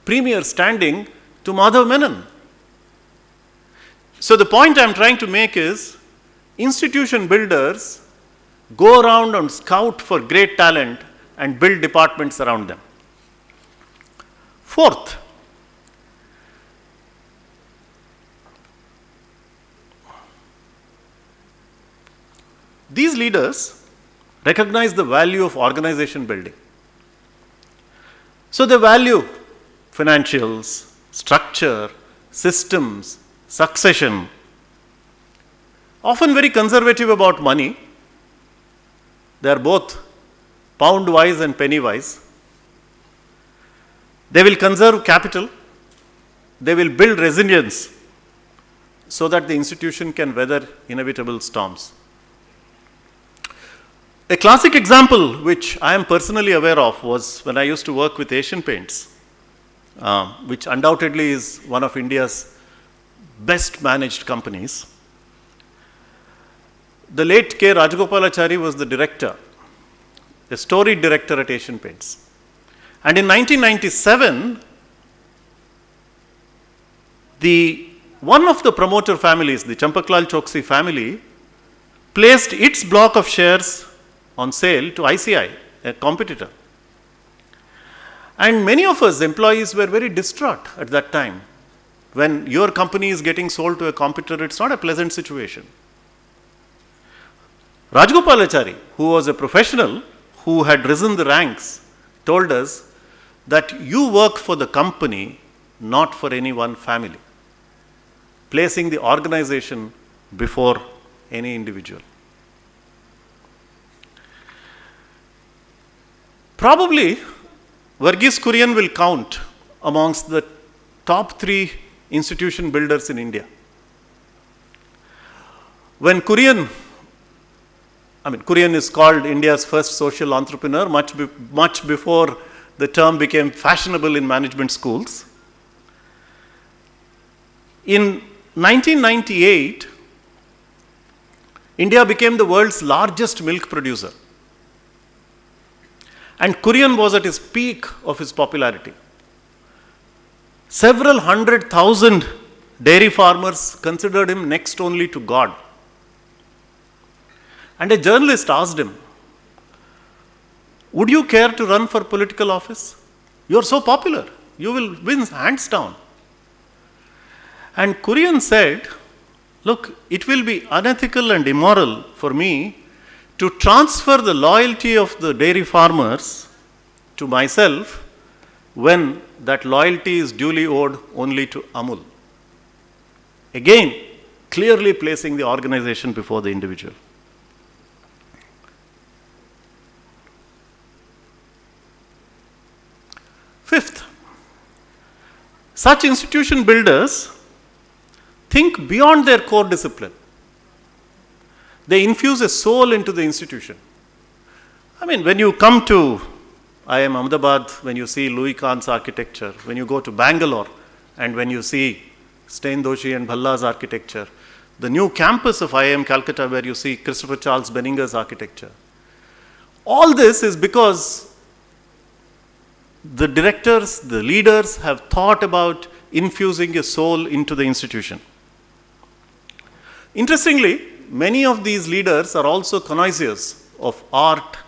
premier standing to Madhav Menon. So the point I am trying to make is, institution builders go around and scout for great talent and build departments around them. Fourth, these leaders recognize the value of organization building. So they value financials, structure, systems, succession, often very conservative about money. They are both pound-wise and penny-wise. They will conserve capital. They will build resilience so that the institution can weather inevitable storms. A classic example which I am personally aware of was when I used to work with Asian Paints, which undoubtedly is one of India's best managed companies. The late K. Rajagopalachari was the director, a storied director at Asian Paints. And in 1997, one of the promoter families, the Champaklal Choksi family, placed its block of shares on sale to ICI, a competitor. And many of us employees were very distraught at that time. When your company is getting sold to a competitor, it's not a pleasant situation. Rajagopalachari, who was a professional who had risen the ranks, told us that you work for the company, not for any one family, placing the organization before any individual. Probably, Varghese Kurian will count amongst the top 3 institution builders in India. When Kurian is called India's first social entrepreneur much before the term became fashionable in management schools. In 1998, India became the world's largest milk producer. And Kurian was at his peak of his popularity. Several 100,000 dairy farmers considered him next only to God. And a journalist asked him, would you care to run for political office? You are so popular. You will win hands down. And Kurian said, look, it will be unethical and immoral for me to transfer the loyalty of the dairy farmers to myself when that loyalty is duly owed only to Amul. Again, clearly placing the organization before the individual. Fifth, such institution builders think beyond their core discipline. They infuse a soul into the institution. When you come to IIM Ahmedabad, when you see Louis Kahn's architecture, when you go to Bangalore, and when you see Stein Doshi and Bhalla's architecture, the new campus of IIM Calcutta where you see Christopher Charles Benninger's architecture, all this is because the directors, the leaders have thought about infusing a soul into the institution. Interestingly, many of these leaders are also connoisseurs of art,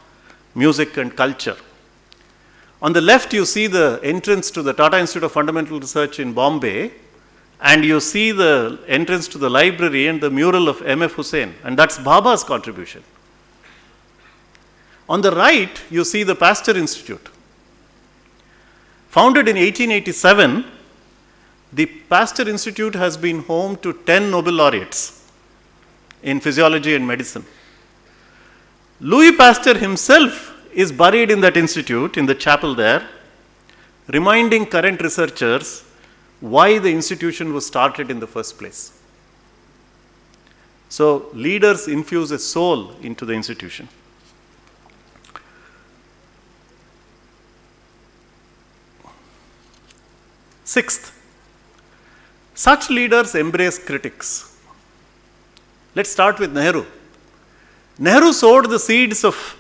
music and culture. On the left, you see the entrance to the Tata Institute of Fundamental Research in Bombay, and you see the entrance to the library and the mural of M.F. Hussain, and that's Bhaba's contribution. On the right, you see the Pasteur Institute. Founded in 1887, the Pasteur Institute has been home to 10 Nobel laureates in physiology and medicine. Louis Pasteur himself is buried in that institute, in the chapel there, reminding current researchers why the institution was started in the first place. So, leaders infuse a soul into the institution. Sixth, such leaders embrace critics. Let's start with Nehru. Nehru sowed the seeds of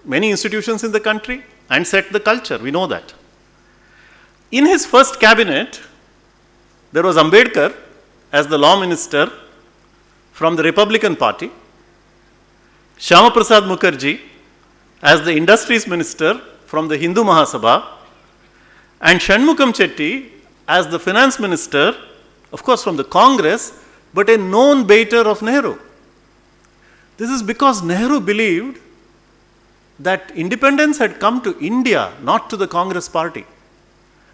many institutions in the country and set the culture, we know that. In his first cabinet, there was Ambedkar as the law minister from the Republican Party, Shyama Prasad Mukherjee as the industries minister from the Hindu Mahasabha, and Shanmugam Chetty as the finance minister, of course from the Congress, but a known baiter of Nehru. This is because Nehru believed that independence had come to India, not to the Congress party,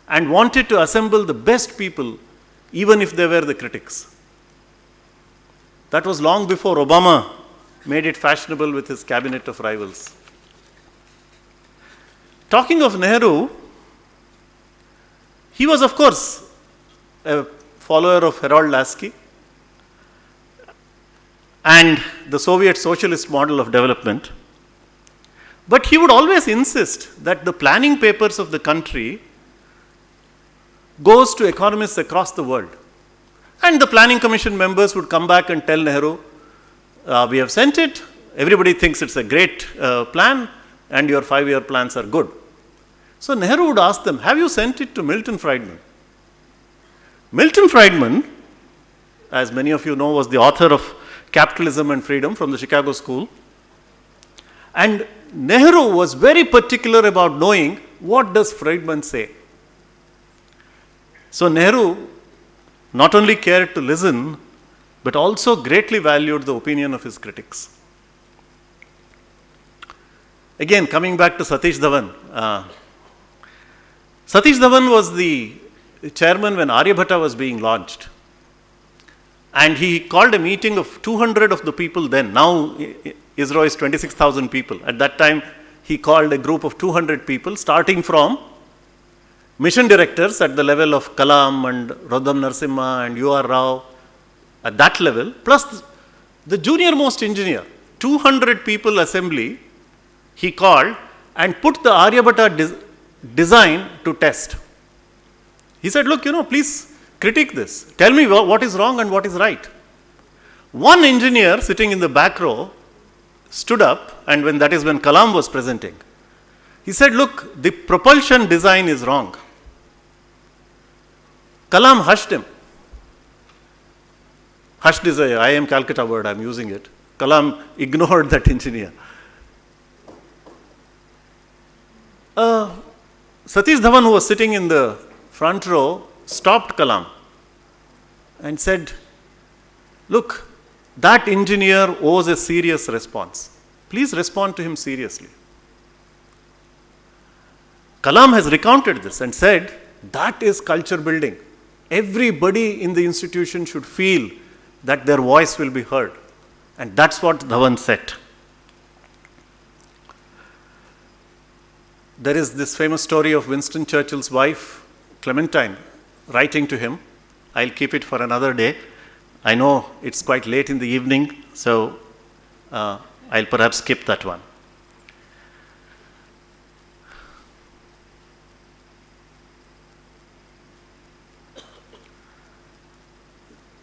and wanted to assemble the best people, even if they were the critics. That was long before Obama made it fashionable with his cabinet of rivals. Talking of Nehru, he was, of course, a follower of Harold Lasky and the Soviet socialist model of development. But he would always insist that the planning papers of the country goes to economists across the world. And the planning commission members would come back and tell Nehru, we have sent it, everybody thinks it's a great plan, and your 5-year plans are good. So Nehru would ask them, have you sent it to Milton Friedman? Milton Friedman, as many of you know, was the author of Capitalism and Freedom from the Chicago School. And Nehru was very particular about knowing what does Friedman say. So Nehru not only cared to listen, but also greatly valued the opinion of his critics. Again, coming back to Satish Dhawan. Satish Dhawan was the chairman when Aryabhatta was being launched. And he called a meeting of 200 of the people then. Now ISRO is 26,000 people. At that time, he called a group of 200 people, starting from mission directors at the level of Kalam and Rodam Narasimha and U.R. Rao, at that level, plus the junior most engineer. 200 people assembly he called and put the Aryabhatta design to test. He said, look, please critique this. Tell me what is wrong and what is right. One engineer sitting in the back row stood up, and when Kalam was presenting, he said, look, the propulsion design is wrong. Kalam hushed him. Hushed is a IIM Calcutta word, I am using it. Kalam ignored that engineer. Satish Dhawan, who was sitting in the front row, stopped Kalam and said, look, that engineer owes a serious response. Please respond to him seriously. Kalam has recounted this and said, that is culture building. Everybody in the institution should feel that their voice will be heard. And that's what Dhawan said. There is this famous story of Winston Churchill's wife, Clementine, writing to him. I'll keep it for another day. I know it's quite late in the evening, so I'll perhaps skip that one.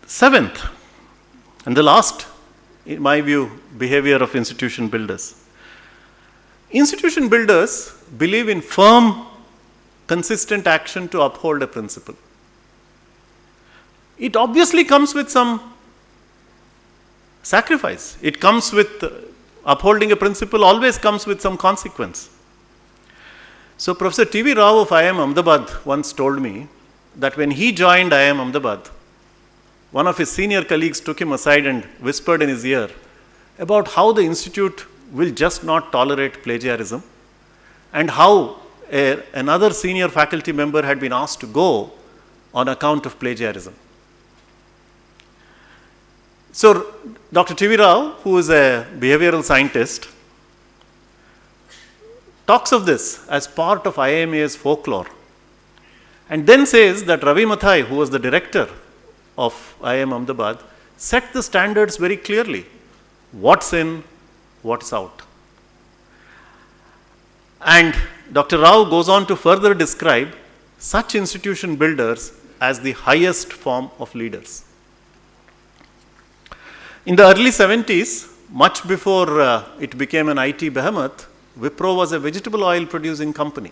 Seventh, and the last, in my view, behavior of institution builders. Institution builders believe in firm, consistent action to uphold a principle. It obviously comes with some sacrifice. It comes with upholding a principle, always comes with some consequence. So Professor T.V. Rao of IIM Ahmedabad once told me that when he joined IIM Ahmedabad, one of his senior colleagues took him aside and whispered in his ear about how the institute will just not tolerate plagiarism and how another senior faculty member had been asked to go on account of plagiarism. So Dr. T.V. Rao, who is a behavioral scientist, talks of this as part of IIMA's folklore, and then says that Ravi Mathai, who was the director of IIM Ahmedabad, set the standards very clearly. What's in, what's out. And Dr. Rao goes on to further describe such institution builders as the highest form of leaders. In the early 70s, much before it became an IT behemoth, Wipro was a vegetable oil producing company.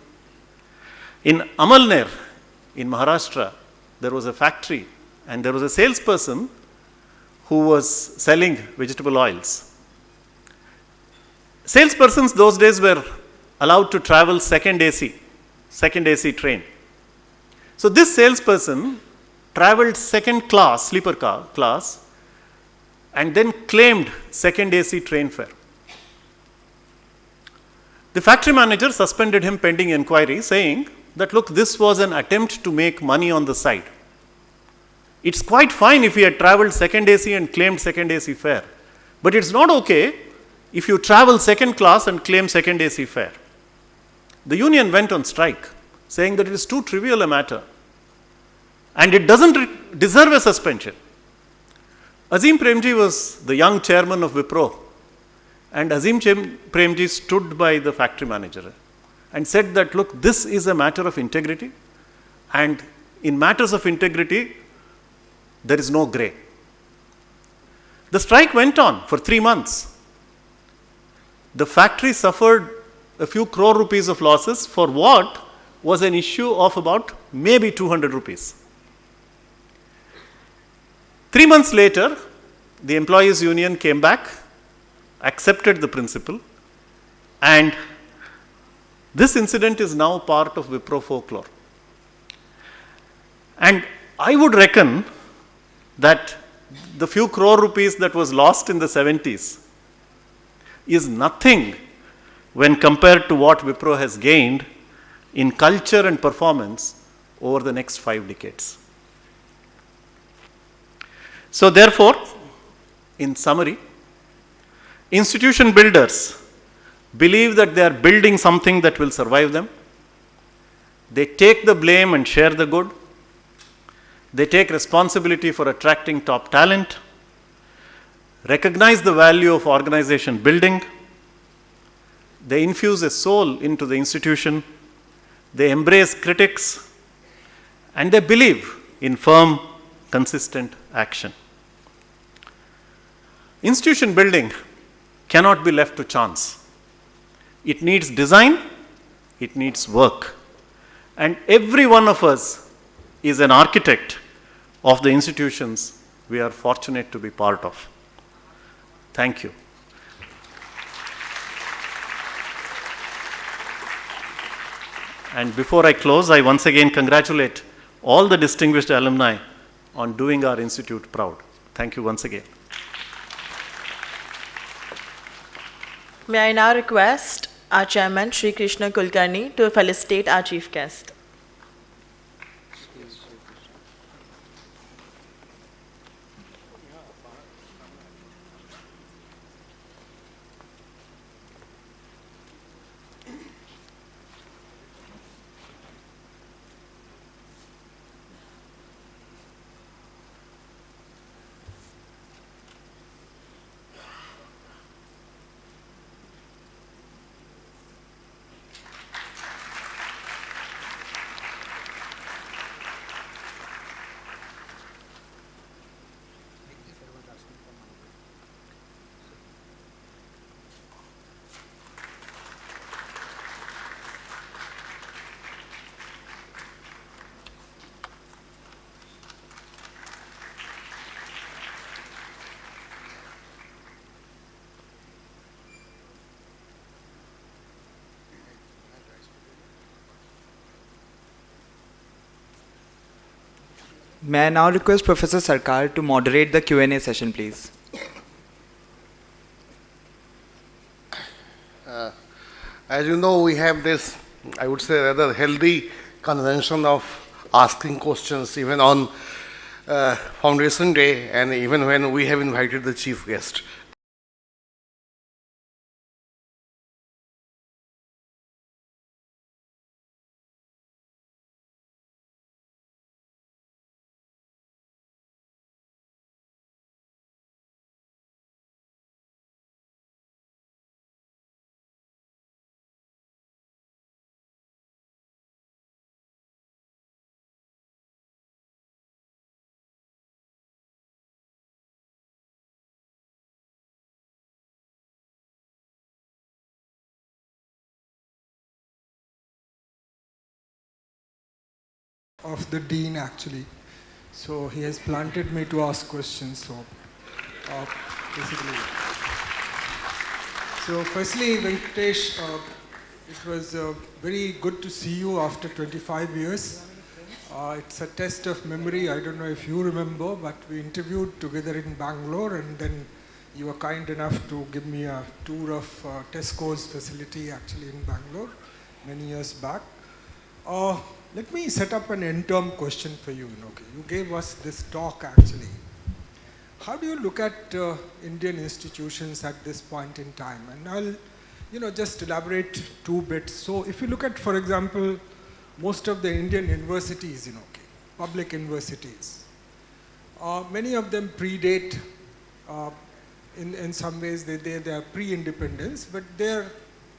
In Amalner, in Maharashtra, there was a factory and there was a salesperson who was selling vegetable oils. Salespersons those days were allowed to travel second AC train. So this salesperson traveled second class, sleeper class, and then claimed second AC train fare. The factory manager suspended him pending inquiry, saying that, look, this was an attempt to make money on the side. It's quite fine if he had traveled second AC and claimed second AC fare, but it's not okay if you travel second class and claim second AC fare. The union went on strike, saying that it is too trivial a matter and it doesn't deserve a suspension. Azim Premji was the young chairman of Wipro, and Azim Premji stood by the factory manager and said that, look, this is a matter of integrity, and in matters of integrity, there is no grey. The strike went on for 3 months. The factory suffered a few crore rupees of losses for what was an issue of about maybe 200 rupees. 3 months later, the employees' union came back, accepted the principle, and this incident is now part of Wipro folklore. And I would reckon that the few crore rupees that was lost in the 70s is nothing when compared to what Wipro has gained in culture and performance over the next 5 decades. So therefore, in summary, institution builders believe that they are building something that will survive them. They take the blame and share the good. They take responsibility for attracting top talent, recognize the value of organization building. They infuse a soul into the institution. They embrace critics, and they believe in firm, consistent action. Institution building cannot be left to chance. It needs design, it needs work. And every one of us is an architect of the institutions we are fortunate to be part of. Thank you. And before I close, I once again congratulate all the distinguished alumni on doing our institute proud. Thank you once again. May I now request our chairman, Shri Krishna Kulkarni, to felicitate our chief guest. May I now request Professor Sarkar to moderate the Q&A session, please? As you know, we have this I would say, rather healthy convention of asking questions even on Foundation Day and even when we have invited the chief guest. Of the dean actually. So he has planted me to ask questions. So basically. So firstly, Venkatesh, it was very good to see you after 25 years. It's a test of memory. I don't know if you remember, but we interviewed together in Bangalore, and then you were kind enough to give me a tour of Tesco's facility actually in Bangalore many years back. Let me set up an end-term question for you. Okay. You gave us this talk actually. How do you look at Indian institutions at this point in time? And I'll just elaborate two bits. So if you look at, for example, most of the Indian universities, public universities, many of them predate, in some ways they are pre-independence, but they're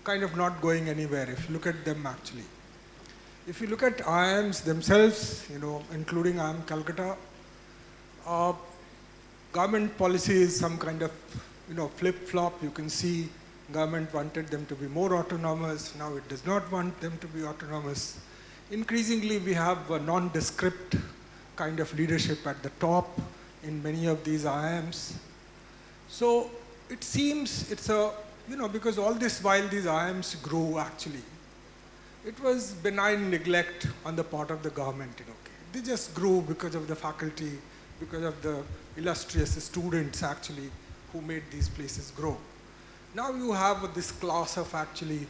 kind of not going anywhere if you look at them actually. If you look at IIMs themselves, including IIM Calcutta, government policy is some kind of, flip-flop. You can see government wanted them to be more autonomous. Now it does not want them to be autonomous. Increasingly, we have a nondescript kind of leadership at the top in many of these IIMs. So it seems it's because all this while these IIMs grew actually, it was benign neglect on the part of the government. They just grew because of the faculty, because of the illustrious students actually who made these places grow. Now you have this class of actually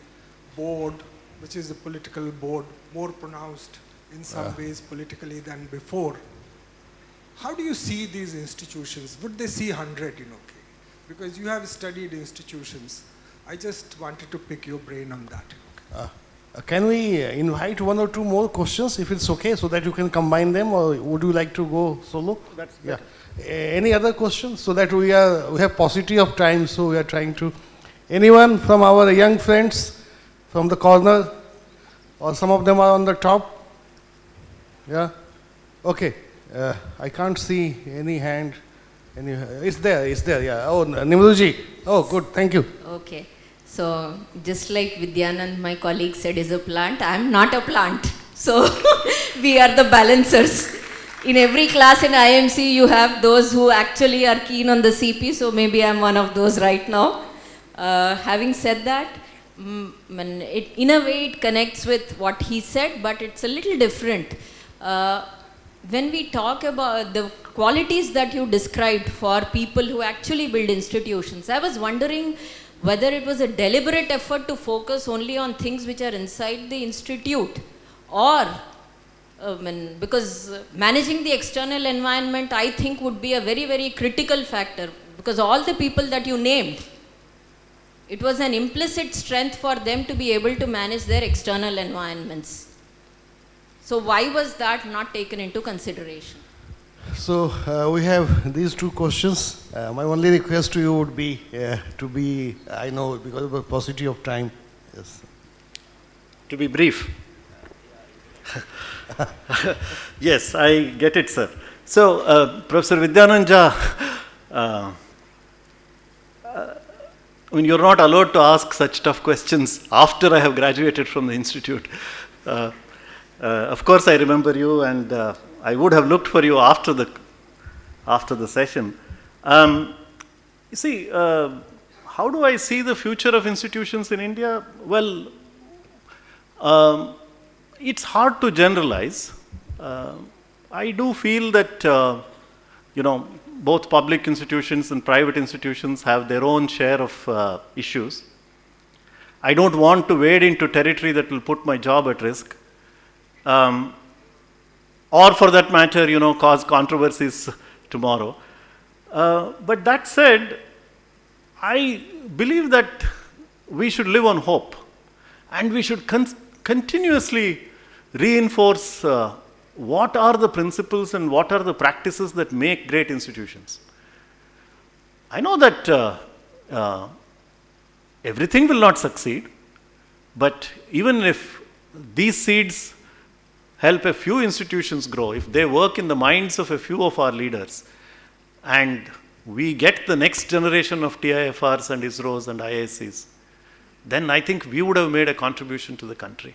board, which is a political board, more pronounced in some ways politically than before. How do you see these institutions? Would they see 100 Because you have studied institutions. I just wanted to pick your brain on that. Can we invite one or two more questions, if it's okay, so that you can combine them, or would you like to go solo? That's better. Any other questions, so that we have paucity of time, so we are trying to. Anyone from our young friends from the corner, or some of them are on the top? Yeah. Okay. I can't see any hand. It's there. Yeah. Oh, Nimruji. Oh, good. Thank you. Okay. So, just like Vidyanand, my colleague said, is a plant. I am not a plant. So, we are the balancers. In every class in IMC, you have those who actually are keen on the CP. So, maybe I am one of those right now. Having said that, in a way it connects with what he said, but it's a little different. When we talk about the qualities that you described for people who actually build institutions, I was wondering whether it was a deliberate effort to focus only on things which are inside the institute, or because managing the external environment, I think, would be a very, very critical factor, because all the people that you named, it was an implicit strength for them to be able to manage their external environments. So why was that not taken into consideration? So we have these two questions. My only request to you would be I know because of the paucity of time, yes, To be brief. Yes, I get it, sir. So, Professor Vidyananda, when you're not allowed to ask such tough questions after I have graduated from the institute. Of course, I remember you, and I would have looked for you after the session. You see, how do I see the future of institutions in India? Well, it's hard to generalize. I do feel that both public institutions and private institutions have their own share of issues. I don't want to wade into territory that will put my job at risk. Or for that matter, cause controversies tomorrow. But that said, I believe that we should live on hope, and we should continuously reinforce what are the principles and what are the practices that make great institutions. I know that everything will not succeed, but even if these seeds help a few institutions grow, if they work in the minds of a few of our leaders, and we get the next generation of TIFRs and ISROs and IIScs, then I think we would have made a contribution to the country.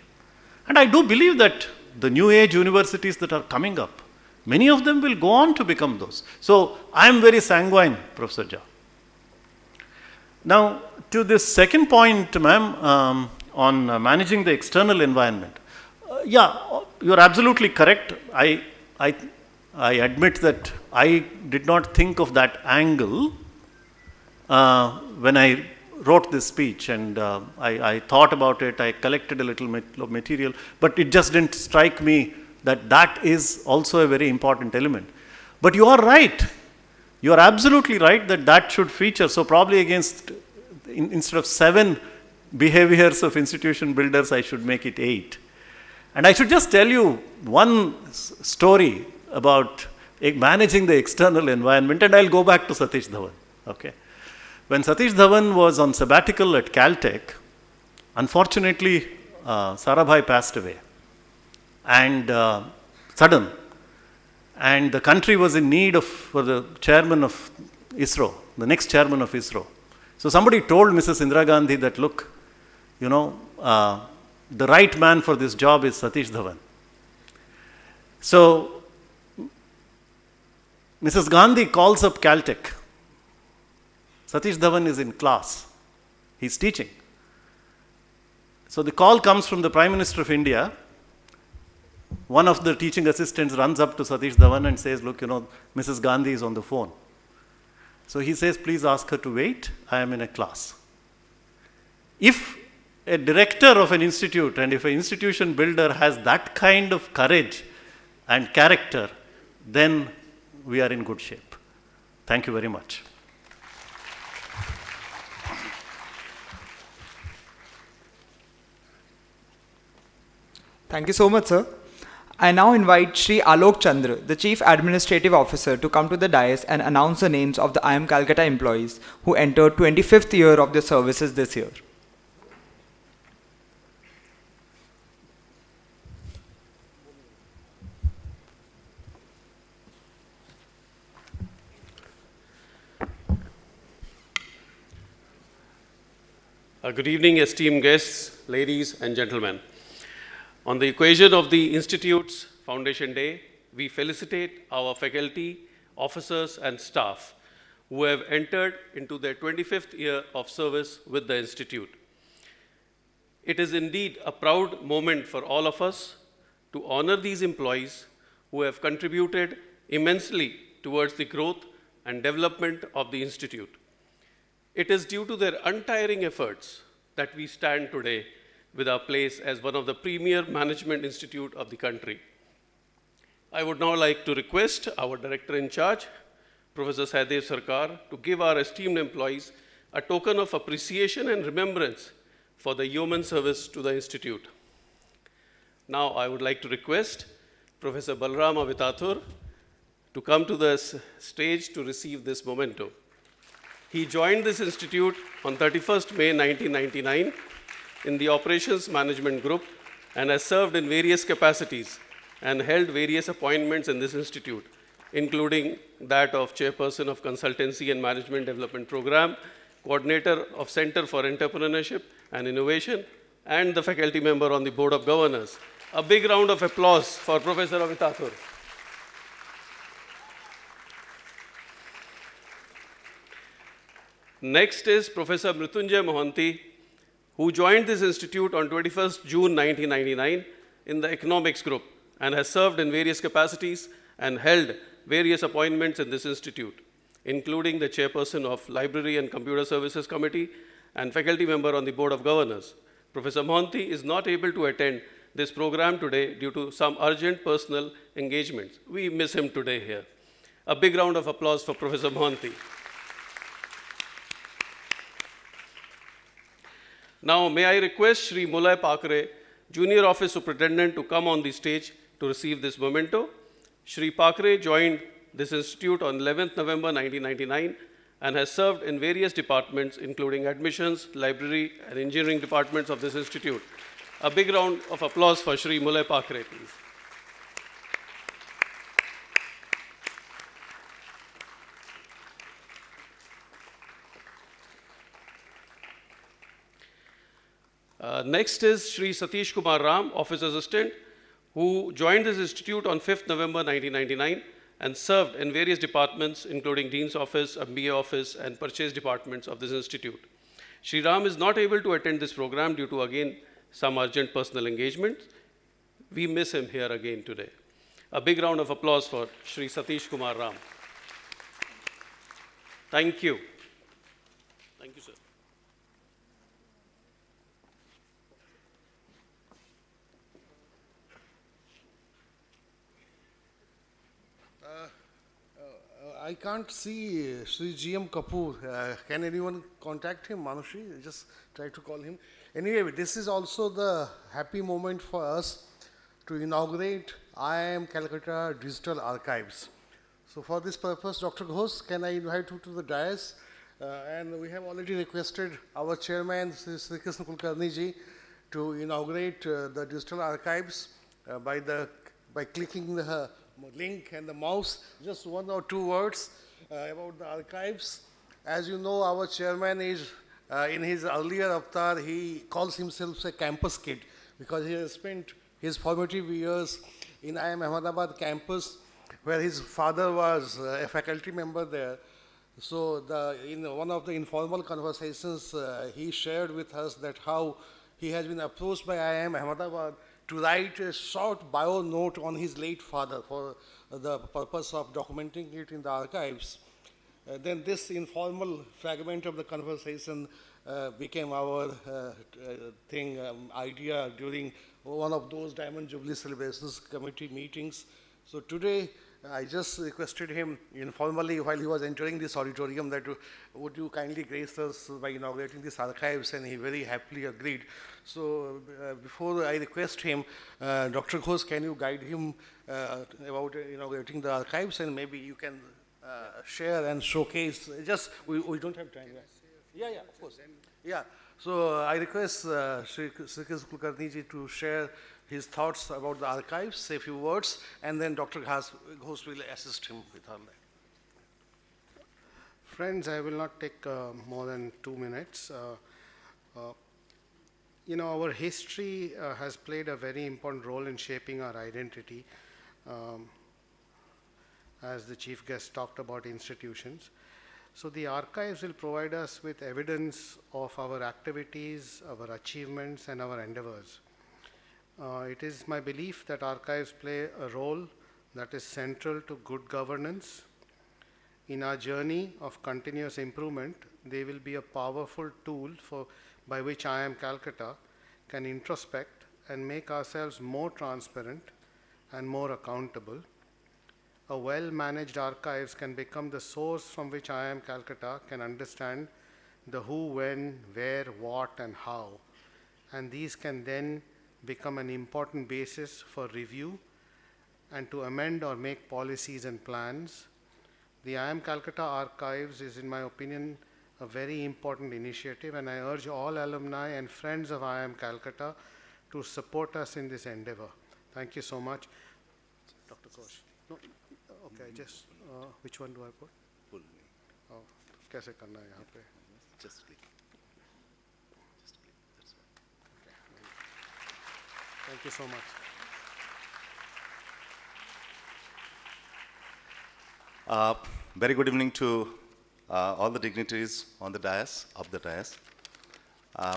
And I do believe that the new age universities that are coming up, many of them will go on to become those. So I am very sanguine, Professor Jha. Now, to this second point, ma'am, on managing the external environment. Yeah, you're absolutely correct. I admit that I did not think of that angle when I wrote this speech, and I thought about it, I collected a little material, but it just didn't strike me that that is also a very important element. But you are right. You are absolutely right that that should feature. So probably instead of 7 behaviors of institution builders, I should make it 8. And I should just tell you one story about managing the external environment, and I'll go back to Satish Dhawan. Okay. When Satish Dhawan was on sabbatical at Caltech, unfortunately, Sarabhai passed away, and sudden, and the country was in need for the chairman of ISRO, the next chairman of ISRO. So somebody told Mrs. Indira Gandhi that, look, the right man for this job is Satish Dhawan. So Mrs. Gandhi calls up Caltech. Satish Dhawan is in class. He's teaching. So the call comes from the Prime Minister of India. One of the teaching assistants runs up to Satish Dhawan and says, look, Mrs. Gandhi is on the phone. So he says, please ask her to wait. I am in a class. If a director of an institute and if an institution builder has that kind of courage and character, then we are in good shape. Thank you very much. Thank you so much, sir. I now invite Shri Alok Chandra, the Chief Administrative Officer, to come to the dais and announce the names of the IIM Calcutta employees who entered 25th year of their services this year. Good evening, esteemed guests, ladies and gentlemen. On the occasion of the Institute's Foundation Day, we felicitate our faculty, officers, and staff who have entered into their 25th year of service with the Institute. It is indeed a proud moment for all of us to honor these employees who have contributed immensely towards the growth and development of the Institute. It is due to their untiring efforts that we stand today with our place as one of the premier management institute of the country. I would now like to request our Director in Charge, Professor Sahdev Sarkar, to give our esteemed employees a token of appreciation and remembrance for the yeoman service to the Institute. Now I would like to request Professor Balrama Vitathur to come to the stage to receive this memento. He joined this institute on 31st May 1999 in the Operations Management Group and has served in various capacities and held various appointments in this institute, including that of Chairperson of Consultancy and Management Development Program, Coordinator of Center for Entrepreneurship and Innovation, and the faculty member on the Board of Governors. A big round of applause for Professor Avitathur. Next is Professor Mrityunjay Mohanty, who joined this institute on 21st June 1999 in the Economics Group and has served in various capacities and held various appointments in this institute, including the Chairperson of Library and Computer Services Committee and faculty member on the Board of Governors. Professor Mohanty is not able to attend this program today due to some urgent personal engagements. We miss him today here. A big round of applause for Professor Mohanty. Now, may I request Shri Mulay Pakre, Junior Office Superintendent, to come on the stage to receive this memento. Shri Pakre joined this institute on 11th November 1999 and has served in various departments, including admissions, library, and engineering departments of this institute. A big round of applause for Shri Mulay Pakre, please. Next is Shri Satish Kumar Ram, Office Assistant, who joined this institute on 5th November 1999 and served in various departments, including Dean's Office, MBA Office, and Purchase Departments of this institute. Shri Ram is not able to attend this program due to, again, some urgent personal engagements. We miss him here again today. A big round of applause for Shri Satish Kumar Ram. Thank you. Thank you, sir. I can't see Sri GM Kapoor. Can anyone contact him, Manushi? Just try to call him. Anyway, this is also the happy moment for us to inaugurate IIM Calcutta Digital Archives. So for this purpose, Dr. Ghosh, can I invite you to the dais? And we have already requested our chairman, Sri Krishna Kulkarni ji, to inaugurate the digital archives by clicking the link and the mouse. Just one or two words about the archives. As you know, our chairman is, in his earlier avatar, he calls himself a campus kid because he has spent his formative years in IIM Ahmedabad campus, where his father was a faculty member there. So in one of the informal conversations, he shared with us that how he has been approached by IIM Ahmedabad to write a short bio note on his late father for the purpose of documenting it in the archives. Then this informal fragment of the conversation became our idea during one of those Diamond Jubilee Celebrations Committee meetings. So today, I just requested him informally while he was entering this auditorium that would you kindly grace us by inaugurating these archives, and he very happily agreed. So before I request him, Dr. Ghosh, can you guide him about inaugurating the archives, and maybe you can share and showcase, just, we don't have time. Yeah, of course. Yeah, so I request Sri Krishna Kulkarni ji to share his thoughts about the archives, say a few words, and then Dr. Ghosh will assist him with all that. Friends, I will not take more than 2 minutes. You know, our history has played a very important role in shaping our identity. As the chief guest talked about institutions. So the archives will provide us with evidence of our activities, our achievements, and our endeavors. It is my belief that archives play a role that is central to good governance. In our journey of continuous improvement, they will be a powerful tool by which IIM Calcutta can introspect and make ourselves more transparent and more accountable. A well-managed archives can become the source from which IIM Calcutta can understand the who, when, where, what, and how. And these can then become an important basis for review and to amend or make policies and plans. The IIM Calcutta Archives is, in my opinion, a very important initiative, and I urge all alumni and friends of IIM Calcutta to support us in this endeavor. Thank you so much. Dr. Ghosh. No. Okay, just which one do I put? Pull. Oh, कैसे करना है यहाँ पे? Just click. Just click. That's right. Okay. Thank you so much. Very good evening to all the dignitaries on the dais,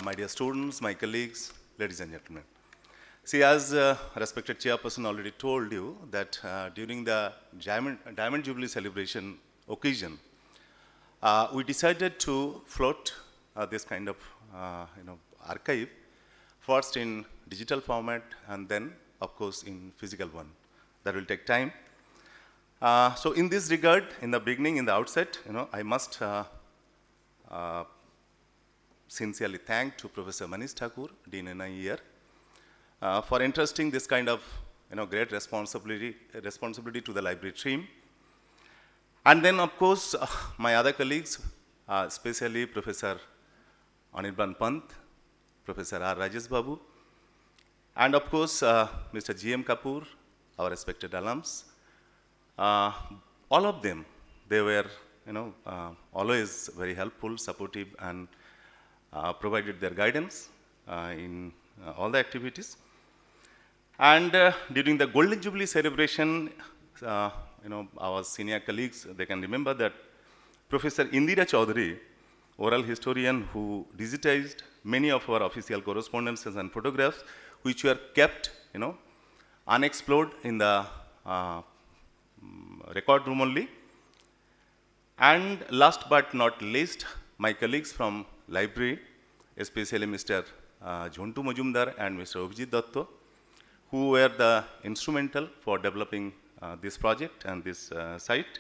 my dear students, my colleagues, ladies and gentlemen. See, as respected chairperson already told you that during the Diamond Jubilee celebration occasion, we decided to float this kind of archive, first in digital format and then, of course, in physical one. That will take time. So in this regard, in the beginning, in the outset, I must sincerely thank to Professor Manish Thakur, Dean NIER, for entrusting this kind of great responsibility to the library team. And then, of course, my other colleagues, especially Professor Anirban Pant, Professor R. Rajesh Babu, and of course, Mr. G.M. Kapoor, our respected alums. All of them, they were, always very helpful, supportive, and provided their guidance in all the activities. And during the Golden Jubilee celebration, our senior colleagues, they can remember that Professor Indira Chaudhary, oral historian who digitized many of our official correspondences and photographs, which were kept, unexplored in the record room only. And last but not least, my colleagues from library, especially Mr. Jhontu Majumdar and Mr. Abhijit Datta, who were the instrumental for developing this project and this site.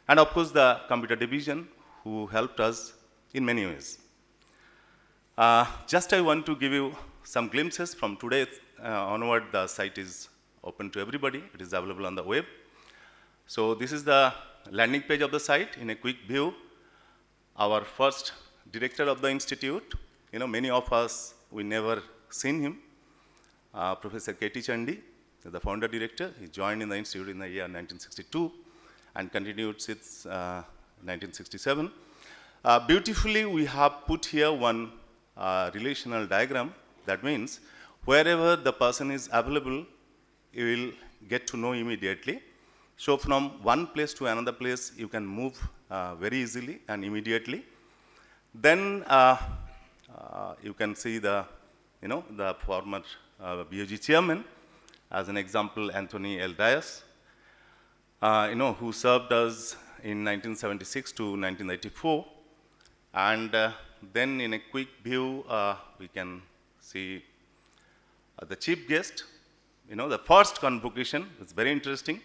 And of course, the computer division, who helped us in many ways. Just I want to give you some glimpses from today onward. The site is open to everybody. It is available on the web. So this is the landing page of the site. In a quick view, our first director of the institute, many of us, we never seen him, Professor K.T. Chandi, the founder director. He joined in the institute in the year 1962 and continued since 1967. Beautifully, we have put here one relational diagram. That means wherever the person is available, you will get to know immediately. So from one place to another place, you can move very easily and immediately. Then you can see the former BOG chairman, as an example, Anthony L. Dias, who served us in 1976 to 1994. And then in a quick view, we can see the chief guest, the first convocation. It's very interesting,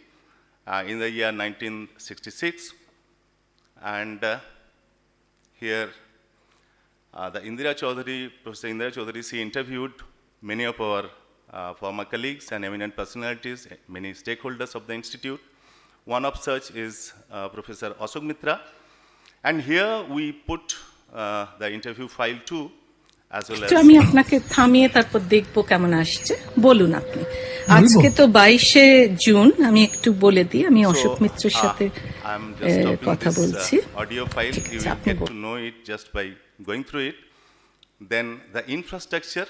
in the year 1966. And here, the Indira Chaudhary, Professor Indira Chaudhary, she interviewed many of our former colleagues and eminent personalities, many stakeholders of the institute. One of such is Professor Ashok Mitra. And here we put the interview file too, as well as... আমি আপনাকে থামিয়ে তারপর দেখবো কেমন আসছে বলুন আপনি আজকে তো 22 জুন আমি একটু বলে দিই আমি অশোক মিত্রের সাথে কথা বলছি audio file you will get to know it just by going through it. Then the infrastructure,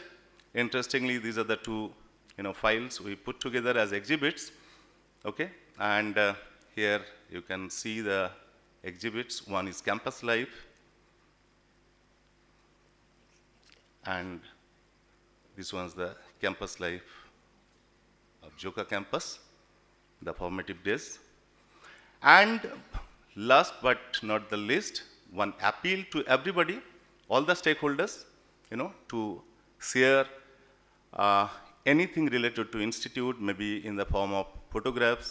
interestingly, these are the two files we put together as exhibits. Okay, and here you can see the exhibits. One is Campus Life, and this one's the Campus Life of Joka Campus, the formative days. And last but not the least, one appeal to everybody, all the stakeholders, to share anything related to institute, maybe in the form of photographs,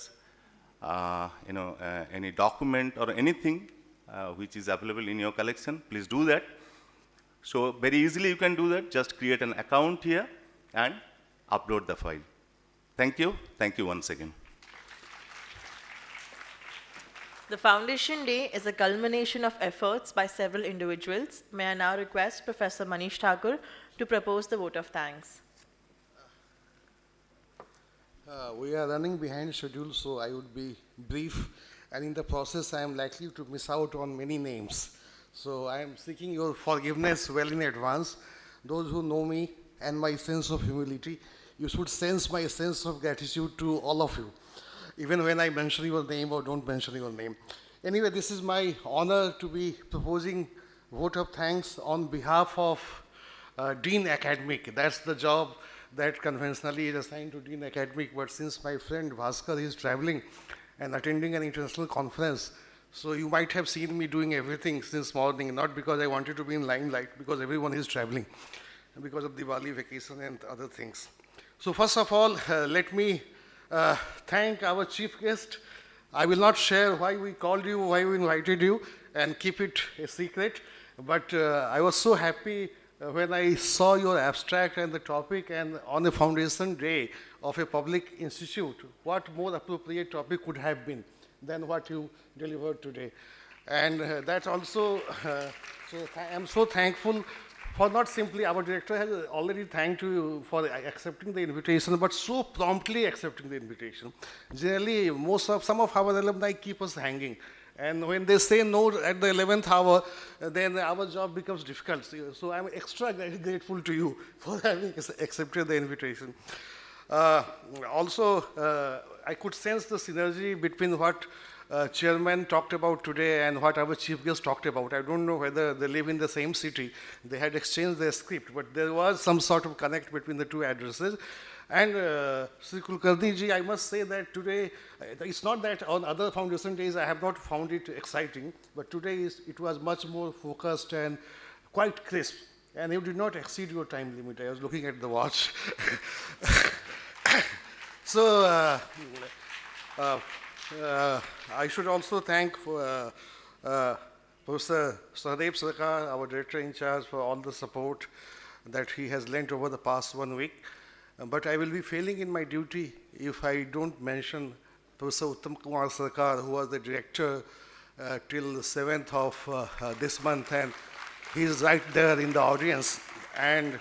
any document or anything which is available in your collection. Please do that. So very easily you can do that. Just create an account here and upload the file. Thank you. Thank you once again. The Foundation Day is a culmination of efforts by several individuals. May I now request Professor Manish Thakur to propose the vote of thanks. We are running behind schedule, so I would be brief. And in the process, I am likely to miss out on many names. So I am seeking your forgiveness well in advance. Those who know me and my sense of humility, you should sense my sense of gratitude to all of you, even when I mention your name or don't mention your name. Anyway, this is my honor to be proposing vote of thanks on behalf of Dean Academic. That's the job that conventionally is assigned to Dean Academic, but since my friend Bhaskar is traveling and attending an international conference, So you might have seen me doing everything since morning, not because I wanted to be in limelight, because everyone is traveling, because of Diwali vacation and other things. So first of all, let me thank our chief guest. I will not share why we called you, why we invited you, and keep it a secret. But I was so happy when I saw your abstract and the topic, and on the foundation day of a public institute, what more appropriate topic could have been than what you delivered today. And that also, I'm so thankful for not simply, our director has already thanked you for accepting the invitation, but so promptly accepting the invitation. Generally, some of our alumni keep us hanging. And when they say no at the 11th hour, then our job becomes difficult. So I'm extra grateful to you for having accepted the invitation. Also, I could sense the synergy between what chairman talked about today and what our chief guest talked about. I don't know whether they live in the same city. They had exchanged their script, but there was some sort of connect between the two addresses. And Sri Kulkarni ji, I must say that today, it's not that on other foundation days I have not found it exciting, but today it was much more focused and quite crisp. And you did not exceed your time limit. I was looking at the watch. So, I should also thank Professor Sahadev Sarkar, our director in charge, for all the support that he has lent over the past 1 week. But I will be failing in my duty if I don't mention Professor Uttam Kumar Sarkar, who was the director till the 7th of this month, and he is right there in the audience. And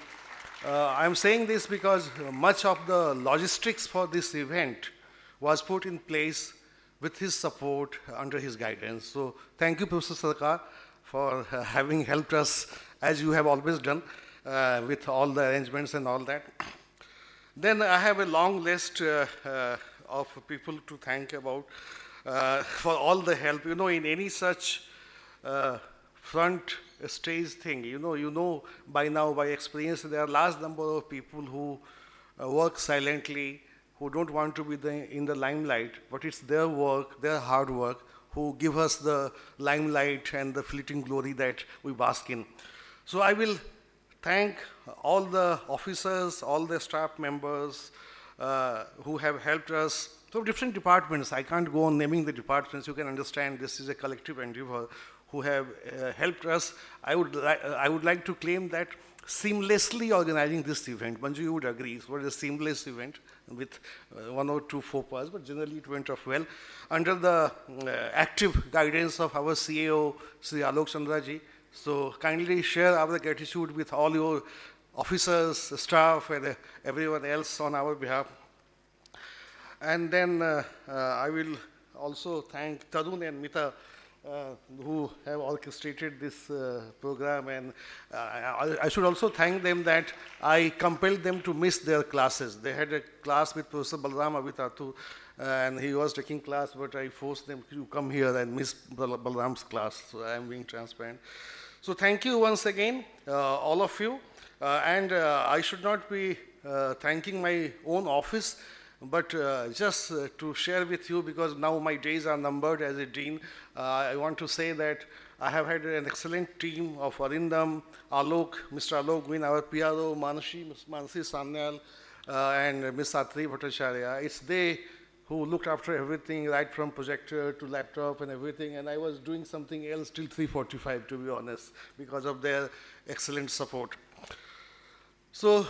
I'm saying this because much of the logistics for this event was put in place with his support, under his guidance. So thank you, Professor Sarkar, for having helped us, as you have always done, with all the arrangements and all that. Then I have a long list of people to thank about for all the help. You know, in any such front stage thing, you know by now, by experience, there are a large number of people who work silently, who don't want to be in the limelight, but it's their work, their hard work, who give us the limelight and the fleeting glory that we bask in. So I will thank all the officers, all the staff members who have helped us from different departments. I can't go on naming the departments. You can understand this is a collective endeavor, who have helped us. I would like to claim that seamlessly organizing this event. Manju, you would agree, it was a seamless event with one or two faux pas, but generally it went off well. Under the active guidance of our CEO, Sri Alok Chandra ji. So kindly share our gratitude with all your officers, staff, and everyone else on our behalf. And then I will also thank Tarun and Mita, who have orchestrated this program, and I should also thank them that I compelled them to miss their classes. They had a class with Professor Balram Avitatu, and he was taking class, but I forced them to come here and miss Balram's class, so I am being transparent. So thank you once again, all of you, and I should not be thanking my own office, but just to share with you, because now my days are numbered as a dean, I want to say that I have had an excellent team of Arindam, Alok, Mr. Alok Gwin, our PRO, Manasi Sanyal, and Ms. Satri Bhattacharya. It's they who looked after everything, right from projector to laptop and everything, and I was doing something else till 3:45, to be honest, because of their excellent support. So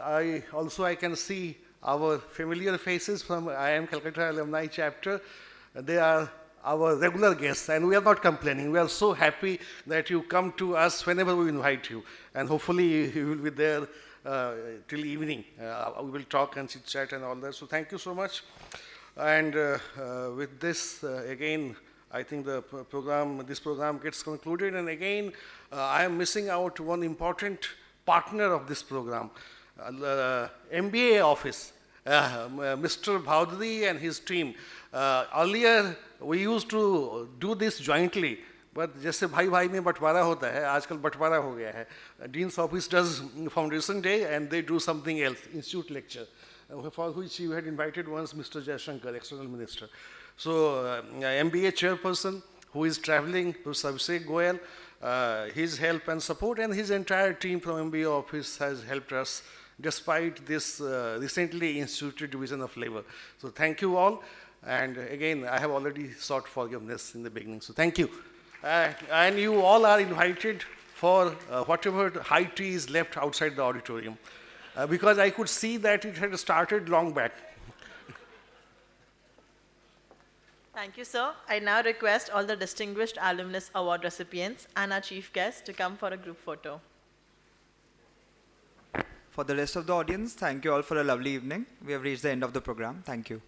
I can see our familiar faces from IIM Calcutta Alumni Chapter. They are our regular guests, and we are not complaining. We are so happy that you come to us whenever we invite you, and hopefully you will be there till evening. We will talk and chit-chat and all that. So thank you so much. And with this, again, I think this program gets concluded. And again, I am missing out one important partner of this program, MBA office, Mr. Bhaudri and his team. Earlier, we used to do this jointly, but जैसे भाई भाई में बंटवारा होता है, आजकल बंटवारा हो गया है. Dean's office does Foundation Day, and they do something else, institute lecture, for which you had invited once Mr. Jaishankar, external minister. So MBA chairperson who is traveling to Abhishek Goyal, his help and support, and his entire team from MBA office has helped us despite this recently instituted division of labor. So thank you all. And again, I have already sought forgiveness in the beginning. So thank you. And you all are invited for whatever high tea is left outside the auditorium. Because I could see that it had started long back. Thank you, sir. I now request all the distinguished Alumnus Award recipients and our chief guest to come for a group photo. For the rest of the audience, thank you all for a lovely evening. We have reached the end of the program. Thank you.